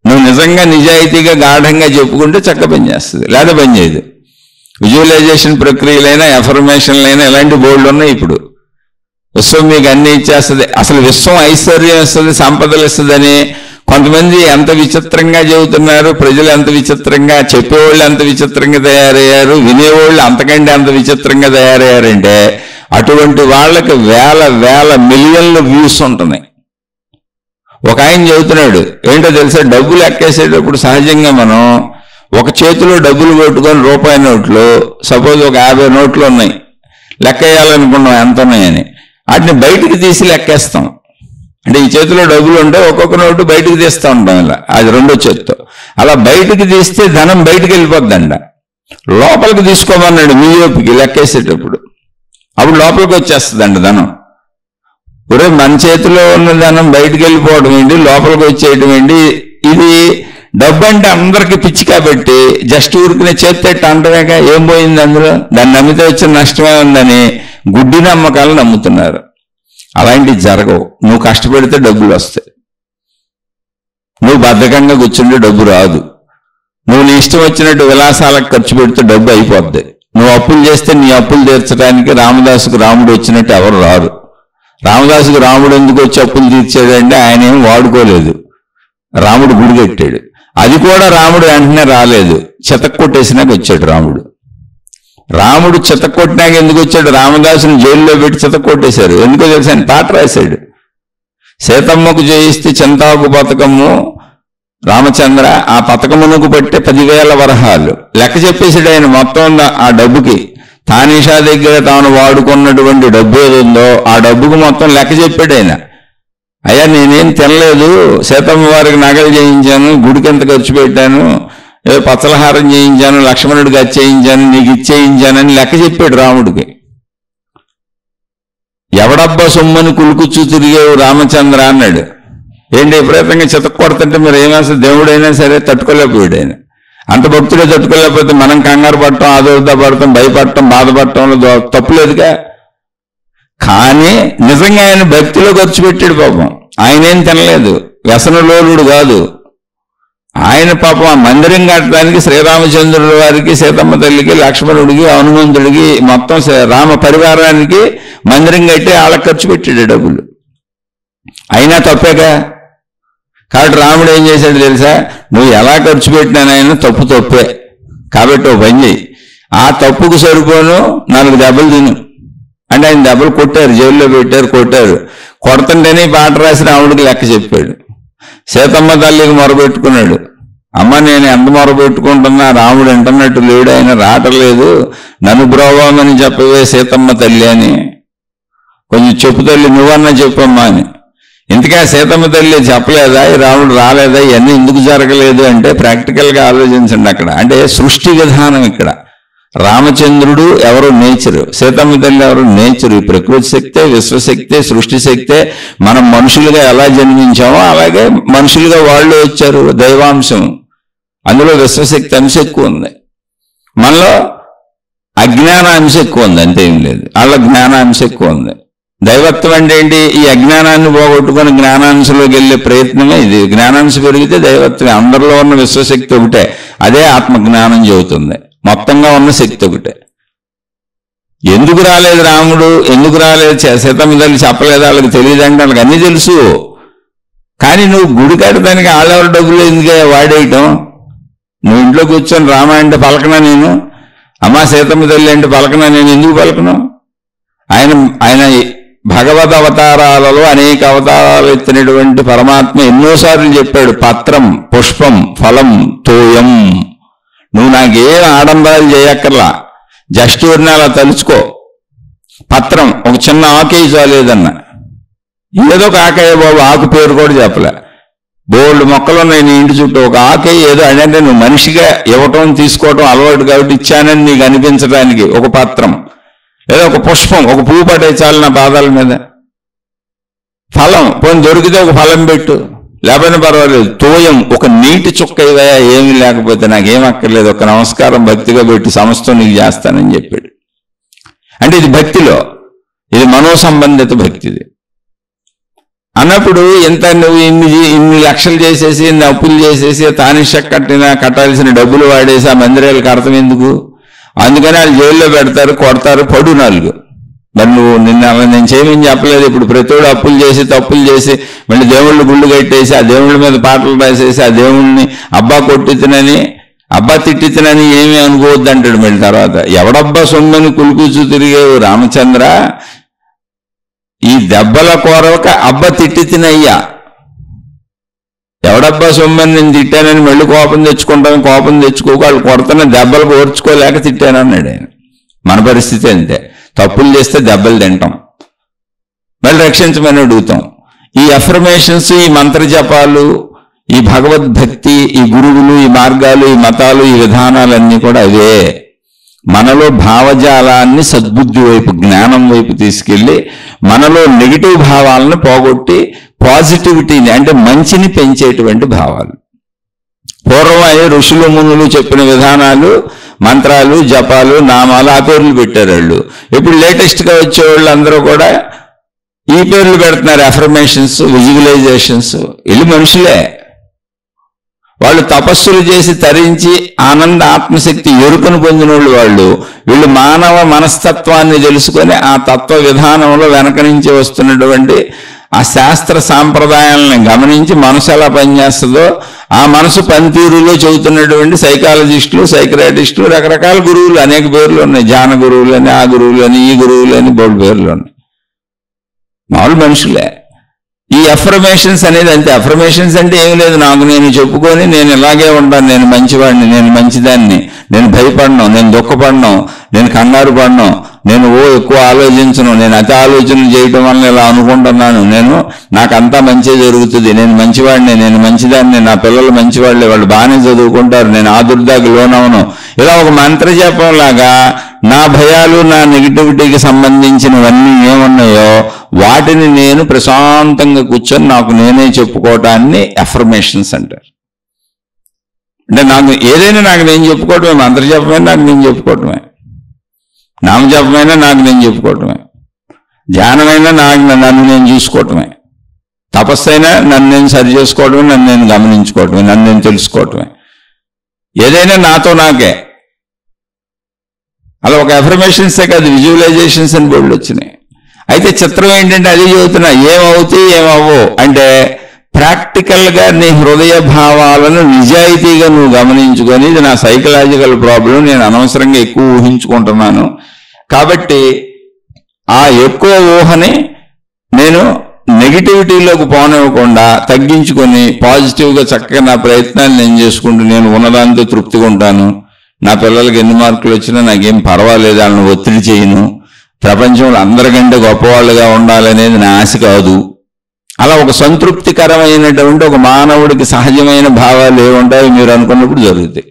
నువ్వు నిజంగా నిజాయితీగా గాఢంగా చెప్పుకుంటే చక్క పనిచేస్తుంది, లేదా పనిచేయదు. విజువలైజేషన్ ప్రక్రియలైనా ఎఫర్మేషన్లైనా ఎలాంటి బోర్డులు ఉన్నాయి. ఇప్పుడు విశ్వం మీకు అన్ని ఇచ్చేస్తుంది, అసలు విశ్వం ఐశ్వర్యం ఇస్తుంది, సంపదలు ఇస్తుందని కొంతమంది ఎంత విచిత్రంగా చెబుతున్నారు. ప్రజలు ఎంత విచిత్రంగా, చెప్పేవాళ్ళు ఎంత విచిత్రంగా తయారయ్యారు, వినేవాళ్ళు అంతకంటే అంత విచిత్రంగా తయారయ్యారంటే అటువంటి వాళ్ళకి వేల మిలియన్ల వ్యూస్ ఉంటున్నాయి. ఒక ఆయన చెబుతున్నాడు ఏంటో తెలుసా, డబ్బులు ఎక్కేసేటప్పుడు సహజంగా మనం ఒక చేతిలో డబ్బులు పెట్టుకొని రూపాయి నోట్లు, సపోజ్ ఒక 50 నోట్లు ఉన్నాయి, లెక్క వేయాలనుకున్నాం ఎంత ఉన్నాయని, వాటిని బయటికి తీసి లెక్కేస్తాం. అంటే ఈ చేతిలో డబ్బులు ఉంటే ఒక్కొక్క నోటు బయటకు తీస్తూ ఉంటాం ఇలా, అది రెండో చేతితో. అలా బయటకు తీస్తే ధనం బయటకు వెళ్ళిపోద్దండ. లోపలికి తీసుకోమన్నాడు మీయోపికి లెక్కేసేటప్పుడు, అప్పుడు లోపలికి వచ్చేస్తుందంట ధనం. ఒరే మన చేతిలో ఉన్న ధనం బయటకు వెళ్ళిపోవడం ఏంటి, లోపలికి వచ్చేయడం ఏంటి? ఇది డబ్బు అంటే అందరికి పిచ్చి కాబట్టి జస్ట్ ఊరికినే చేత్తెట్టు అంటవేగా, ఏం పోయింది అందులో, దాన్ని నమ్మితే వచ్చిన నష్టమే ఉందని గుడ్డి నమ్మకాలు నమ్ముతున్నారు. అలాంటివి జరగవు. నువ్వు కష్టపడితే డబ్బులు వస్తాయి, నువ్వు బద్ధకంగా కూర్చుంటే డబ్బు రాదు. నువ్వు నీ ఇష్టం వచ్చినట్టు విలాసాలకు ఖర్చు పెడితే డబ్బు అయిపోద్ది. నువ్వు అప్పులు చేస్తే నీ అప్పులు తీర్చడానికి రామదాసుకు రాముడు వచ్చినట్టు ఎవరు రారు. రామదాసుకు రాముడు ఎందుకు వచ్చి అప్పులు తీర్చాడంటే ఆయన ఏం వాడుకోలేదు, రాముడు గుడి కట్టాడు. అది కూడా రాముడు వెంటనే రాలేదు, చితక్కొట్టేసినాక వచ్చాడు రాముడు. రాముడు చితక్కొట్టినాక ఎందుకు వచ్చాడు? రామదాసుని జైల్లో పెట్టి చితక్కొట్టేశారు. ఎందుకో తెలుసా, ఆయన పాట రాశాడు, సీతమ్మకు జయిస్తే చింతాకు పథకము రామచంద్ర, ఆ పథకమునకు పట్టే 10,000 వరహాలు లెక్క చెప్పేసాడు ఆయన. మొత్తం ఆ డబ్బుకి తానీషా దగ్గర తాను వాడుకున్నటువంటి డబ్బు ఏది ఉందో ఆ డబ్బుకు మొత్తం లెక్క చెప్పాడు ఆయన. అయ్యా నేనేం తినలేదు, సీతమ్మ వారికి నగలు చేయించాను, గుడికి ఎంత ఖర్చు పెట్టాను, ఏదో పచ్చలహారం చేయించాను, లక్ష్మణుడికి అది చేయించాను, నీకు ఇచ్చేయించానని లెక్క చెప్పాడు రాముడికి. ఎవడబ్బా సొమ్మని కులుకుచ్చు తిరిగేవు రామచంద్ర అన్నాడు. ఏంటి విపరీతంగా చితక్కొడుతుంటే మీరు ఏమైనా దేవుడైనా సరే తట్టుకోలేకపోయాడు ఆయన. అంత భక్తుడే తట్టుకోలేకపోతే మనం కంగారు పడటం, ఆదుర్దా పడటం, భయపడటం, బాధపడటంలో తప్పులేదుగా. కానీ నిజంగా ఆయన భక్తిలో ఖర్చు పెట్టాడు పాపం. ఆయన ఏం తినలేదు, వ్యసనలోలుడు కాదు ఆయన. పాపం ఆ మందిరం కట్టడానికి శ్రీరామచంద్రుల వారికి, సీతమ్మ తల్లికి, లక్ష్మణుడికి, హనుమంతుడికి, మొత్తం రామ పరివారానికి మందిరం కట్టి వాళ్ళకి ఖర్చు పెట్టాడు డబ్బులు. అయినా తప్పేగా. కాబట్టి రాముడు ఏం చేశాడు తెలుసా, నువ్వు ఎలా ఖర్చు పెట్టినానైనా తప్పే. కాబట్టి ఓ పని చెయ్యి, ఆ తప్పుకు సరిపోను 4 దెబ్బలు తిను అంటే ఆయన దెబ్బలు కొట్టారు, జైల్లో పెట్టారు, కొట్టారు. కొడుతుంటేనే పాట రాసి రాముడికి లెక్క చెప్పాడు. సీతమ్మ తల్లికి మొరబెట్టుకున్నాడు, అమ్మ నేను ఎంత మొరబెట్టుకుంటున్నా రాముడు వింటున్నట్టు లేడు, ఆయన రావట్లేదు, నన్ను బ్రోవమని చెప్పవే సీతమ్మ తల్లి అని, కొంచెం చెప్పు తల్లి నువ్వన్నా చెప్పమ్మా అని. ఇంతకా సీతమ్మ తల్లి చెప్పలేదా, రాముడు రాలేదా, ఇవన్నీ ఎందుకు జరగలేదు అంటే ప్రాక్టికల్గా ఆలోచించండి. అక్కడ అంటే సృష్టి విధానం. ఇక్కడ రామచంద్రుడు ఎవరు నేచరు, సీతమ్మ తల్లి ఎవరు నేచరు. ఈ ప్రకృతి శక్తే, విశ్వశక్తే, సృష్టి శక్తే. మనం మనుషులుగా ఎలా జన్మించామో అలాగే మనుషులుగా వాళ్ళు వచ్చారు, దైవాంశం. అందులో విశ్వశక్తి అంశ ఎక్కువ ఉంది, మనలో అజ్ఞాన అంశ ఎక్కువ ఉంది, అంతేం లేదు. వాళ్ళ జ్ఞానాంశ ఎక్కువ ఉంది. దైవత్వం అంటే ఏంటి? ఈ అజ్ఞానాన్ని పోగొట్టుకొని జ్ఞానాంశలోకి వెళ్ళే ప్రయత్నమే ఇది. జ్ఞానాంశ పెరిగితే దైవత్వం. అందరిలో ఉన్న విశ్వశక్తి ఒకటే, అదే ఆత్మజ్ఞానం చెబుతుంది. మొత్తంగా ఉన్న శక్తి ఒకటే. ఎందుకు రాలేదు రాముడు, ఎందుకు రాలేదు సీతమ్మ తల్లి చెప్పలేదు, వాళ్ళకి తెలియదంటే వాళ్ళకి అన్నీ తెలుసు. కానీ నువ్వు గుడి కట్టడానికి వాళ్ళెవరి డబ్బులు ఎందుకే వాడేయటం? నువ్వు ఇంట్లో కూర్చొని రామ అంటే పలకనా నేను, అమ్మా సీతమ్మ తల్లి అంటే పలకనా నేను, ఎందుకు పలకను? ఆయన భగవద్ అవతారాలలో అనేక అవతారాలు ఎత్తినటువంటి పరమాత్మ ఎన్నోసార్లు చెప్పాడు, పత్రం, పుష్పం, ఫలం, తోయం. నువ్వు నాకేం ఆడంబరాలు చేయక్కర్లా, జస్ట్ ఊరిని అలా తలుచుకో. పత్రం, ఒక చిన్న ఆకేయి చాలేదన్నా, ఏదో ఒక ఆకాయ బాబు, ఆకు పేరు కూడా చెప్పలే. బోల్డ్ మొక్కలు ఉన్నాయి నీ ఇంటి చుట్టూ, ఒక ఆకేయి ఏదో అంటే నువ్వు మనిషిగా ఇవ్వటం తీసుకోవటం అలవాటు కాబట్టి ఇచ్చానని నీకు అనిపించడానికి ఒక పత్రం, ఏదో ఒక పుష్పం, ఒక పువ్వు పడే చాలు నా పాదాల మీద. ఫలం, పోనీ దొరికితే ఒక ఫలం పెట్టు, లేకపోయినా పర్వాలేదు. తోయం, ఒక నీటి చుక్క ఇవయా, ఏమీ లేకపోతే నాకేం అక్కర్లేదు, ఒక నమస్కారం భక్తిగా పెట్టి సమస్తం నీకు చేస్తానని చెప్పాడు. అంటే ఇది భక్తిలో, ఇది మనోసంబంధిత భక్తిది అన్నప్పుడు. ఎంత నువ్వు ఇన్ని లక్షలు చేసేసి, ఇన్ని అప్పులు చేసేసి, తానిష కట్టాల్సిన డబ్బులు వాడేసి ఆ మందిరాలు కడతాం ఎందుకు? అందుకని వాళ్ళు జైల్లో పెడతారు, కొడతారు, పడు 4. మరి నువ్వు నేను చేయమని చెప్పలేదు. ఇప్పుడు ప్రతివాడు అప్పులు చేసి తప్పులు చేసి మళ్ళీ దేవుళ్ళు గుళ్ళు కట్టేసి ఆ దేవుళ్ళ మీద పాటలు రాసేసి ఆ దేవుళ్ళని అబ్బా కొట్టితనని అబ్బా తిట్టితనని ఏమీ అనుకోవద్దు అంటాడు. మళ్ళీ తర్వాత ఎవడబ్బా సొమ్మని కులుకూచు తిరిగేవు రామచంద్ర, ఈ దెబ్బల కోరక అబ్బా తిట్టితనయ్యా. ఎవడబ్బా సొమ్మని నేను తిట్టానని మళ్ళీ కోపం తెచ్చుకుంటాను, కోపం తెచ్చుకోక వాళ్ళు కొడతాను, దెబ్బలు ఓర్చుకోలేక తిట్టానన్నాడు ఆయన. మన పరిస్థితి అంతే, తప్పులు చేస్తే దెబ్బలు తింటాం, మళ్ళీ రక్షించమని అడుగుతాం. ఈ అఫర్మేషన్స్, ఈ మంత్ర జపాలు, ఈ భగవద్భక్తి, ఈ గురువులు, ఈ మార్గాలు, ఈ మతాలు, ఈ విధానాలన్నీ కూడా అవే మనలో భావజాలాన్ని సద్బుద్ధి వైపు, జ్ఞానం వైపు తీసుకెళ్ళి మనలో నెగిటివ్ భావాలను పోగొట్టి పాజిటివిటీని అంటే మంచిని పెంచేటువంటి భావాలు. పూర్వం అయ్యే ఋషులు మునులు చెప్పిన విధానాలు, మంత్రాలు, జపాలు, నామాలు, ఆ పేర్లు పెట్టారు వాళ్ళు. ఇప్పుడు లేటెస్ట్గా వచ్చేవాళ్ళు అందరూ కూడా ఈ పేర్లు పెడుతున్నారు, అఫర్మేషన్స్, విజువలైజేషన్స్. వీళ్ళు మనుషులే, వాళ్ళు తపస్సులు చేసి తరించి ఆనంద ఆత్మశక్తి ఎరుకను పొందిన వాళ్ళు. వీళ్ళు మానవ మనస్తత్వాన్ని తెలుసుకొని ఆ తత్వ విధానంలో వెనక నుంచి వస్తున్నటువంటి ఆ శాస్త్ర సాంప్రదాయాలను గమనించి మనసు ఎలా పనిచేస్తుందో ఆ మనసు పనితీరులో చెబుతున్నటువంటి సైకాలజిస్టులు, సైక్రాటిస్టులు, రకరకాల గురువులు, అనేక పేర్లు ఉన్నాయి. ధ్యాన గురువులు అని, ఆ గురువులు అని, ఈ గురువులు అని బోల్డ్ పేర్లు ఉన్నాయి. మామూలు మనుషులే. ఈ అఫర్మేషన్స్ అనేది అంతే. అఫర్మేషన్స్ అంటే ఏమి లేదు, నాకు నేను చెప్పుకొని నేను ఇలాగే ఉంటాను, నేను మంచివాడిని, నేను మంచిదాన్ని, నేను భయపడను, నేను దుఃఖపడను, నేను కంగారు పడను, నేను ఎక్కువ ఆలోచించను, నేను అతి ఆలోచనలు చేయటం వల్ల ఇలా అనుకుంటున్నాను, నాకంతా మంచి జరుగుతుంది, నేను మంచివాడిని, నేను మంచిదాన్ని, నా పిల్లలు మంచివాళ్ళే, వాళ్ళు బాగానే చదువుకుంటారు, నేను ఆదుర్దాకి లోనవను. ఇలా ఒక మంత్రజపం లాగా నా భయాలు, నా నెగిటివిటీకి సంబంధించినవన్నీ ఏమున్నాయో వాటిని నేను ప్రశాంతంగా కూర్చొని నాకు నేనే చెప్పుకోవటాన్ని అఫర్మేషన్స్ అంటారు. అంటే నాకు ఏదైనా నాకు నేను చెప్పుకోవటమే, మంత్రజపమైనా నాకు నేను చెప్పుకోవటమే, నామజపమైనా నాకు నేను చెప్పుకోవటమే, ధ్యానమైనా నన్ను నేను చూసుకోవటమే, తపస్సు అయినా నన్ను నేను సరి చేసుకోవటమే, నన్ను నేను గమనించుకోవటమే, నన్ను నేను తెలుసుకోవటమే. ఏదైనా నాతో నాకే. అలా ఒక అఫర్మేషన్సే కాదు, విజువలైజేషన్స్ అని బోర్డులు వచ్చినాయి. అయితే చిత్రం ఏంటంటే అది చెబుతున్నా, ఏమవుతాయి ఏమవ్వో అంటే ప్రాక్టికల్గా నీ హృదయ భావాలను నిజాయితీగా నువ్వు గమనించుకొని, ఇది నా సైకలాజికల్ ప్రాబ్లం, నేను అనవసరంగా ఎక్కువ ఊహించుకుంటున్నాను కాబట్టి ఆ ఎక్కువ ఊహని నేను నెగిటివిటీలోకి పోనివ్వకుండా తగ్గించుకొని పాజిటివ్గా చక్కగా నా ప్రయత్నాలు నేను చేసుకుంటూ నేను ఉన్నదాంతో తృప్తిగా ఉంటాను. నా పిల్లలకి ఎన్ని మార్కులు వచ్చినా నాకేం పర్వాలేదు, వాళ్ళని ఒత్తిడి చేయను, ప్రపంచంలో అందరికంటే గొప్పవాళ్ళుగా ఉండాలనేది నా ఆశ కాదు. అలా ఒక సంతృప్తికరమైనటువంటి ఒక మానవుడికి సహజమైన భావాలు ఏముంటాయో మీరు అనుకున్నప్పుడు జరుగుతాయి.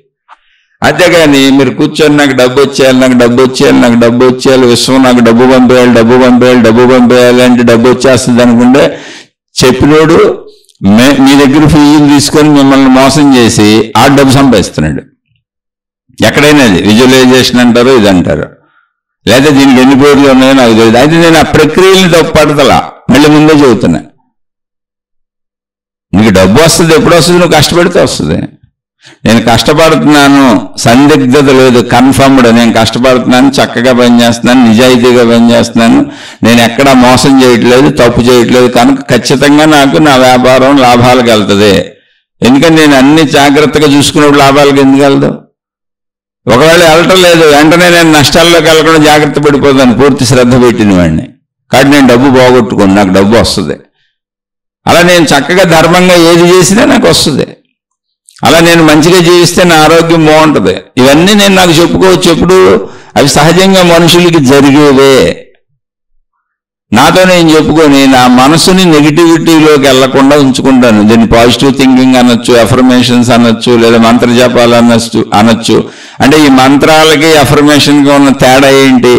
అంతేగాని మీరు కూర్చొని నాకు డబ్బు వచ్చేయాలి, నాకు డబ్బు వచ్చేయాలి, నాకు డబ్బు వచ్చేయాలి, విశ్వం నాకు డబ్బు పంపేయాలి, డబ్బు పంపేయాలి, డబ్బు పంపేయాలి అంటే డబ్బు వచ్చేస్తుంది అనుకుంటే చెప్పినోడు మీ దగ్గర ఫీజులు తీసుకొని మిమ్మల్ని మోసం చేసి ఆ డబ్బు సంపాదిస్తున్నాడు. ఎక్కడైనా అది విజువలైజేషన్ అంటారు, ఇది అంటారు, లేదా దీనికి ఎన్ని పేర్లు ఉన్నాయో నాకు తెలియదు. అయితే నేను ఆ ప్రక్రియని తప్పుపడతలా, మళ్ళీ ముందే చెబుతున్నా. నీకు డబ్బు వస్తుంది, ఎప్పుడు వస్తుంది? నువ్వు కష్టపడితే వస్తుంది. నేను కష్టపడుతున్నాను, సందిగ్ధత లేదు, కన్ఫర్మ్డ్, నేను కష్టపడుతున్నాను, చక్కగా పనిచేస్తున్నాను, నిజాయితీగా పనిచేస్తున్నాను, నేను ఎక్కడా మోసం చేయట్లేదు, తప్పు చేయట్లేదు, కనుక ఖచ్చితంగా నాకు నా వ్యాపారం లాభాలకు వెళ్తుంది. ఎందుకంటే నేను అన్ని జాగ్రత్తగా చూసుకున్నప్పుడు లాభాలకు ఎందుకు వెళ్దాం? ఒకవేళ వెళ్ళటం లేదు, వెంటనే నేను నష్టాల్లోకి వెళ్ళకుండా జాగ్రత్త పడిపోతాను పూర్తి శ్రద్ధ పెట్టిన వాడిని. కాబట్టి నేను డబ్బు పోగొట్టుకోను, నాకు డబ్బు వస్తుంది. అలా నేను చక్కగా ధర్మంగా ఏది చేసినా నాకు వస్తుంది. అలా నేను మంచిగా జీవిస్తే నా ఆరోగ్యం బాగుంటుంది. ఇవన్నీ నేను నాకు చెప్పుకోవచ్చు. ఎప్పుడు అవి సహజంగా మనుషులకి జరిగేవే. నాతో నేను చెప్పుకొని నా మనసుని నెగిటివిటీలోకి వెళ్లకుండా ఉంచుకుంటాను. దీన్ని పాజిటివ్ థింకింగ్ అనొచ్చు, అఫర్మేషన్స్ అనొచ్చు, లేదా మంత్రజపాలు అనొచ్చు. అంటే ఈ మంత్రాలకి అఫర్మేషన్కి ఉన్న తేడా ఏంటి,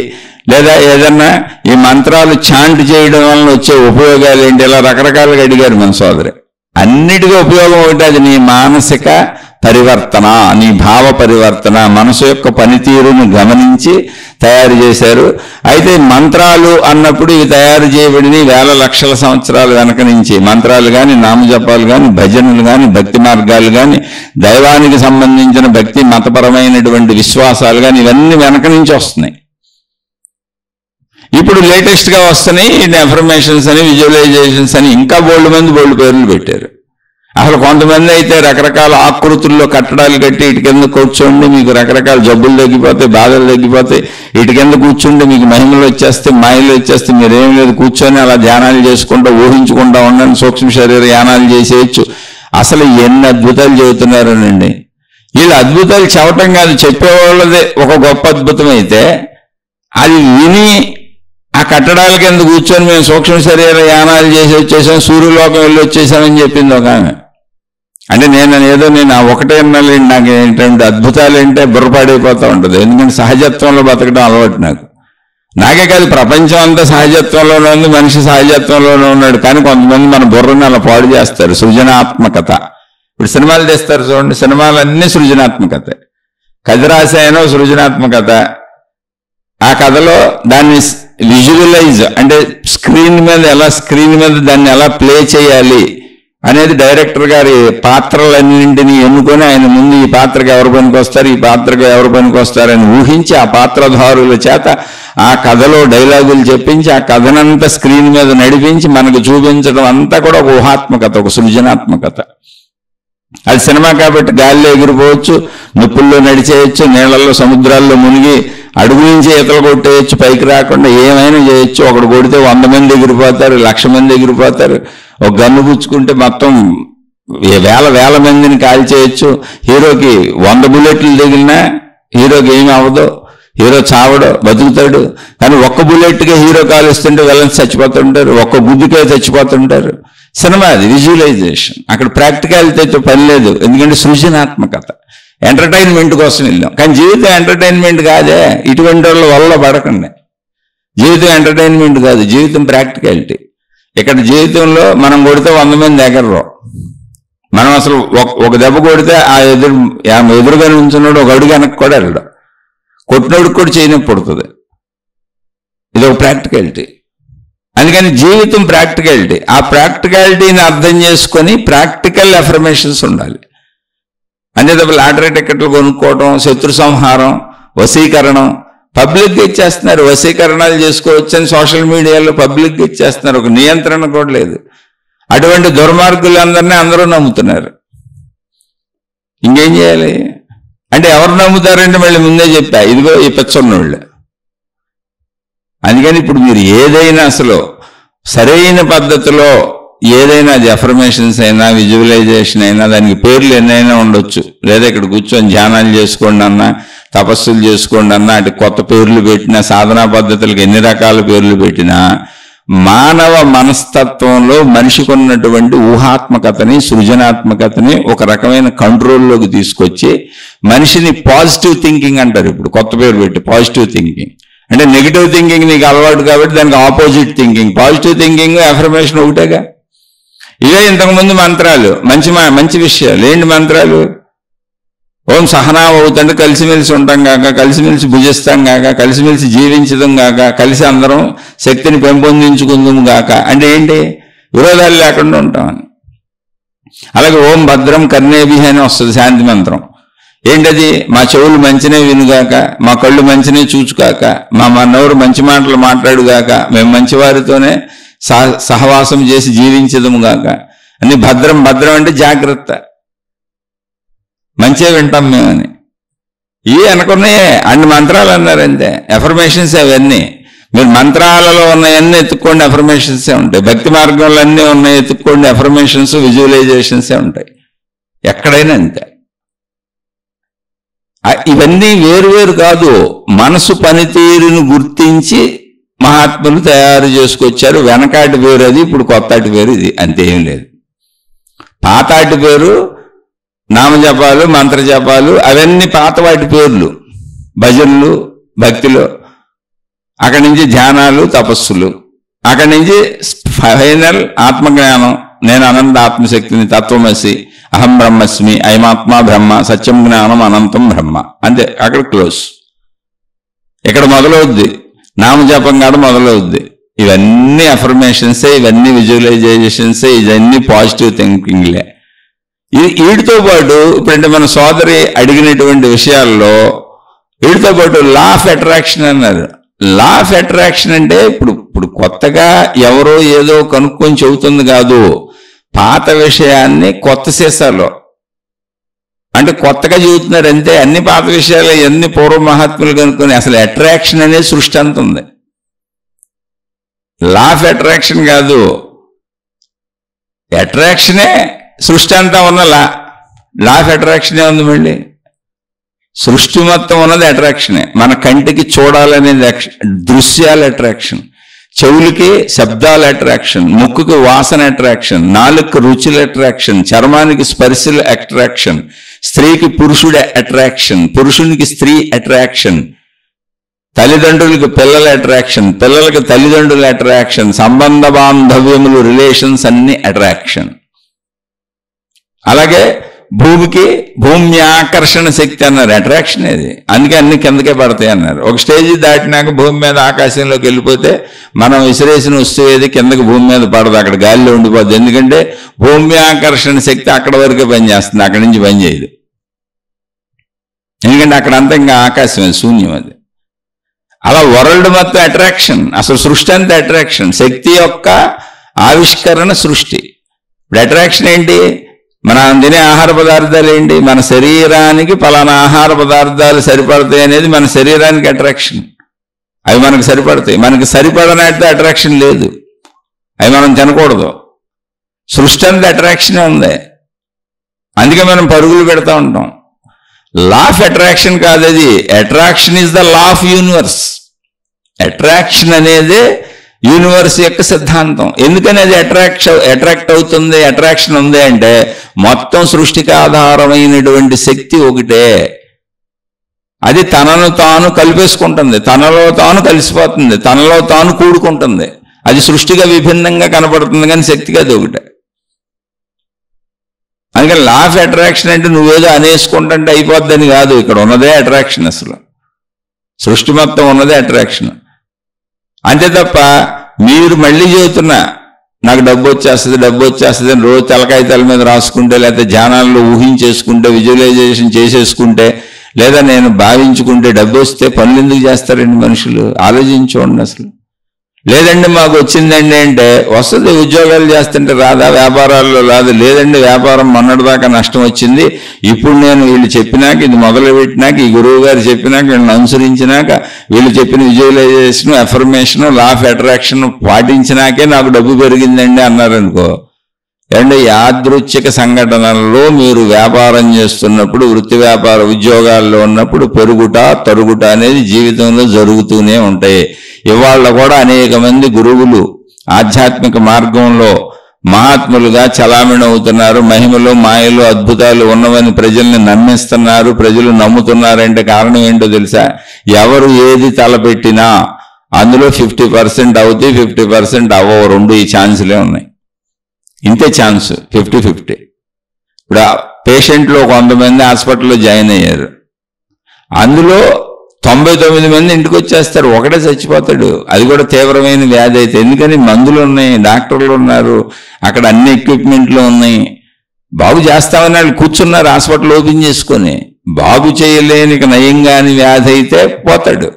లేదా ఏదన్నా ఈ మంత్రాలు చాంట్ చేయడం వలన వచ్చే ఉపయోగాలు ఏంటి, ఇలా రకరకాలుగా అడిగారు మన సోదరి. అన్నిటికీ ఉపయోగం ఒకటి, అది నీ మానసిక పరివర్తన, నీ భావ పరివర్తన, మనసు యొక్క పనితీరును గమనించి తయారు చేశారు. అయితే మంత్రాలు అన్నప్పుడు ఇవి తయారు చేయబడిన వేల లక్షల సంవత్సరాల వెనక నుంచి మంత్రాలు కానీ, నామజపాలు కానీ, భజనలు కానీ, భక్తి మార్గాలు కానీ, దైవానికి సంబంధించిన భక్తి మతపరమైనటువంటి విశ్వాసాలు కానీ, ఇవన్నీ వెనక నుంచి వస్తున్నాయి. ఇప్పుడు లేటెస్ట్గా వస్తున్నాయి అఫర్మేషన్స్ అని, విజువలైజేషన్స్ అని, ఇంకా బోల్డ్ పేర్లు పెట్టారు. అసలు కొంతమంది అయితే రకరకాల ఆకృతుల్లో కట్టడాలు కట్టి ఇటు కింద కూర్చోండి మీకు రకరకాల జబ్బులు తగ్గిపోతాయి, బాధలు తగ్గిపోతాయి, ఇటు కింద కూర్చుంటే మీకు మహిమలు వచ్చేస్తే, మాయలు వచ్చేస్తే, మీరేం లేదు కూర్చొని అలా ధ్యానాలు చేసుకుంటూ ఊహించుకుంటూ ఉండండి, సూక్ష్మ శరీర యానాలు చేసేయచ్చు. అసలు ఎన్ని అద్భుతాలు చెబుతున్నారనండి. వీళ్ళు అద్భుతాలు చెప్పటం కాదు, చెప్పేవాళ్ళదే ఒక గొప్ప అద్భుతం అయితే అది విని ఆ కట్టడాల కింద కూర్చొని మేము సూక్ష్మ శరీర యానాలు చేసి వచ్చేసాం, సూర్యలోకం వెళ్ళి వచ్చేసామని చెప్పింది ఒక ఆమె. అంటే నేను ఆ ఒకటే అన్నాలేండి, నాకు ఏంటంటే అద్భుతాలు అంటే బుర్రపాడైపోతూ ఉంటుంది. ఎందుకంటే సహజత్వంలో బతకడం అలవాటు నాకే కాదు, ప్రపంచం అంతా సహజత్వంలోనే ఉంది, మనిషి సహజత్వంలోనే ఉన్నాడు. కానీ కొంతమంది మన బుర్రని అలా పాడు చేస్తారు. సృజనాత్మకత. ఇప్పుడు సినిమాలు తెస్తారు చూడండి, సినిమాలన్నీ సృజనాత్మకత. కథరాశాయనో సృజనాత్మకత. ఆ కథలో దాన్ని విజువలైజ్ అంటే స్క్రీన్ మీద దాన్ని ఎలా ప్లే చేయాలి అనేది డైరెక్టర్ గారి పాత్రలన్నింటినీ ఎన్నుకొని ఆయన ముందు ఈ పాత్రకి ఎవరు పనికొస్తారు, ఈ పాత్రకి ఎవరు పనికొస్తారని ఊహించి ఆ పాత్రధారుల చేత ఆ కథలో డైలాగులు చెప్పించి ఆ కథనంతా స్క్రీన్ మీద నడిపించి మనకు చూపించడం అంతా కూడా ఒక ఊహాత్మకత, ఒక సృజనాత్మకత. అది సినిమా కాబట్టి గాలిలో ఎగిరిపోవచ్చు, నిప్పుల్లో నడిచేయచ్చు, నీళ్లలో సముద్రాల్లో మునిగి అడుగు నుంచి ఈతలు కొట్టేయచ్చు, పైకి రాకుండా ఏమైనా చేయొచ్చు. ఒకడు కొడితే 100 మంది ఎగిరిపోతారు, 1,00,000 మంది ఎగిరిపోతారు. ఒక గన్ను పుచ్చుకుంటే మొత్తం వేల మందిని కాల్చేయచ్చు. హీరోకి 100 బుల్లెట్లు తగిలినా హీరోకి ఏమి అవ్వదు, హీరో చావడు, బతుకుతాడు. కానీ ఒక్క బుల్లెట్గా హీరో కాలుస్తుంటే విలన్స్ చచ్చిపోతుంటారు, ఒక్క గుద్దుకే చచ్చిపోతుంటారు. సినిమా అది విజువలైజేషన్. అక్కడ ప్రాక్టికాలిటీతో పని లేదు, ఎందుకంటే సృజనాత్మకత. ఎంటర్టైన్మెంట్ కోసం వెళ్ళాం. కానీ జీవితం ఎంటర్టైన్మెంట్ కాదే. ఇటువంటి వాళ్ళ వల్ల పడకండి. జీవితం ఎంటర్టైన్మెంట్ కాదు, జీవితం ప్రాక్టికాలిటీ. ఇక్కడ జీవితంలో మనం కొడితే 100 మంది ఎగర్రు. మనం అసలు ఒక దెబ్బ కొడితే ఆ ఎదురుగా ఉంచున్నాడు ఒక అడుగు వెనక్కి కూడా వెళ్ళడం, కొట్టినోడికి కూడా చేయనొప్పి పడుతుంది. ఇది ఒక ప్రాక్టికాలిటీ. అందుకని జీవితం ప్రాక్టికాలిటీ. ఆ ప్రాక్టికాలిటీని అర్థం చేసుకొని ప్రాక్టికల్ అఫర్మేషన్స్ ఉండాలి. అంతే తప్ప లాటరీ టికెట్లు కొనుక్కోవడం, శత్రు సంహారం, వశీకరణం పబ్లిక్గా ఇచ్చేస్తున్నారు. వశీకరణాలు చేసుకోవచ్చు అని సోషల్ మీడియాలో పబ్లిక్గా ఇచ్చేస్తున్నారు. ఒక నియంత్రణ కూడా లేదు. అటువంటి దుర్మార్గులందరినీ అందరూ నమ్ముతున్నారు. ఇంకేం చేయాలి అంటే ఎవరు నమ్ముతారంటే మళ్ళీ ముందే చెప్పా, ఇదిగో ఈ పిచ్చన్నోళ్ళు. అందుకని ఇప్పుడు మీరు ఏదైనా అసలు సరైన పద్ధతిలో ఏదైనా అది అఫర్మేషన్స్ అయినా, విజువలైజేషన్ అయినా, దానికి పేర్లు ఎన్నైనా ఉండొచ్చు. లేదా ఇక్కడ కూర్చొని ధ్యానాలు చేసుకోండి అన్నా, తపస్సులు చేసుకోండి అన్నా, అటు కొత్త పేర్లు పెట్టినా, సాధనా పద్ధతులకు ఎన్ని రకాల పేర్లు పెట్టినా, మానవ మనస్తత్వంలో మనిషికి ఉన్నటువంటి ఊహాత్మకతని, సృజనాత్మకతని ఒక రకమైన కంట్రోల్లోకి తీసుకొచ్చి మనిషిని పాజిటివ్ థింకింగ్ అంటారు. ఇప్పుడు కొత్త పేరు పెట్టి పాజిటివ్ థింకింగ్ అంటే నెగిటివ్ థింకింగ్ నీకు అలవాటు కాబట్టి దానికి opposite thinking. Positive thinking affirmation ఒకటేగా. ఇవే ఇంతకుముందు మంత్రాలు, మంచి విషయాలు. ఏంటి మంత్రాలు? ఓం సహనా అవుతుంటే కలిసిమెలిసి ఉంటాం కాక, కలిసిమెలిసి భుజిస్తాం కాక, కలిసిమెలిసి జీవించడం కాక, కలిసి అందరం శక్తిని పెంపొందించుకుందాం కాక. అంటే ఏంటి? విరోధాలు లేకుండా ఉంటామని. అలాగే ఓం భద్రం కర్ణేభిః అని వస్తుంది శాంతి మంత్రం. ఏంటది? మా చెవులు మంచినే వినుగాక, మా కళ్ళు మంచినే చూచుగాక, మా నోరు మంచి మాటలు మాట్లాడుగాక, మేము మంచివారితోనే సహవాసం చేసి జీవించదము గాక అని. భద్రం అంటే జాగ్రత్త, మంచిగా వింటాం మేమని. ఇవి అనుకున్నాయే అన్ని మంత్రాలు అన్నారు అంతే. ఎఫర్మేషన్స్ అవన్నీ. మీరు మంత్రాలలో ఉన్నాయన్నీ ఎత్తుక్కోండి, అఫర్మేషన్సే ఉంటాయి. భక్తి మార్గంలో అన్నీ ఉన్నాయి ఎత్తుక్కోండి, అఫర్మేషన్స్, విజువలైజేషన్సే ఉంటాయి. ఎక్కడైనా అంతే. ఇవన్నీ వేరువేరు కాదు, మనసు పనితీరును గుర్తించి మహాత్ములు తయారు చేసుకొచ్చారు. వెనకాటి పేరు అది, ఇప్పుడు కొత్తాటి పేరు ఇది, అంతేం లేదు. పాతాటి పేరు నామజపాలు, మంత్రజపాలు, అవన్నీ పాత వాటి పేర్లు, భజనలు, భక్తిలో. అక్కడి నుంచి ధ్యానాలు, తపస్సులు, అక్కడి నుంచి ఫైనల్ ఆత్మజ్ఞానం. నేను అనంత ఆత్మశక్తిని, తత్వమసి, అహం బ్రహ్మస్మి, అయమాత్మ బ్రహ్మ, సత్యం జ్ఞానం అనంతం బ్రహ్మ, అంతే. అక్కడ క్లోజ్. ఇక్కడ మొదలవుద్ది నామజపం కాడ మొదలవుద్ది. ఇవన్నీ అఫర్మేషన్సే, ఇవన్నీ విజువలైజేషన్సే, ఇవన్నీ పాజిటివ్ థింకింగ్లే. వీటితో పాటు ఇప్పుడంటే మన సోదరి అడిగినటువంటి విషయాల్లో వీటితో పాటు లా ఆఫ్ అట్రాక్షన్ అన్నారు. లా ఆఫ్ అట్రాక్షన్ అంటే ఇప్పుడు కొత్తగా ఎవరో ఏదో కనుక్కొని చెబుతుంది కాదు, పాత విషయాన్ని కొత్త సీసాలో అంటే కొత్తగా చెబుతున్నారు అంతే. అన్ని పాత విషయాలు, ఎన్ని పూర్వ మహాత్ములు కనుక్కొని అసలు అట్రాక్షన్ అనేది సృష్టి అంత ఉంది. లా ఆఫ్ అట్రాక్షన్ కాదు, అట్రాక్షనే సృష్టి అంతా ఉన్న లా ఆఫ్ అట్రాక్షనే ఉంది. మళ్ళీ సృష్టి మొత్తం ఉన్నది అట్రాక్షనే. మన కంటికి చూడాలనేది దృశ్యాల అట్రాక్షన్, చెవులకి శబ్దాల అట్రాక్షన్, ముక్కుకి వాసన అట్రాక్షన్, నాలుగుకి రుచుల అట్రాక్షన్, చర్మానికి స్పర్శల అట్రాక్షన్, స్త్రీకి పురుషుడి అట్రాక్షన్, పురుషునికి స్త్రీ అట్రాక్షన్, తల్లిదండ్రులకి పిల్లల అట్రాక్షన్, పిల్లలకి తల్లిదండ్రుల అట్రాక్షన్, సంబంధ బాంధవ్యములు, రిలేషన్స్ అన్ని అట్రాక్షన్. అలాగే భూమికి భూమి ఆకర్షణ శక్తి అన్నారు, అట్రాక్షన్ అది. అందుకే అన్ని కిందకే పడతాయి అన్నారు. ఒక స్టేజ్ దాటినాక భూమి మీద ఆకాశంలోకి వెళ్ళిపోతే మనం విసిరేసిన వస్తువు ఏది కిందకి భూమి మీద పడదు, అక్కడ గాలిలో ఉండిపోద్ది. ఎందుకంటే భూమి ఆకర్షణ శక్తి అక్కడ వరకే పనిచేస్తుంది, అక్కడి నుంచి పనిచేయదు. ఎందుకంటే అక్కడంతా ఇంకా ఆకాశం అది, శూన్యం అది. అలా వరల్డ్ మొత్తం అట్రాక్షన్, అసలు సృష్టి అంతా అట్రాక్షన్, శక్తి యొక్క ఆవిష్కరణ సృష్టి. ఇప్పుడు అట్రాక్షన్ ఏంటి? మనం తినే ఆహార పదార్థాలు ఏంటి? మన శరీరానికి పలానా ఆహార పదార్థాలు సరిపడతాయి అనేది మన శరీరానికి అట్రాక్షన్. అవి మనకు సరిపడతాయి. మనకి సరిపడనట్టు అట్రాక్షన్ లేదు, అవి మనం తినకూడదు. సృష్టి అంతా అట్రాక్షనే ఉంది, అందుకే మనం పరుగులు పెడతా ఉంటాం. లా ఆఫ్ అట్రాక్షన్ కాదు అది. Attraction is the law of universe. Attraction అనేది యూనివర్స్ యొక్క సిద్ధాంతం. ఎందుకని అది అట్రాక్ట్ అవుతుంది, అట్రాక్షన్ ఉంది అంటే మొత్తం సృష్టికి ఆధారమైనటువంటి శక్తి ఒకటే. అది తనను తాను కలిపేసుకుంటుంది, తనలో తాను కలిసిపోతుంది, తనలో తాను కూడుకుంటుంది. అది సృష్టిగా విభిన్నంగా కనపడుతుంది కానీ శక్తిగా అది ఒకటే. అందుకని లా ఆఫ్ అట్రాక్షన్ అంటే నువ్వేదో అనేసుకుంటుంటే అయిపోద్దని కాదు, ఇక్కడ ఉన్నదే అట్రాక్షన్. అసలు సృష్టి మొత్తం ఉన్నదే అట్రాక్షన్. అంతే తప్ప మీరు మళ్ళీ చెబుతున్నా నాకు డబ్బు వచ్చేస్తుంది అని రోజు తలకాయితల మీద రాసుకుంటే, లేకపోతే ధ్యానాల్లో ఊహించేసుకుంటే, విజువలైజేషన్ చేసేసుకుంటే, లేదా నేను భావించుకుంటే డబ్బు వస్తే పనులు ఎందుకు చేస్తారండి మనుషులు? ఆలోచించుకోండి అసలు. లేదండి మాకు వచ్చిందండి అంటే వస్తుంది, ఉద్యోగాలు చేస్తుంటే రాదా, వ్యాపారాల్లో రాదు. లేదండి వ్యాపారం మొన్నటిదాకా నష్టం వచ్చింది, ఇప్పుడు నేను వీళ్ళు చెప్పినాక, ఇది మొదలు పెట్టినాక, ఈ గురువు గారు చెప్పినాక, వీళ్ళని అనుసరించినాక, వీళ్ళు చెప్పిన visualisation, affirmation, law of attraction పాటించినాకే నాకు డబ్బు పెరిగిందండి అన్నారనుకో. అండ్ యాదృచ్ఛిక సంఘటనల్లో మీరు వ్యాపారం చేస్తున్నప్పుడు, వృత్తి వ్యాపార ఉద్యోగాల్లో ఉన్నప్పుడు పెరుగుట తరుగుట అనేది జీవితంలో జరుగుతూనే ఉంటాయి. ఇవాళ కూడా అనేక మంది గురువులు ఆధ్యాత్మిక మార్గంలో మహాత్ములుగా చలామణి అవుతున్నారు. మహిమలు మాయలు అద్భుతాలు ఉన్నవని ప్రజల్ని నమ్మిస్తున్నారు. ప్రజలు నమ్ముతున్నారంటే కారణం ఏంటో తెలుసా? ఎవరు ఏది తలపెట్టినా అందులో 50% అవుతాయి, 50% అవ్వవు. రెండు ఈ ఛాన్సులే ఉన్నాయి, ఇంతే ఛాన్స్, 50-50. ఇప్పుడు పేషెంట్లు కొంతమంది హాస్పిటల్లో జాయిన్ అయ్యారు, అందులో 99 మంది ఇంటికి వచ్చేస్తారు, ఒకటే చచ్చిపోతాడు. అది కూడా తీవ్రమైన వ్యాధి అయితే. ఎందుకని? మందులు ఉన్నాయి, డాక్టర్లు ఉన్నారు, అక్కడ అన్ని ఎక్విప్మెంట్లు ఉన్నాయి, బాగు చేస్తామని వాళ్ళు కూర్చున్నారు హాస్పిటల్ ఓపెన్ చేసుకొని. బాగు చేయలేని నయం కాని వ్యాధి అయితే పోతాడు,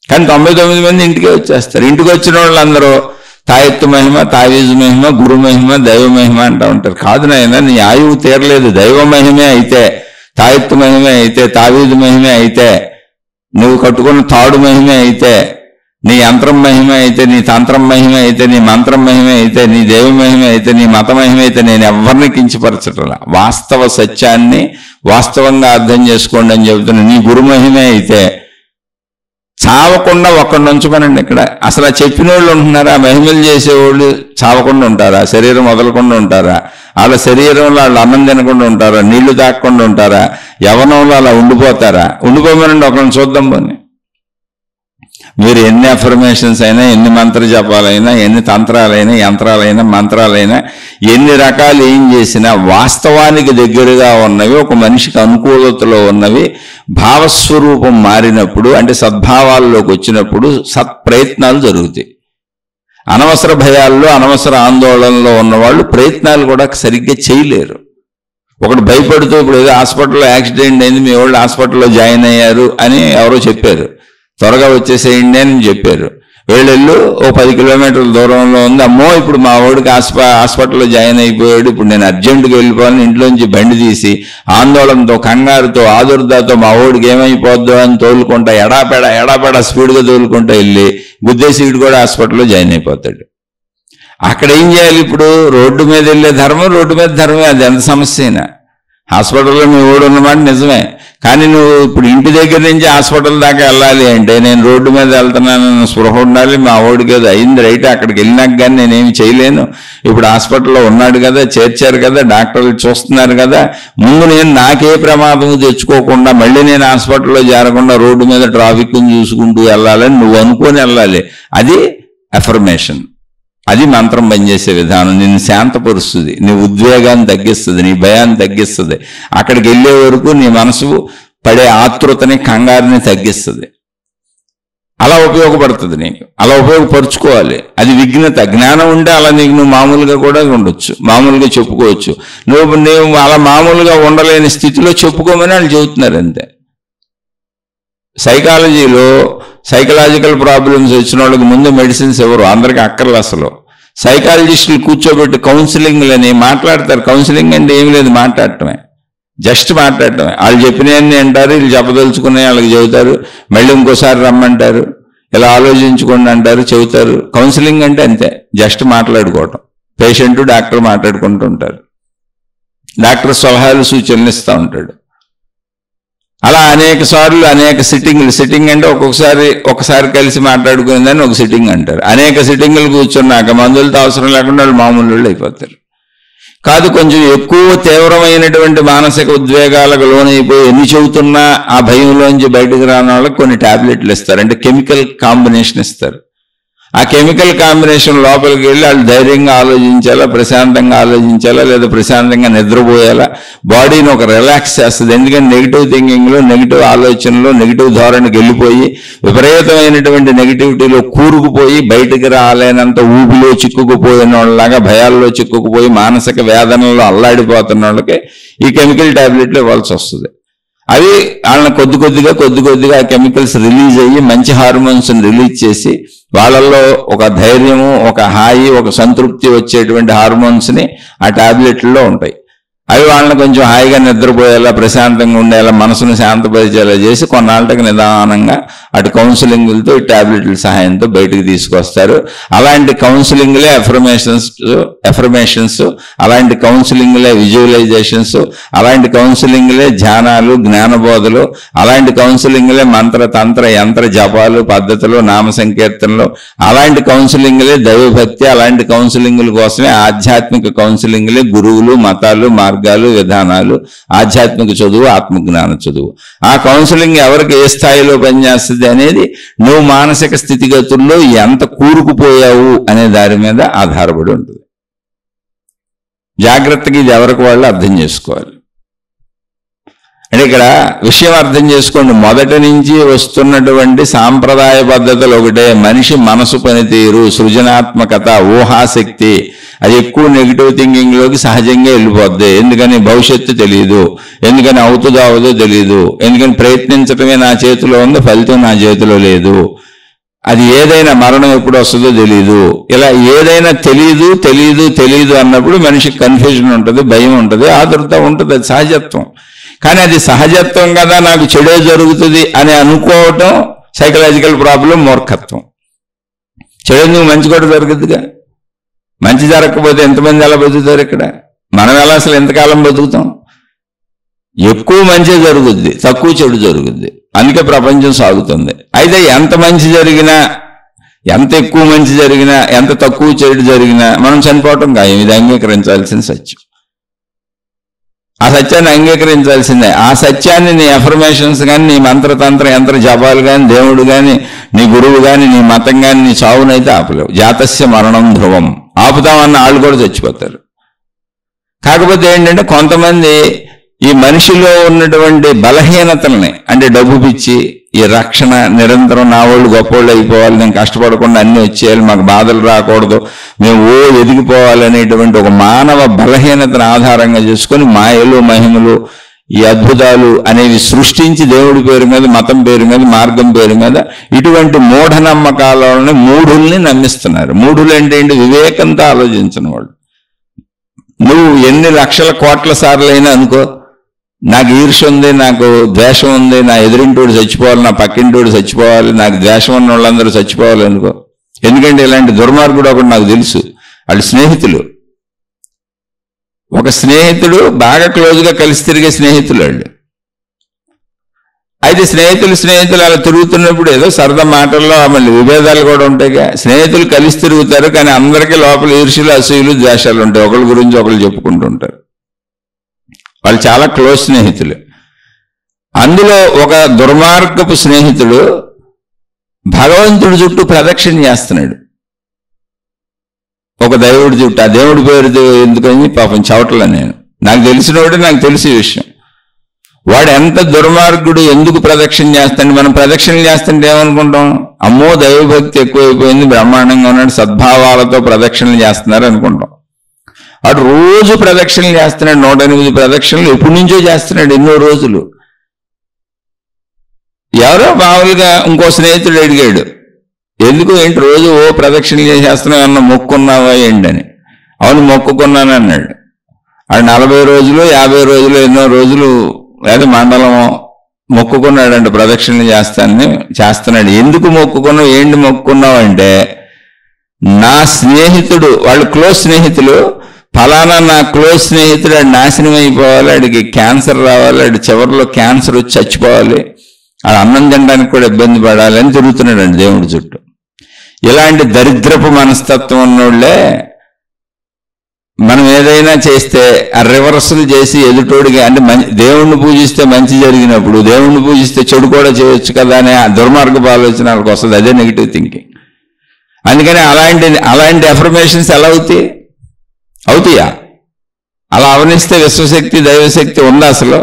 కానీ 99 మంది ఇంటికే వచ్చేస్తారు. ఇంటికి వచ్చిన వాళ్ళందరూ తాయెత్తు మహిమ, తావీజు మహిమ, గురు మహిమ, దైవ మహిమ అంటూ ఉంటారు. కాదు నాయన, నీ ఆయువు తీరలేదు. దైవ మహిమే అయితే, తాయెత్తు మహిమే అయితే, తావీజు మహిమే అయితే, నువ్వు కట్టుకున్న తాడు మహిమే అయితే, నీ యంత్రం మహిమ అయితే, నీ తంత్రం మహిమ అయితే, నీ మంత్రం మహిమ అయితే, నీ దేవ మహిమ అయితే, నీ మత మహిమ అయితే నేను ఎవరిని కించపరచట్లా. వాస్తవ సత్యాన్ని వాస్తవంగా అర్థం చేసుకోండి అని చెబుతున్నా. నీ గురు మహిమే అయితే చావకుండా ఒక్కడిని ఉంచుకోనండి. ఇక్కడ అసలు చెప్పిన వాళ్ళు ఉంటున్నారా? మహిమలు చేసేవాళ్ళు చావకుండా ఉంటారా? శరీరం వదలకుండా ఉంటారా? వాళ్ళ శరీరంలో వాళ్ళు అన్నం తినకుండా ఉంటారా? నీళ్లు తాగకుండా ఉంటారా? యవనంలో అలా ఉండిపోతారా? ఉండిపోమనండి, ఒకరిని చూద్దాం పోనీ. మీరు ఎన్ని అఫర్మేషన్స్ అయినా, ఎన్ని మంత్ర జపాలైనా, ఎన్ని తంత్రాలైనా, యంత్రాలైనా, మంత్రాలైనా, ఎన్ని రకాలు ఏం చేసినా వాస్తవానికి దగ్గరగా ఉన్నవి, ఒక మనిషికి అనుకూలతలో ఉన్నవి, భావస్వరూపం మారినప్పుడు, అంటే సద్భావాల్లోకి వచ్చినప్పుడు సత్ప్రయత్నాలు జరుగుతాయి. అనవసర భయాల్లో, అనవసర ఆందోళనలో ఉన్నవాళ్ళు ప్రయత్నాలు కూడా సరిగ్గా చేయలేరు. ఒకటి భయపడుతూ, ఇప్పుడు ఏదో హాస్పిటల్లో యాక్సిడెంట్ అయింది, మీ వాళ్ళు హాస్పిటల్లో జాయిన్ అయ్యారు అని ఎవరో చెప్పారు, త్వరగా వచ్చేసేయండి అని చెప్పారు. వీళ్ళెళ్ళు ఓ 10 కిలోమీటర్ల దూరంలో ఉంది, అమ్మో ఇప్పుడు మా వాడికి హాస్పిటల్లో జాయిన్ అయిపోయాడు, ఇప్పుడు నేను అర్జెంటుగా వెళ్ళిపోవాలని ఇంట్లోంచి బండి ఆందోళనతో, కంగారుతో, ఆదుర్దాతో మా వాడికి ఏమైపోద్దో అని తోలుకుంటా ఎడాపెడా స్పీడ్గా తోలుకుంటా వెళ్ళి గుద్దేసి వీడు కూడా హాస్పిటల్లో జాయిన్ అయిపోతాడు. అక్కడ ఏం చేయాలి? ఇప్పుడు రోడ్డు మీద వెళ్ళే ధర్మం రోడ్డు మీద ధర్మమే, అది ఎంత సమస్య అయినా. హాస్పిటల్లో మీ వాడు ఉన్నమాట నిజమే, కానీ నువ్వు ఇప్పుడు ఇంటి దగ్గర నుంచి హాస్పిటల్ దాకా వెళ్ళాలి అంటే నేను రోడ్డు మీద వెళ్తున్నానన్న స్పృహ ఉండాలి. మా వాడికి ఏదో అయింది రైట్, అక్కడికి వెళ్ళినాక కానీ నేనేమి చేయలేను. ఇప్పుడు హాస్పిటల్లో ఉన్నాడు కదా, చేర్చారు కదా, డాక్టర్లు చూస్తున్నారు కదా, ముందు నేను నాకే ప్రమాదం తెచ్చుకోకుండా మళ్ళీ నేను హాస్పిటల్లో చేరకుండా రోడ్డు మీద ట్రాఫిక్ని చూసుకుంటూ వెళ్ళాలని నువ్వు అనుకొని వెళ్ళాలి. అది అఫర్మేషన్, అది మంత్రం పనిచేసే విధానం. నిన్ను శాంతపరుస్తుంది, నీ ఉద్వేగాన్ని తగ్గిస్తుంది, నీ భయాన్ని తగ్గిస్తుంది. అక్కడికి వెళ్ళే వరకు నీ మనసు పడే ఆతృతని, కంగారుని తగ్గిస్తుంది. అలా ఉపయోగపడుతుంది నీకు, అలా ఉపయోగపరుచుకోవాలి. అది విఘ్నత. జ్ఞానం ఉంటే అలా నీకు నువ్వు మామూలుగా కూడా ఉండొచ్చు, మామూలుగా చెప్పుకోవచ్చు. నువ్వు అలా మామూలుగా ఉండలేని స్థితిలో చెప్పుకోమని వాళ్ళు చెబుతున్నారు అంతే. సైకాలజీలో సైకలాజికల్ ప్రాబ్లమ్స్ వచ్చిన వాళ్ళకి ముందు మెడిసిన్స్ ఎవరు, అందరికీ అక్కర్లు. అసలు సైకాలజిస్టులు కూర్చోబెట్టి కౌన్సిలింగ్లని మాట్లాడతారు. కౌన్సిలింగ్ అంటే ఏమి లేదు, మాట్లాడటమే, జస్ట్ మాట్లాడటమే. వాళ్ళు చెప్పినవన్నీ అంటారు, వీళ్ళు చెప్పదలుచుకునే వాళ్ళకి చెబుతారు, మళ్ళీ ఇంకోసారి రమ్మంటారు, ఇలా ఆలోచించుకోండి అంటారు, చెబుతారు. కౌన్సిలింగ్ అంటే అంతే, జస్ట్ మాట్లాడుకోవటం. పేషెంట్ డాక్టర్ మాట్లాడుకుంటూ ఉంటారు, డాక్టర్ సలహాలు సూచనలు ఇస్తూ ఉంటాడు. అలా అనేక సార్లు అనేక సిట్టింగ్ అంటే ఒకసారి కలిసి మాట్లాడుకునేదాన్ని ఒక సిట్టింగ్ అంటారు. అనేక సిట్టింగులు కూర్చున్నాక మందులతో అవసరం లేకుండా వాళ్ళు మామూలు వాళ్ళు అయిపోతారు. కాదు, కొంచెం ఎక్కువ తీవ్రమైనటువంటి మానసిక ఉద్వేగాలకు లోనైపోయి ఎన్ని చెబుతున్నా ఆ భయంలోంచి బయటకు రాని వాళ్ళకి కొన్ని టాబ్లెట్లు ఇస్తారు, అంటే కెమికల్ కాంబినేషన్ ఇస్తారు. ఆ కెమికల్ కాంబినేషన్ లోపలికి వెళ్ళి వాళ్ళు ధైర్యంగా ఆలోచించాలా, ప్రశాంతంగా ఆలోచించాలా, లేదా ప్రశాంతంగా నిద్రపోయాలా, బాడీని ఒక రిలాక్స్ చేస్తుంది. ఎందుకంటే నెగిటివ్ థింకింగ్లో, నెగిటివ్ ఆలోచనలో, నెగిటివ్ ధోరణికి వెళ్ళిపోయి విపరీతమైనటువంటి నెగిటివిటీలో కూరుకుపోయి బయటికి రాలేనంత ఊపిలో చిక్కుకుపోయిన వాళ్ళలాగా, భయాల్లో చిక్కుకుపోయి మానసిక వేదనలో అల్లాడిపోతున్న వాళ్ళకి ఈ కెమికల్ టాబ్లెట్లు ఇవ్వాల్సి వస్తుంది. అవి వాళ్ళని కొద్ది కొద్దిగా కెమికల్స్ రిలీజ్ అయ్యి మంచి హార్మోన్స్ని రిలీజ్ చేసి వాళ్ళల్లో ఒక ధైర్యము, ఒక హాయి, ఒక సంతృప్తి వచ్చేటువంటి హార్మోన్స్ని ఆ టాబ్లెట్లలో ఉంటాయి. అవి వాళ్ళని కొంచెం హాయిగా నిద్రపోయేలా, ప్రశాంతంగా ఉండేలా, మనసును శాంతపరిచేలా చేసి కొన్నాళ్ళకి నిదానంగా అటు కౌన్సిలింగ్లతో, ఈ టాబ్లెట్ల సహాయంతో బయటకు తీసుకొస్తారు. అలాంటి కౌన్సిలింగ్లే ఎఫర్మేషన్స్, అలాంటి కౌన్సిలింగ్లే విజువలైజేషన్స్, అలాంటి కౌన్సిలింగ్లే ధ్యానాలు, జ్ఞానబోధలు, అలాంటి కౌన్సిలింగ్లే మంత్ర తంత్ర యంత్ర జపాలు, పద్ధతులు, నామ సంకీర్తనలు, అలాంటి కౌన్సిలింగ్లే దైవభక్తి, అలాంటి కౌన్సిలింగ్ల కోసమే ఆధ్యాత్మిక కౌన్సిలింగ్లే గురువులు, మతాలు, మార్గాలు, విధానాలు, ఆధ్యాత్మిక చదువు, ఆత్మజ్ఞాన చదువు. ఆ కౌన్సిలింగ్ ఎవరికి ఏ స్థాయిలో పనిచేస్తుంది అనేది నువ్వు మానసిక స్థితిగతుల్లో ఎంత కూరుకుపోయావు అనే దాని మీద ఆధారపడి ఉంటుంది. జాగ్రత్తగా ఇది ఎవరికి వాళ్ళు అర్థం చేసుకోవాలి. అంటే ఇక్కడ విషయం అర్థం చేసుకోండి, మొదటి నుంచి వస్తున్నటువంటి సాంప్రదాయ పద్ధతులు ఒకటే. మనిషి మనసు పనితీరు, సృజనాత్మకత, ఊహాశక్తి అది ఎక్కువ నెగిటివ్ థింకింగ్లోకి సహజంగా వెళ్ళిపోద్ది. ఎందుకని భవిష్యత్తు తెలియదు, ఎందుకని అవుతుందో అవదో తెలియదు, ఎందుకని ప్రయత్నించడమే నా చేతిలో ఉంది, ఫలితం నా చేతిలో లేదు, అది ఏదైనా మరణం ఎప్పుడు వస్తుందో తెలియదు, ఇలా ఏదైనా తెలియదు అన్నప్పుడు మనిషికి కన్ఫ్యూజన్ ఉంటుంది, భయం ఉంటుంది, ఆదుర్త ఉంటుంది. అది సహజత్వం. కానీ అది సహజత్వం కదా, నాకు చెడే జరుగుతుంది అని అనుకోవటం సైకలాజికల్ ప్రాబ్లం, మూర్ఖత్వం. చెడు ఎందుకు, మంచి కూడా జరుగుద్దిగా. మంచి జరగకపోతే ఎంతమంది ఎలా బతుకుతారు ఇక్కడ? మనం ఎలా అసలు ఎంతకాలం బతుకుతాం? ఎక్కువ మంచి జరుగుద్ది, తక్కువ చెడు జరుగుద్ది. అందుకే ప్రపంచం సాగుతుంది. అయితే ఎంత మంచి జరిగినా, ఎంత ఎక్కువ మంచి జరిగినా, ఎంత తక్కువ చెడు జరిగినా మనం చనిపోవటం ఖాయం. ఇది అంగీకరించాల్సిన సత్యం. ఆ సత్యాన్ని అంగీకరించాల్సిందే. ఆ సత్యాన్ని నీ అఫర్మేషన్స్ కానీ, నీ మంత్రతంత్ర యంత్ర జపాలు కానీ, దేవుడు కానీ, నీ గురువు కానీ, నీ మతం కానీ నీ చావునైతే ఆపలేవు. జాతస్య మరణం ధ్రువం. ఆపుతామన్న వాళ్ళు కూడా చచ్చిపోతారు. కాకపోతే ఏంటంటే కొంతమంది ఈ మనిషిలో ఉన్నటువంటి బలహీనతల్ని, అంటే డబ్బు పిచ్చి, ఈ రక్షణ, నిరంతరం నా వాళ్ళు గొప్పోళ్ళు అయిపోవాలి, నేను కష్టపడకుండా అన్నీ వచ్చేయాలి, మాకు బాధలు రాకూడదు, మేము ఎదిగిపోవాలి అనేటువంటి ఒక మానవ బలహీనతను ఆధారంగా చేసుకొని మాయలు, మహిమలు, ఈ అద్భుతాలు అనేవి సృష్టించి దేవుడి పేరు మీద, మతం పేరు మీద, మార్గం పేరు మీద ఇటువంటి మూఢనమ్మకాలని, మూఢుల్ని నమ్మిస్తున్నారు. మూఢులు అంటే ఏంటి? వివేకంతో ఆలోచించిన వాళ్ళు. నువ్వు ఎన్ని లక్షల కోట్ల సార్లైనా అనుకో, నాకు ఈర్ష్య ఉంది, నాకు ద్వేషం ఉంది, నా ఎదురింటోడు చచ్చిపోవాలి, నా పక్కింటోడు చచ్చిపోవాలి, నాకు ద్వేషం ఉన్న వాళ్ళందరూ చచ్చిపోవాలి అనుకో. ఎందుకంటే ఇలాంటి దుర్మార్గుడు ఒకటి నాకు తెలుసు. వాళ్ళు స్నేహితులు. ఒక స్నేహితుడు బాగా క్లోజ్గా కలిసి తిరిగే స్నేహితులు వాళ్ళు. అయితే స్నేహితులు అలా తిరుగుతున్నప్పుడు ఏదో సరదా మాటల్లో మళ్ళీ విభేదాలు కూడా ఉంటాయిగా. స్నేహితులు కలిసి తిరుగుతారు, కానీ అందరికీ లోపల ఈర్ష్యలు, అసూయలు, ద్వేషాలు ఉంటాయి. ఒకరి గురించి ఒకరు చెప్పుకుంటూ ఉంటారు. వాళ్ళు చాలా క్లోజ్ స్నేహితులు. అందులో ఒక దుర్మార్గపు స్నేహితుడు భగవంతుడి చుట్టూ ప్రదక్షిణ చేస్తున్నాడు. ఒక దేవుడి చుట్టూ. ఆ దేవుడి పేరు ఎందుకని పాపం చవట్ల నేను, నాకు తెలిసినోడే, నాకు తెలిసే విషయం. వాడు ఎంత దుర్మార్గుడు, ఎందుకు ప్రదక్షిణ చేస్తాడు? మనం ప్రదక్షిణలు చేస్తుంటే ఏమనుకుంటాం? అమ్మో దైవభక్తి ఎక్కువైపోయింది, బ్రహ్మాండంగా ఉన్నాడు, సద్భావాలతో ప్రదక్షిణలు చేస్తున్నారు అనుకుంటాం. వాడు రోజు ప్రదక్షిణలు చేస్తున్నాడు. 108 ప్రదక్షిణలు ఎప్పటి నుంచో చేస్తున్నాడు, ఎన్నో రోజులు. ఎవరో మామూలుగా ఇంకో స్నేహితుడు అడిగాడు, ఎందుకు ఏంటి రోజు ప్రదక్షిణలు చేసేస్తున్నావు, అన్న మొక్కున్నావా ఏంటని. అవును మొక్కుకున్నాను అన్నాడు. ఆడు 40 రోజులు 50 రోజులు ఎన్నో రోజులు లేదా మండలమో మొక్కుకున్నాడంటే ప్రదక్షిణలు చేస్తున్నాడు. ఎందుకు మొక్కుకున్నావు, ఏంటి మొక్కుకున్నావు అంటే, నా స్నేహితుడు, వాళ్ళు క్లోజ్ స్నేహితులు, ఫలానా నా క్లోజ్ స్నేహితుడు ఆడు నాశనం అయిపోవాలి, ఆడికి క్యాన్సర్ రావాలి, ఆడి చివరిలో క్యాన్సర్ వచ్చి చచ్చిపోవాలి, ఆడు అన్నం తినడానికి కూడా ఇబ్బంది పడాలి అని తిరుగుతున్నాడండి దేవుడి చుట్టూ. ఇలాంటి దరిద్రపు మనస్తత్వం ఉన్నోళ్లే మనం ఏదైనా చేస్తే ఆ రివర్సల్ చేసి ఎదుటోడిగా, అంటే దేవుణ్ణి పూజిస్తే మంచి జరిగినప్పుడు దేవుణ్ణి పూజిస్తే చెడు కూడా చేయొచ్చు కదా అనే దుర్మార్గపు ఆలోచన వాళ్ళకి వస్తుంది. అదే నెగిటివ్ థింకింగ్. అందుకని అలాంటి అఫర్మేషన్స్ ఎలా అవుతాయా? అలా అవనిస్తే విశ్వశక్తి, దైవశక్తి ఉందా అసలు?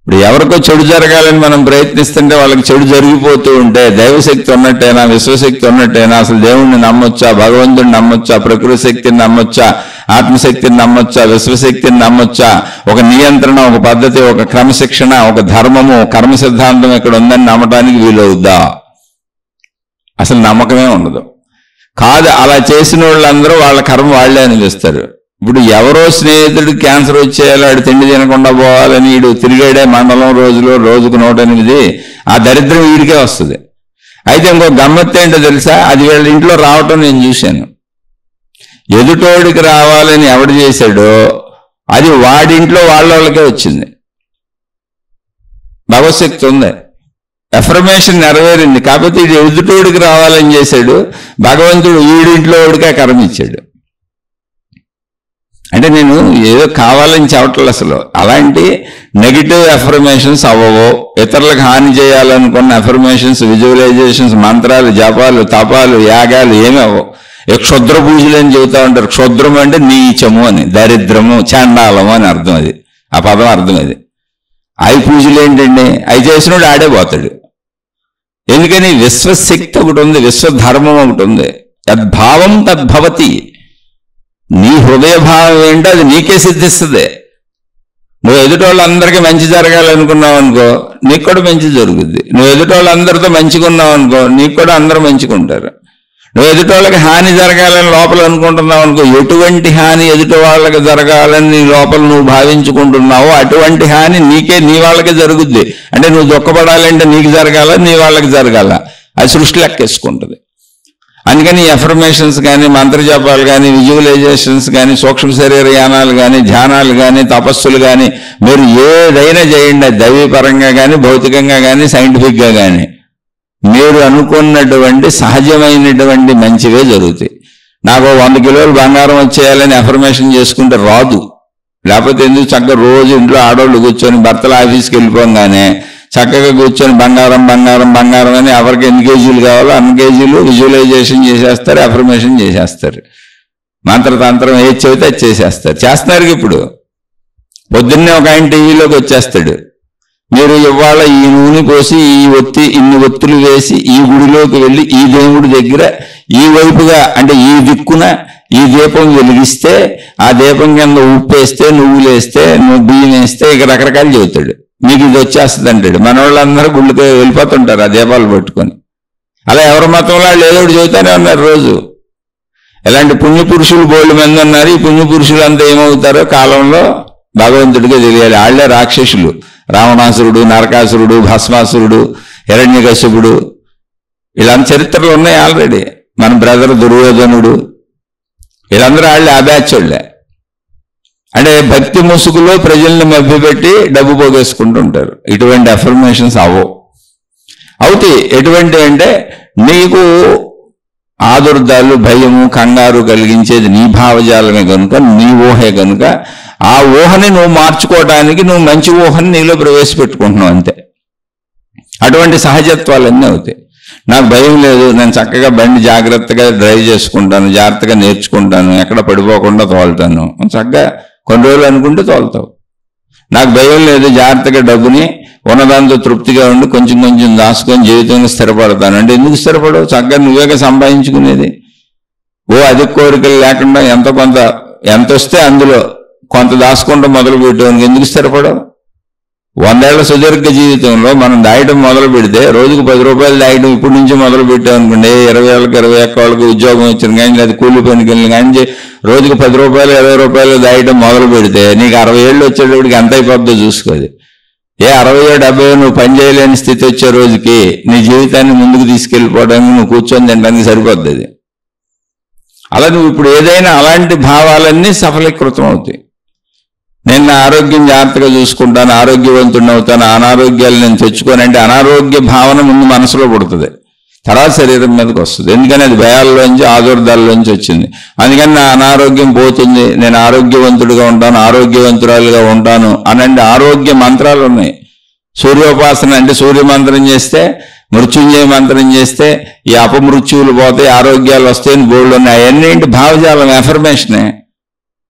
ఇప్పుడు ఎవరికో చెడు జరగాలని మనం ప్రయత్నిస్తుంటే వాళ్ళకి చెడు జరిగిపోతూ ఉంటే దైవశక్తి ఉన్నట్టేనా, విశ్వశక్తి ఉన్నట్టేనా? అసలు దేవుణ్ణి నమ్మొచ్చా, భగవంతుడిని నమ్మొచ్చా, ప్రకృతి శక్తిని నమ్మొచ్చా, ఆత్మశక్తిని నమ్మొచ్చా, విశ్వశక్తిని నమ్మొచ్చా? ఒక నియంత్రణ, ఒక పద్ధతి, ఒక క్రమశిక్షణ, ఒక ధర్మము, కర్మ సిద్ధాంతం ఇక్కడ ఉందని నమ్మటానికి వీలవుద్దా? అసలు నమ్మకమే ఉండదు. కాదు, అలా చేసిన వాళ్ళందరూ వాళ్ళ కర్మ వాళ్లే అనిపిస్తారు. ఇప్పుడు ఎవరో స్నేహితుడికి క్యాన్సర్ వచ్చేయాలి, ఆడు తిండి తినకుండా పోవాలని వీడు తిరిగాడే మండలం రోజుకు 108, ఆ దరిద్రం వీడికే వస్తుంది. అయితే ఇంకో గమ్మత్తు ఏంటో తెలుసా? అది వీళ్ళ ఇంట్లో రావటం నేను చూశాను. ఎదుటోడికి రావాలని ఎవడు చేశాడో అది వాడింట్లో వాళ్ళకే వచ్చింది. భగవశక్తి ఉంది, ఎఫర్మేషన్ నెరవేరింది. కాకపోతే ఇది ఎదుటోడికి రావాలని చేశాడు, భగవంతుడు వీడింట్లో వాడికే కర్మ ఇచ్చాడు. అంటే నేను ఏదో కావాలని చెప్పట్లేదు అసలు. అలాంటి నెగిటివ్ ఎఫర్మేషన్స్ అవ్వవో, ఇతరులకు హాని చేయాలనుకున్న ఎఫర్మేషన్స్, విజువలైజేషన్స్, మంత్రాలు, జపాలు, తపాలు, యాగాలు ఏమి అవ్వవు. క్షుద్ర పూజలు అని చెబుతా ఉంటారు. క్షుద్రము అంటే నీచము అని, దరిద్రము, చండాలము అని అర్థం. అది ఆ పదం అర్థం. అది అవి పూజలు ఏంటండి? అవి చేసినోడు ఆడే పోతాడు. ఎందుకని? విశ్వశక్తి ఒకటి ఉంది, విశ్వధర్మం ఒకటి ఉంది. యద్భావం తద్భవతి. నీ హృదయ భావం ఏంటో అది నీకే సిద్ధిస్తుంది. నువ్వు ఎదుటోళ్ళందరికీ మంచి జరగాలనుకున్నావు అనుకో, నీకు కూడా మంచి జరుగుద్ది. నువ్వు ఎదుటోళ్ళందరితో మంచిగా ఉన్నావు అనుకో, నీకు కూడా అందరూ మంచిగా ఉంటారు. నువ్వు ఎదుటోళ్ళకి హాని జరగాలని లోపల అనుకుంటున్నావు అనుకో, ఎటువంటి హాని ఎదుటి వాళ్ళకి జరగాలని నీ లోపల నువ్వు భావించుకుంటున్నావో అటువంటి హాని నీ వాళ్ళకి జరుగుద్ది. అంటే నువ్వు దుఃఖపడాలంటే నీకు జరగాల, నీ వాళ్ళకి జరగాల. అది సృష్టి లెక్కేసుకుంటుంది. అందుకని ఎఫర్మేషన్స్ కానీ, మంత్రజపాలు కానీ, విజువలైజేషన్స్ కానీ, సూక్ష్మ శరీర యానాలు కానీ, ధ్యానాలు కానీ, తపస్సులు కానీ, మీరు ఏదైనా చేయండి, దైవీపరంగా కానీ, భౌతికంగా కానీ, సైంటిఫిక్గా కానీ, మీరు అనుకున్నటువంటి సహజమైనటువంటి మంచివే జరుగుతాయి. నాకు 100 కిలోలు బంగారం వచ్చేయాలని ఎఫర్మేషన్ చేసుకుంటే రాదు. లేకపోతే ఎందుకు చక్కగా రోజు ఇంట్లో ఆడవాళ్ళు కూర్చొని భర్తల ఆఫీస్కి వెళ్ళిపోగానే చక్కగా కూర్చొని బంగారం బంగారం బంగారం అని ఎవరికి ఎన్ని కేజీలు కావాలో అన్ని కేజీలు విజువలైజేషన్ చేసేస్తారు, ఎఫర్మేషన్ చేసేస్తారు. మంత్రతంత్రం ఏది చెబితే అది చేసేస్తారు. చేస్తున్నారు. ఇప్పుడు పొద్దున్నే ఒక ఆయన టీవీలోకి వచ్చేస్తాడు, మీరు ఇవాళ ఈ నూనె పోసి ఇన్ని ఒత్తులు వేసి ఈ గుడిలోకి వెళ్ళి ఈ దేవుడి దగ్గర ఈ వైపుగా అంటే ఈ దిక్కున ఈ దీపం వెలిగిస్తే ఆ దీపం కింద ఉప్పు వేస్తే, నువ్వులు వేస్తే, బియ్యం వేస్తే, ఇక రకరకాలు చెబుతాడు. మీకు ఇది వచ్చేస్తుంది అంటాడు. మన వాళ్ళందరూ గుళ్ళకి వెళ్ళిపోతుంటారు ఆ దీపాలు పట్టుకొని. అలా ఎవరి మతంలో వాళ్ళు ఏదో ఒకటి చెబుతానే ఉన్నారు రోజు. ఇలాంటి పుణ్యపురుషులు బోల్డ్ మంది ఉన్నారు. ఈ పుణ్యపురుషులు అంతా ఏమవుతారో కాలంలో భగవంతుడిగా తెలియాలి. వాళ్ళే రాక్షసులు. రావణాసురుడు, నరకాసురుడు, భస్మాసురుడు, హిరణ్యకశిపుడు, వీళ్ళంత చరిత్రలు ఉన్నాయి ఆల్రెడీ. మన బ్రదర్ దుర్యోధనుడు, వీళ్ళందరూ వాళ్ళే ఆ బ్యాచ్ వాళ్ళే. అంటే భక్తి ముసుగులో ప్రజల్ని మభ్యపెట్టి డబ్బు పోగేసుకుంటూ ఉంటారు. ఇటువంటి అఫర్మేషన్స్ అవుతాయి. ఎటువంటి అంటే నీకు ఆదుర్దాలు, భయము, కంగారు కలిగించేది నీ భావజాలమే కనుక, నీ ఊహే కనుక, ఆ ఊహని నువ్వు మార్చుకోవడానికి నువ్వు మంచి ఊహని నీలో ప్రవేశపెట్టుకుంటున్నావు అంతే. అటువంటి సహజత్వాలన్నీ అవుతాయి. నాకు భయం లేదు, నేను చక్కగా బండి జాగ్రత్తగా డ్రైవ్ చేసుకుంటాను, జాగ్రత్తగా నేర్చుకుంటాను, ఎక్కడ పడిపోకుండా తోలుతాను, చక్కగా కొన్ని రోజులు అనుకుంటే తోలుతావు. నాకు భయం లేదు, జాగ్రత్తగా డబ్బుని ఉన్నదాంతో తృప్తిగా ఉండి కొంచెం కొంచెం దాచుకొని జీవితంలో స్థిరపడతాను అంటే ఎందుకు స్థిరపడవు? చక్కగా నువ్వేగా సంపాదించుకునేది. అధిక కోరికలు లేకుండా ఎంత వస్తే అందులో కొంత దాచుకుంటూ మొదలు పెట్టేవానికి ఎందుకు స్థిరపడవు? 100 ఏళ్ల సుదీర్ఘ జీవితంలో మనం దాయటం మొదలు పెడితే రోజుకు 10 రూపాయలు దాయటం ఇప్పటి నుంచి మొదలు పెట్టామనుకోండి, 20 ఏళ్ళకి 21 వాళ్ళకి ఉద్యోగం వచ్చిన కానీ అది కూలి పనికి వెళ్ళిన కానీ రోజుకు 10 రూపాయలు 20 రూపాయలు దాయటం మొదలు పెడితే నీకు 60 ఏళ్ళు వచ్చేటప్పటికి ఎంత అయిపోద్దో చూసుకోదు. 60 70 నువ్వు పని చేయలేని స్థితి వచ్చే రోజుకి నీ జీవితాన్ని ముందుకు తీసుకెళ్ళిపోవడానికి నువ్వు కూర్చొని తినడానికి సరిపోద్ది. అలా నువ్వు ఇప్పుడు ఏదైనా అలాంటి భావాలన్నీ సఫలీకృతం అవుతాయి. నేను నా ఆరోగ్యం జాగ్రత్తగా చూసుకుంటాను, ఆరోగ్యవంతుడిని అవుతాను, అనారోగ్యాలు నేను తెచ్చుకోనంటే అనారోగ్య భావన ముందు మనసులో పుడుతుంది, తర్వాత శరీరం మీదకి వస్తుంది. ఎందుకని అది భయాల్లోంచి ఆదుర్దాల్లోంచి వచ్చింది. అందుకని నా అనారోగ్యం పోతుంది, నేను ఆరోగ్యవంతుడిగా ఉంటాను, ఆరోగ్యవంతురాలుగా ఉంటాను అనండి. ఆరోగ్య మంత్రాలు ఉన్నాయి. సూర్యోపాసన అంటే సూర్య మంత్రం చేస్తే, మృత్యుంజయ మంత్రం చేస్తే ఈ అపమృత్యువులు పోతాయి, ఆరోగ్యాలు వస్తాయని బోర్డులు ఉన్నాయి. అవన్నీ భావజాలం, ఎఫర్మేషనే.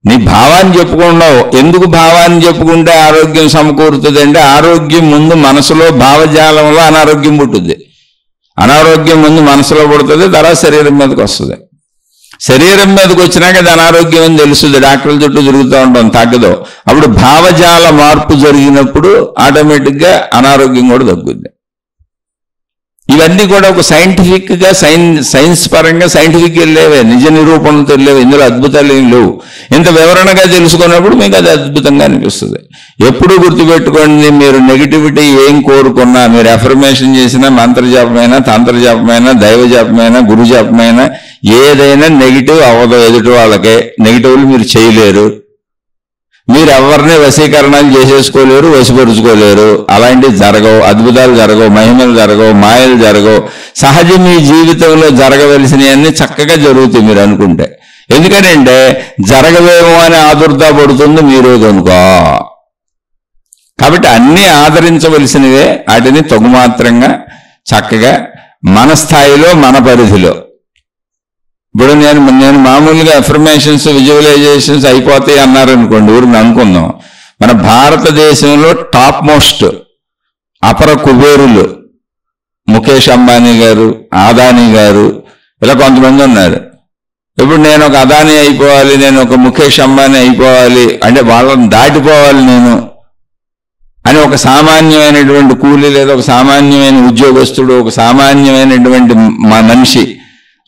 నీ భావాన్ని చెప్పుకున్నావు. ఎందుకు భావాన్ని చెప్పుకుంటే ఆరోగ్యం సమకూరుతుంది అంటే ఆరోగ్యం ముందు మనసులో, భావజాలంలో అనారోగ్యం పుట్టుద్ది. అనారోగ్యం ముందు మనసులో పుడుతుంది, తర్వాత శరీరం మీదకి వస్తుంది. శరీరం మీదకి వచ్చినాక అది అనారోగ్యం అని తెలుస్తుంది. డాక్టర్ల చుట్టూ తిరుగుతూ ఉంటాం, తగ్గదు. అప్పుడు భావజాల మార్పు జరిగినప్పుడు ఆటోమేటిక్గా అనారోగ్యం కూడా తగ్గుద్ది. ఇవన్నీ కూడా ఒక సైంటిఫిక్గా సైన్స్ పరంగా సైంటిఫిక్ వెళ్ళేవే, నిజ నిరూపణతో వెళ్ళేవి. ఇందులో అద్భుతాలు ఏం లేవు. ఇంత వివరణగా తెలుసుకున్నప్పుడు మీకు అది అద్భుతంగా అనిపిస్తుంది. ఎప్పుడు గుర్తుపెట్టుకోండి, మీరు నెగిటివిటీ ఏం కోరుకున్నా, మీరు ఎఫర్మేషన్ చేసినా, మంత్రజపమైనా, తంత్రజపమైనా, దైవజపమైనా, గురుజపమైనా ఏదైనా నెగిటివ్ అవ్వదు. ఎదుటి వాళ్ళకే నెగిటివ్లు మీరు చేయలేరు. మీరు ఎవరిని వశీకరణాలు చేసేసుకోలేరు, వశపరుచుకోలేరు. అలాంటివి జరగవు, అద్భుతాలు జరగవు, మహిమలు జరగవు, మాయలు జరగవు. సహజం మీ జీవితంలో జరగవలసినవన్నీ చక్కగా జరుగుతాయి మీరు అనుకుంటే. ఎందుకంటే జరగవేమో అని ఆదుర్దా పడుతుంది మీరు కనుక. కాబట్టి అన్నీ ఆదరించవలసినవే, వాటిని తగుమాత్రంగా చక్కగా మన స్థాయిలో, మన పరిధిలో. ఇప్పుడు నేను మామూలుగా అఫర్మేషన్స్, విజువలైజేషన్స్ అయిపోతాయి అన్నారనుకోండి, ఊరికి అనుకుందాం. మన భారతదేశంలో టాప్ మోస్ట్ అపర కుబేరులు ముఖేష్ అంబానీ గారు, అదానీ గారు, ఇలా కొంతమంది ఉన్నారు. ఇప్పుడు నేను ఒక అదానీ అయిపోవాలి, నేను ఒక ముఖేష్ అంబానీ అయిపోవాలి అంటే వాళ్ళని దాటిపోవాలి నేను అని ఒక సామాన్యమైనటువంటి కూలీ లేదా ఒక సామాన్యమైన ఉద్యోగస్తుడు, ఒక సామాన్యమైనటువంటి మనిషి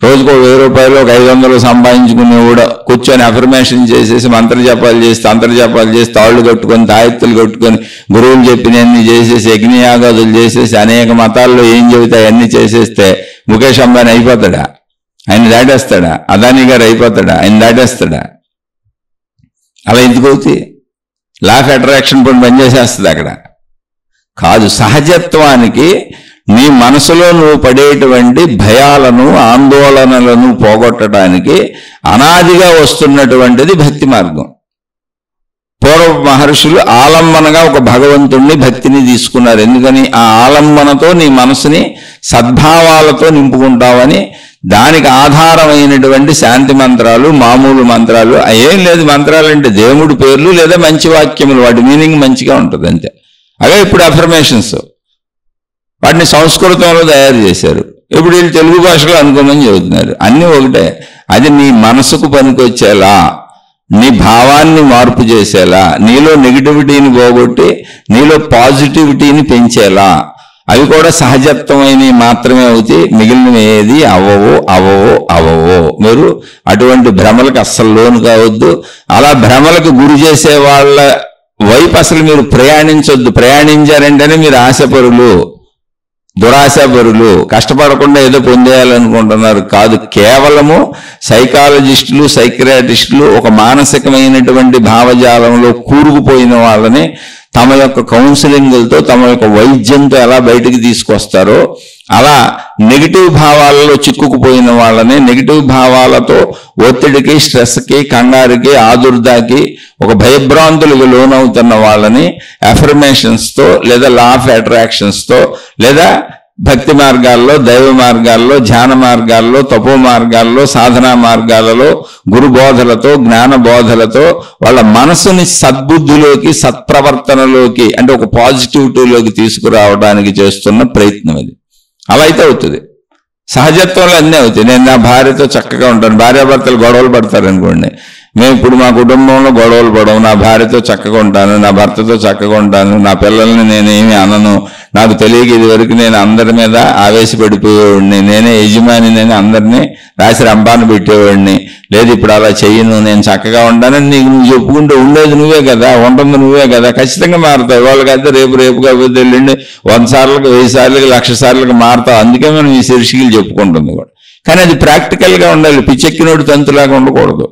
రోజుకు 1000 రూపాయలు, ఒక 500 సంపాదించుకుని కూడా కూర్చొని అఫర్మేషన్ చేసేసి మంత్రజపాలు చేసి, తంత్రజపాలు చేసి, తాళ్ళు కట్టుకొని, తాయెత్తులు కట్టుకొని, గురువులు చెప్పినవన్నీ చేసేసి, యజ్ఞయాగాదులు చేసేసి, అనేక మతాల్లో ఏం చెబుతాయి అన్నీ చేసేస్తే ముఖేష్ అంబానీ అయిపోతాడా? ఆయన దాటేస్తాడా? అదానీ గారు అయిపోతాడా? ఆయన దాటేస్తాడా? అలా ఎందుకు అవుతాయి? లా ఆఫ్ అట్రాక్షన్ పనిచేసేస్తుంది అక్కడ కాదు. సహజత్వానికి నీ మనసులో నువ్వు పడేటువంటి భయాలను ఆందోళనలను పోగొట్టడానికి అనాదిగా వస్తున్నటువంటిది భక్తి మార్గం. పూర్వ మహర్షులు ఆలంబనగా ఒక భగవంతుణ్ణి భక్తిని తీసుకున్నారు. ఎందుకని? ఆ ఆలంబనతో నీ మనసుని సద్భావాలతో నింపుకుంటావని. దానికి ఆధారమైనటువంటి శాంతి మంత్రాలు, మామూలు మంత్రాలు ఏం లేదు. మంత్రాలు అంటే దేవుడి పేర్లు లేదా మంచి వాక్యములు, వాటి మీనింగ్ మంచిగా ఉంటుంది అంతే. అవే ఇప్పుడు అఫర్మేషన్స్. వాటిని సంస్కృతంలో తయారు చేశారు. ఇప్పుడు వీళ్ళు తెలుగు భాషలో అనుకోమని చెబుతున్నారు. అన్నీ ఒకటే. అది నీ మనసుకు పనికొచ్చేలా, నీ భావాన్ని మార్పు చేసేలా, నీలో నెగిటివిటీని పోగొట్టి నీలో పాజిటివిటీని పెంచేలా. అవి కూడా సహజత్వమైనవి మాత్రమే అవుతాయి. మిగిలినవి ఏది అవవో. మీరు అటువంటి భ్రమలకు అస్సలు లోను కావద్దు. అలా భ్రమలకు గురి చేసే వాళ్ళ వైపు అసలు మీరు ప్రయాణించొద్దు. ప్రయాణించారంటేనే మీరు ఆశపరులు, దురాశపరులు, కష్టపడకుండా ఏదో పొందేయాలనుకుంటున్నారు. కాదు, కేవలము సైకాలజిస్టులు, సైకియాట్రిస్టులు ఒక మానసికమైనటువంటి భావజాలంలో కూరుకుపోయిన వాళ్ళని తమ యొక్క కౌన్సిలింగ్లతో, తమ యొక్క వైద్యంతో ఎలా బయటికి తీసుకొస్తారో అలా నెగిటివ్ భావాలలో చిక్కుకుపోయిన వాళ్ళని, నెగిటివ్ భావాలతో ఒత్తిడికి, స్ట్రెస్కి, కంగారుకి, ఆదుర్దాకి, ఒక భయభ్రాంతులకు లోనవుతున్న వాళ్ళని అఫర్మేషన్స్తో లేదా లా ఆఫ్ అట్రాక్షన్స్తో లేదా భక్తి మార్గాల్లో, దైవ మార్గాల్లో, ధ్యాన మార్గాల్లో, తపో మార్గాల్లో, సాధనా మార్గాలలో, గురు బోధలతో, జ్ఞాన బోధలతో వాళ్ళ మనసుని సద్బుద్ధిలోకి, సత్ప్రవర్తనలోకి, అంటే ఒక పాజిటివిటీలోకి తీసుకురావడానికి చేస్తున్న ప్రయత్నం అది. అలా అయితే అవుతుంది. సహజత్వంలో అన్నీ అవుతాయి. నేను నా భార్యతో చక్కగా ఉంటాను. భార్యాభర్తలు గొడవలు పడతారు అనుకోండి. మేము ఇప్పుడు మా కుటుంబంలో గొడవలు పడము. నా భార్యతో చక్కగా ఉంటాను, నా భర్తతో చక్కగా ఉంటాను, నా పిల్లల్ని నేనేమి అనను. నాకు తెలియక ఇది వరకు నేను అందరి మీద ఆవేశపడిపోయేవాడిని, నేనే యజమాని, నేను అందరినీ రాసి రంపాన్ని పెట్టేవాడిని. లేదు, ఇప్పుడు అలా చెయ్యను, నేను చక్కగా ఉంటానని నీకు నువ్వు చెప్పుకుంటూ ఉండేది నువ్వే కదా, ఉంటుంది నువ్వే కదా. ఖచ్చితంగా మారుతావు. వాళ్ళకైతే రేపు కాకపోతే వెళ్ళండి 100 సార్లకు 1000 సార్లకి 1,00,000 సార్లకు మారుతావు. అందుకే మనం ఈ శీర్షికలు చెప్పుకుంటుంది కూడా. కానీ అది ప్రాక్టికల్గా ఉండాలి. పిచ్చెక్కినోడు తంతులాగా ఉండకూడదు.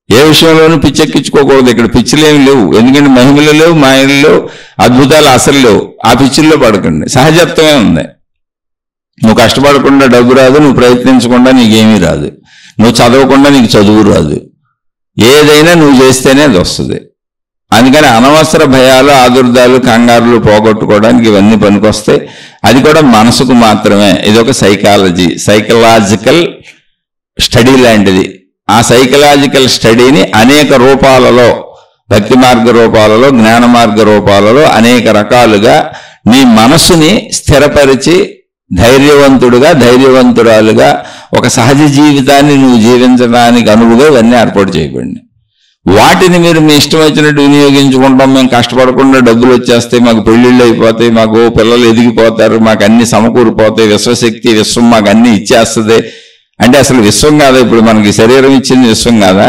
ఏ విషయంలోనూ పిచ్చెక్కించుకోకూడదు. ఇక్కడ పిచ్చిలేమి లేవు. ఎందుకంటే మహిమలు లేవు, మాయలు లేవు, అద్భుతాలు అసలు లేవు. ఆ పిచ్చిల్లో పడకండి. సహజత్వమే ఉంది. నువ్వు కష్టపడకుండా డబ్బు రాదు, నువ్వు ప్రయత్నించకుండా నీకేమీ రాదు, నువ్వు చదవకుండా నీకు చదువు రాదు. ఏదైనా నువ్వు చేస్తేనే అది వస్తుంది. అందుకని అనవసర భయాలు, ఆదుర్దాలు, కంగారులు పోగొట్టుకోవడానికి ఇవన్నీ పనికొస్తాయి. అది కూడా మనసుకు మాత్రమే. ఇదొక సైకలాజికల్ స్టడీ లాంటిది. ఆ సైకలాజికల్ స్టడీని అనేక రూపాలలో, భక్తి మార్గ రూపాలలో, జ్ఞాన మార్గ రూపాలలో అనేక రకాలుగా నీ మనసుని స్థిరపరిచి ధైర్యవంతురాలుగా ఒక సహజ జీవితాన్ని నువ్వు జీవించడానికి అనువుగా ఇవన్నీ ఏర్పాటు చేయబడినాయి. వాటిని మీరు మీ ఇష్టం వచ్చినట్టు వినియోగించుకుంటాం. మేము కష్టపడకుండా డబ్బులు వచ్చేస్తాయి, మాకు పెళ్ళిళ్ళు అయిపోతాయి, మాకు పిల్లలు ఎదిగిపోతారు, మాకు అన్ని సమకూరిపోతాయి, విశ్వశక్తి, విశ్వం మాకు అన్ని ఇచ్చేస్తుంది అంటే అసలు విశ్వం కాదా? ఇప్పుడు మనకి శరీరం ఇచ్చింది విశ్వం కాదా?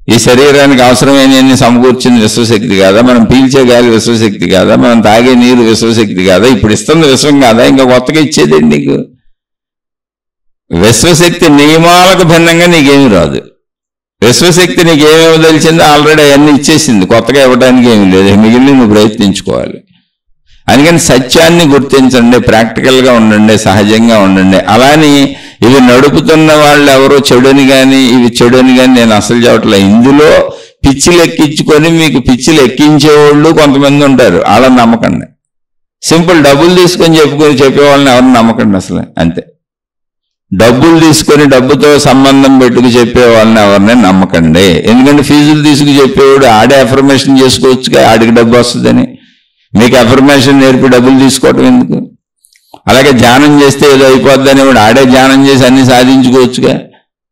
ఈ శరీరానికి అవసరమైన సమకూర్చింది విశ్వశక్తి కాదా? మనం పీల్చే గాలి విశ్వశక్తి కాదా? మనం తాగే నీరు విశ్వశక్తి కాదా? ఇప్పుడు ఇస్తుంది విశ్వం కాదా? ఇంకా కొత్తగా ఇచ్చేదేంటి నీకు? విశ్వశక్తి నియమాలకు భిన్నంగా నీకేమీ రాదు. విశ్వశక్తి నీకు ఏమేమి తెలిసిందో ఆల్రెడీ అవన్నీ ఇచ్చేసింది. కొత్తగా ఇవ్వడానికి ఏమీ లేదు. మిగిలిన నువ్వు ప్రయత్నించుకోవాలి. అందుకని సత్యాన్ని గుర్తించండి, ప్రాక్టికల్గా ఉండండి, సహజంగా ఉండండి. అలాని ఇవి నడుపుతున్న వాళ్ళు ఎవరో చెడుని కానీ ఇవి చెడుని కానీ నేను అసలు చెప్పట్లే. ఇందులో పిచ్చిలు ఎక్కించుకొని మీకు పిచ్చిలు ఎక్కించేవాళ్ళు కొంతమంది ఉంటారు. వాళ్ళని నమ్మకండి. సింపుల్ డబ్బులు తీసుకొని చెప్పేవాళ్ళని ఎవరిని నమ్మకండి అసలు. అంతే. డబ్బులు తీసుకొని డబ్బుతో సంబంధం పెట్టుకు చెప్పేవాళ్ళని ఎవరిని నమ్మకండి. ఎందుకంటే ఫీజులు తీసుకు చెప్పేవాడు ఆడే అఫర్మేషన్ చేసుకోవచ్చుగా, ఆడికి డబ్బు వస్తుందని. మీకు అఫర్మేషన్ నేర్పి డబ్బులు తీసుకోవటం ఎందుకు? అలాగే ధ్యానం చేస్తే ఏదో అయిపోద్దని వాడు ఆడే ధ్యానం చేసి అన్ని సాధించుకోవచ్చుగా.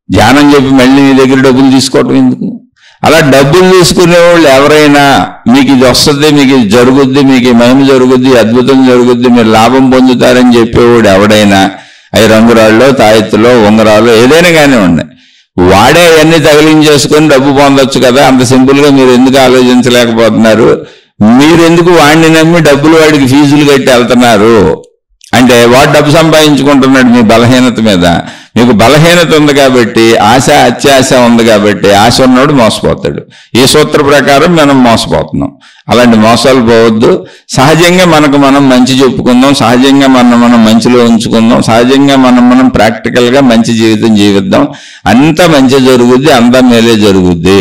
ధ్యానం చెప్పి మళ్ళీ నీ దగ్గర డబ్బులు తీసుకోవటం ఎందుకు? అలా డబ్బులు తీసుకునే వాళ్ళు ఎవరైనా మీకు ఇది వస్తుంది, మీకు ఇది జరుగుద్ది, మీకు ఈ మహిమ జరుగుద్ది, అద్భుతం జరుగుద్ది, మీరు లాభం పొందుతారని చెప్పేవాడు ఎవడైనా, అవి రంగురాళ్ళు, తాయెత్తులో, ఉంగరాలు ఏదైనా కానివ్వండి, వాడే అవన్నీ తగిలించేసుకొని డబ్బు పొందొచ్చు కదా. అంత సింపుల్గా మీరు ఎందుకు ఆలోచించలేకపోతున్నారు? మీరెందుకు వాడిని నమ్మి డబ్బులు వాడికి ఫీజులు కట్టి వెళ్తున్నారు? అంటే వాడు డబ్బు సంపాదించుకుంటున్నాడు మీ బలహీనత మీద. మీకు బలహీనత ఉంది కాబట్టి, ఆశ అత్యాశ ఉంది కాబట్టి, ఆశ ఉన్నవాడు మోసపోతాడు. ఈ సూత్ర ప్రకారం మనం మోసపోతున్నాం. అలాంటి మోసాలు పోవద్దు. సహజంగా మనకు మనం మంచి చెప్పుకుందాం, సహజంగా మనం మంచిలో ఉంచుకుందాం, సహజంగా మనం ప్రాక్టికల్గా మంచి జీవితం జీవిద్దాం. అంతా మంచి జరుగుద్ది, అంతా మేలే జరుగుద్ది.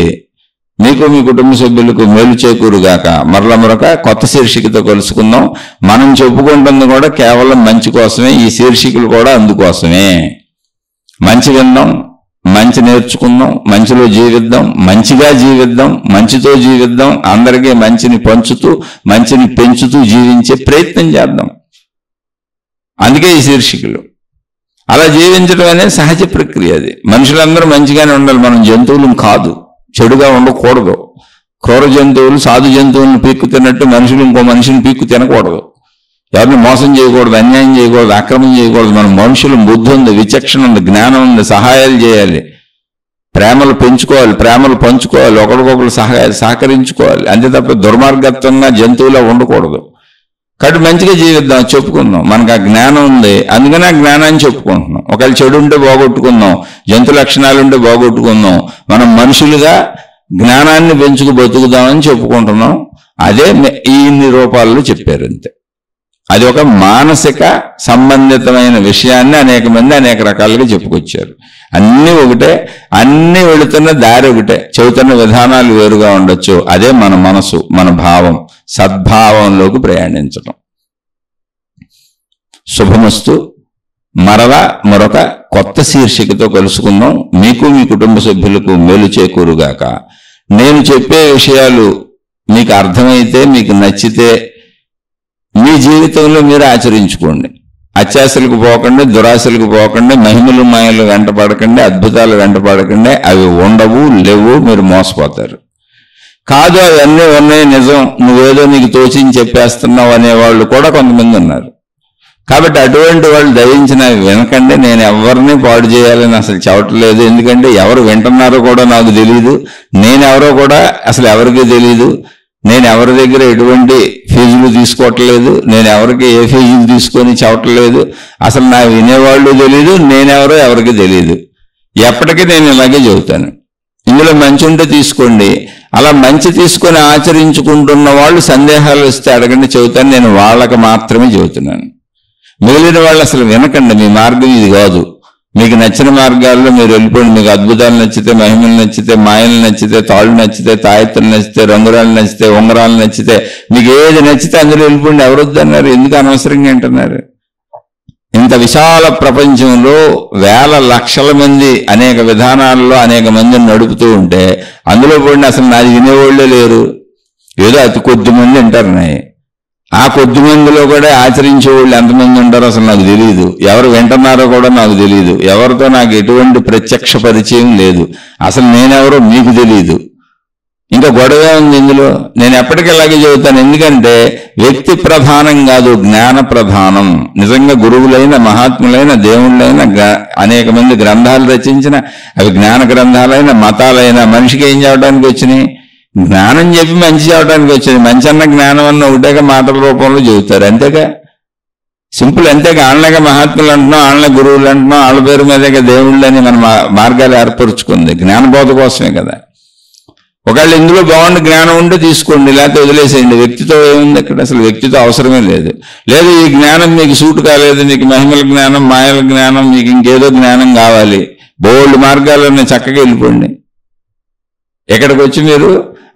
మీకు మీ కుటుంబ సభ్యులకు మేలు చేకూరుగాక. మరొక కొత్త శీర్షికతో కలుసుకుందాం. మనం చెప్పుకుంటుంది కూడా కేవలం మంచి కోసమే. ఈ శీర్షికలు కూడా అందుకోసమే. మంచి విందాం, మంచి నేర్చుకుందాం, మంచిలో జీవిద్దాం, మంచిగా జీవిద్దాం, మంచితో జీవిద్దాం, అందరికీ మంచిని పంచుతూ మంచిని పెంచుతూ జీవించే ప్రయత్నం చేద్దాం. అందుకే ఈ శీర్షికలు. అలా జీవించడం అనేది సహజ ప్రక్రియ. అది మనుషులందరూ మంచిగానే ఉండాలి. మనం జంతువులు కాదు, చెడుగా ఉండకూడదు. క్రూర జంతువులు సాధు జంతువులను పీక్కు తిన్నట్టు మనుషులు ఇంకో మనిషిని పీక్కు తినకూడదు. ఎవరిని మోసం చేయకూడదు, అన్యాయం చేయకూడదు, అక్రమం చేయకూడదు. మన మనుషులు బుద్ధి ఉంది, విచక్షణ ఉంది, జ్ఞానం ఉంది, సహాయాలు చేయాలి, ప్రేమలు పెంచుకోవాలి, ప్రేమలు పంచుకోవాలి, ఒకరికొకరు సహకరించుకోవాలి. అంతే తప్ప దుర్మార్గత్వంగా జంతువులా ఉండకూడదు. కాబట్టి మంచిగా జీవిద్దాం, చెప్పుకుందాం. మనకు ఆ జ్ఞానం ఉంది, అందుకని ఆ జ్ఞానాన్ని చెప్పుకుంటున్నాం. ఒకవేళ చెడు ఉంటే పోగొట్టుకుందాం, జంతు లక్షణాలు ఉంటే పోగొట్టుకుందాం. మనం మనుషులుగా జ్ఞానాన్ని పెంచుకు బతుకుదామని చెప్పుకుంటున్నాం. అదే ఇన్ని రూపాల్లో చెప్పారు. అంతే. అది ఒక మానసిక సంబంధితమైన విషయాన్ని అనేక మంది అనేక రకాలుగా చెప్పుకొచ్చారు. అన్నీ ఒకటే, అన్నీ వెళుతున్న దారి ఒకటే. చెబుతున్న విధానాలు వేరుగా ఉండొచ్చు. అదే మన మనసు, మన భావం, సద్భావంలోకి ప్రయాణించటం. శుభమస్తు. మరలా మరొక కొత్త శీర్షికతో కలుసుకుందాం. మీకు మీ కుటుంబ సభ్యులకు మేలు చేకూరుగాక. నేను చెప్పే విషయాలు మీకు అర్థమైతే, మీకు నచ్చితే మీ జీవితంలో మీరు ఆచరించుకోండి. అత్యాశలకు పోకండి, దురాశలకు పోకండి, మహిమలు మాయలు వెంటపడకండి, అద్భుతాలు వెంటపడకండి. అవి ఉండవు, లేవు, మీరు మోసపోతారు. కాదు అవన్నీ ఉన్నాయి, నిజం, నువ్వేదో నీకు తోచించి చెప్పేస్తున్నావు అనేవాళ్ళు కూడా కొంతమంది ఉన్నారు. కాబట్టి అటువంటి వాళ్ళు దయించిన వినకండి. నేను ఎవరిని పాడు చేయాలని అసలు చెప్పట్లేదు. ఎందుకంటే ఎవరు వింటున్నారో కూడా నాకు తెలియదు, నేనెవరో కూడా అసలు ఎవరికీ తెలియదు. నేను ఎవరి దగ్గర ఎటువంటి ఫీజులు తీసుకోవట్లేదు, నేను ఎవరికి ఏ ఫీజులు తీసుకొని చెప్పట్లేదు. అసలు నా వినేవాళ్ళు తెలియదు, నేనెవరో ఎవరికి తెలియదు. ఎప్పటికీ నేను ఇలాగే చెబుతాను. ఇందులో మంచి ఉంటే తీసుకోండి. అలా మంచి తీసుకొని ఆచరించుకుంటున్న వాళ్ళు సందేహాలు వస్తే అడగండి, చెబుతాను. నేను వాళ్ళకి మాత్రమే చెబుతున్నాను. మిగిలిన వాళ్ళు అసలు వినకండి. మీ మార్గం ఇది కాదు. మీకు నచ్చిన మార్గాల్లో మీరు వెళ్ళిపోండి. మీకు అద్భుతాలు నచ్చితే, మహిమలు నచ్చితే, మాయలు నచ్చితే, తాళ్ళు నచ్చితే, తాయెత్తులు నచ్చితే, రంగురాలు నచ్చితే, ఉంగరాలు నచ్చితే, మీకు ఏది నచ్చితే అందులో వెళ్ళిపోండి. ఎవరు వద్దన్నారు? ఎందుకు అనవసరంగా అంటున్నారు? ఇంత విశాల ప్రపంచంలో వేల లక్షల మంది అనేక విధానాల్లో అనేక మందిని నడుపుతూ ఉంటే అందులో పోండి. అసలు నాది వినేవాళ్ళే లేరు. ఏదో అతి కొద్ది మంది వింటారు. ఆ కొద్ది మందిలో కూడా ఆచరించే వాళ్ళు ఎంతమంది ఉంటారో అసలు నాకు తెలియదు. ఎవరు వింటున్నారో కూడా నాకు తెలియదు. ఎవరితో నాకు ఎటువంటి ప్రత్యక్ష పరిచయం లేదు. అసలు నేనెవరో మీకు తెలియదు. ఇంకా గొడవ ఉంది ఇందులో. నేను ఎప్పటికీ ఇలాగే చెబుతాను. ఎందుకంటే వ్యక్తి ప్రధానం కాదు, జ్ఞాన ప్రధానం. నిజంగా గురువులైన, మహాత్ములైన, దేవుళ్ళైన, అనేక మంది గ్రంథాలు రచించిన, అవి జ్ఞాన గ్రంథాలైన, మతాలైన, మనిషికి ఏం చేయడానికి వచ్చినాయి? జ్ఞానం చెప్పి మంచి చేయడానికి వచ్చింది. మంచి అన్న జ్ఞానం అన్న ఒకటేగా మాటల రూపంలో చెబుతారు. అంతేగా, సింపుల్. అంతేగా ఆళ్ళగా మహాత్ములు అంటున్నాం, ఆళ్ళ గురువులు అంటున్నాం, వాళ్ళ పేరు మీదేగా దేవుళ్ళని మన మార్గాలు ఏర్పరుచుకుంది. జ్ఞానబోధ కోసమే కదా. ఒకవేళ ఇందులో బాగుండి జ్ఞానం ఉంటే తీసుకోండి, లేకపోతే వదిలేసేయండి. వ్యక్తితో ఏముంది అక్కడ? అసలు వ్యక్తితో అవసరమే లేదు. లేదు ఈ జ్ఞానం మీకు సూట్ కాలేదు, మీకు మహిమల జ్ఞానం, మాయల జ్ఞానం, మీకు ఇంకేదో జ్ఞానం కావాలి, బోల్డ్ మార్గాలను చక్కగా వెళ్ళిపోండి. ఎక్కడికి వచ్చి మీరు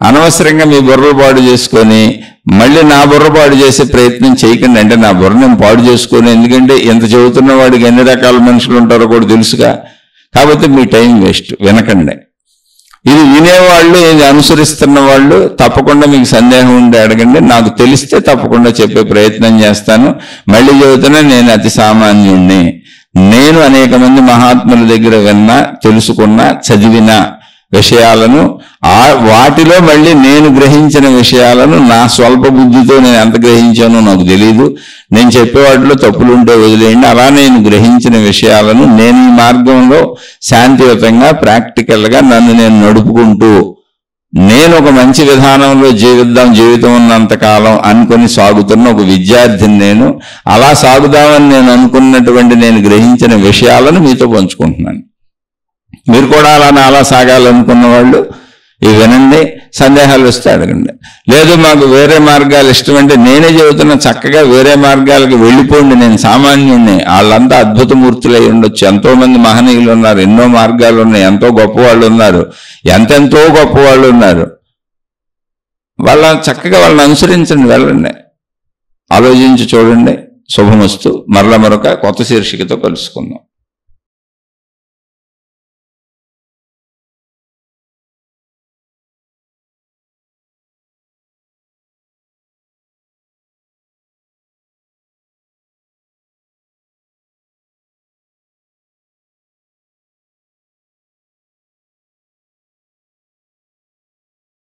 అనవసరంగా మీ బుర్రలు పాడు చేసుకొని మళ్ళీ నా బుర్ర పాడు చేసే ప్రయత్నం చేయకండి. అంటే నా బుర్ర నేను పాడు చేసుకొని, ఎందుకంటే ఎంత చెబుతున్న వాడికి ఎన్ని రకాల మనుషులు ఉంటారో కూడా తెలుసుగా. కాబట్టి మీ టైం వేస్ట్, వినకండి. ఇది వినేవాళ్ళు, ఇది అనుసరిస్తున్న వాళ్ళు తప్పకుండా మీకు సందేహం ఉంటే అడగండి. నాకు తెలిస్తే తప్పకుండా చెప్పే ప్రయత్నం చేస్తాను. మళ్ళీ చెబుతున్నా, నేను అతి సామాన్యుణ్ణి. నేను అనేక మంది మహాత్ముల దగ్గర విన్నా, తెలుసుకున్నా, చదివిన విషయాలను, వాటిలో మళ్ళీ నేను గ్రహించిన విషయాలను నా స్వల్ప బుద్ధితో నేను ఎంత గ్రహించానో నాకు తెలియదు. నేను చెప్పే వాటిలో తప్పులుంటే వదిలేయండి. అలా నేను గ్రహించిన విషయాలను నేను ఈ మార్గంలో శాంతియుతంగా, ప్రాక్టికల్గా నన్ను నేను నడుపుకుంటూ నేను ఒక మంచి విధానంలో జీవితం ఉన్నంతకాలం అనుకుని సాగుతున్న ఒక విద్యార్థిని నేను. అలా సాగుదామని నేను అనుకున్నటువంటి నేను గ్రహించిన విషయాలను మీతో పంచుకుంటున్నాను. మీరు కూడా అలా సాగాలనుకున్న వాళ్ళు ఇవి వినండి, సందేహాలు వస్తే అడగండి. లేదు మాకు వేరే మార్గాలు ఇష్టమంటే నేనే చెబుతున్నా, చక్కగా వేరే మార్గాలకు వెళ్ళిపోండి. నేను సామాన్యుడిని, వాళ్ళంతా అద్భుతమూర్తులై ఉండొచ్చు, ఎంతో మంది మహనీయులు ఉన్నారు, ఎన్నో మార్గాలు ఉన్నాయి, ఎంతో గొప్పవాళ్ళు ఉన్నారు, ఎంతెంతో గొప్పవాళ్ళు ఉన్నారు. చక్కగా వాళ్ళని అనుసరించండి, వెళ్ళండి, ఆలోచించి చూడండి. శుభమస్తు. మరొక కొత్త శీర్షికతో కలుసుకుందాం.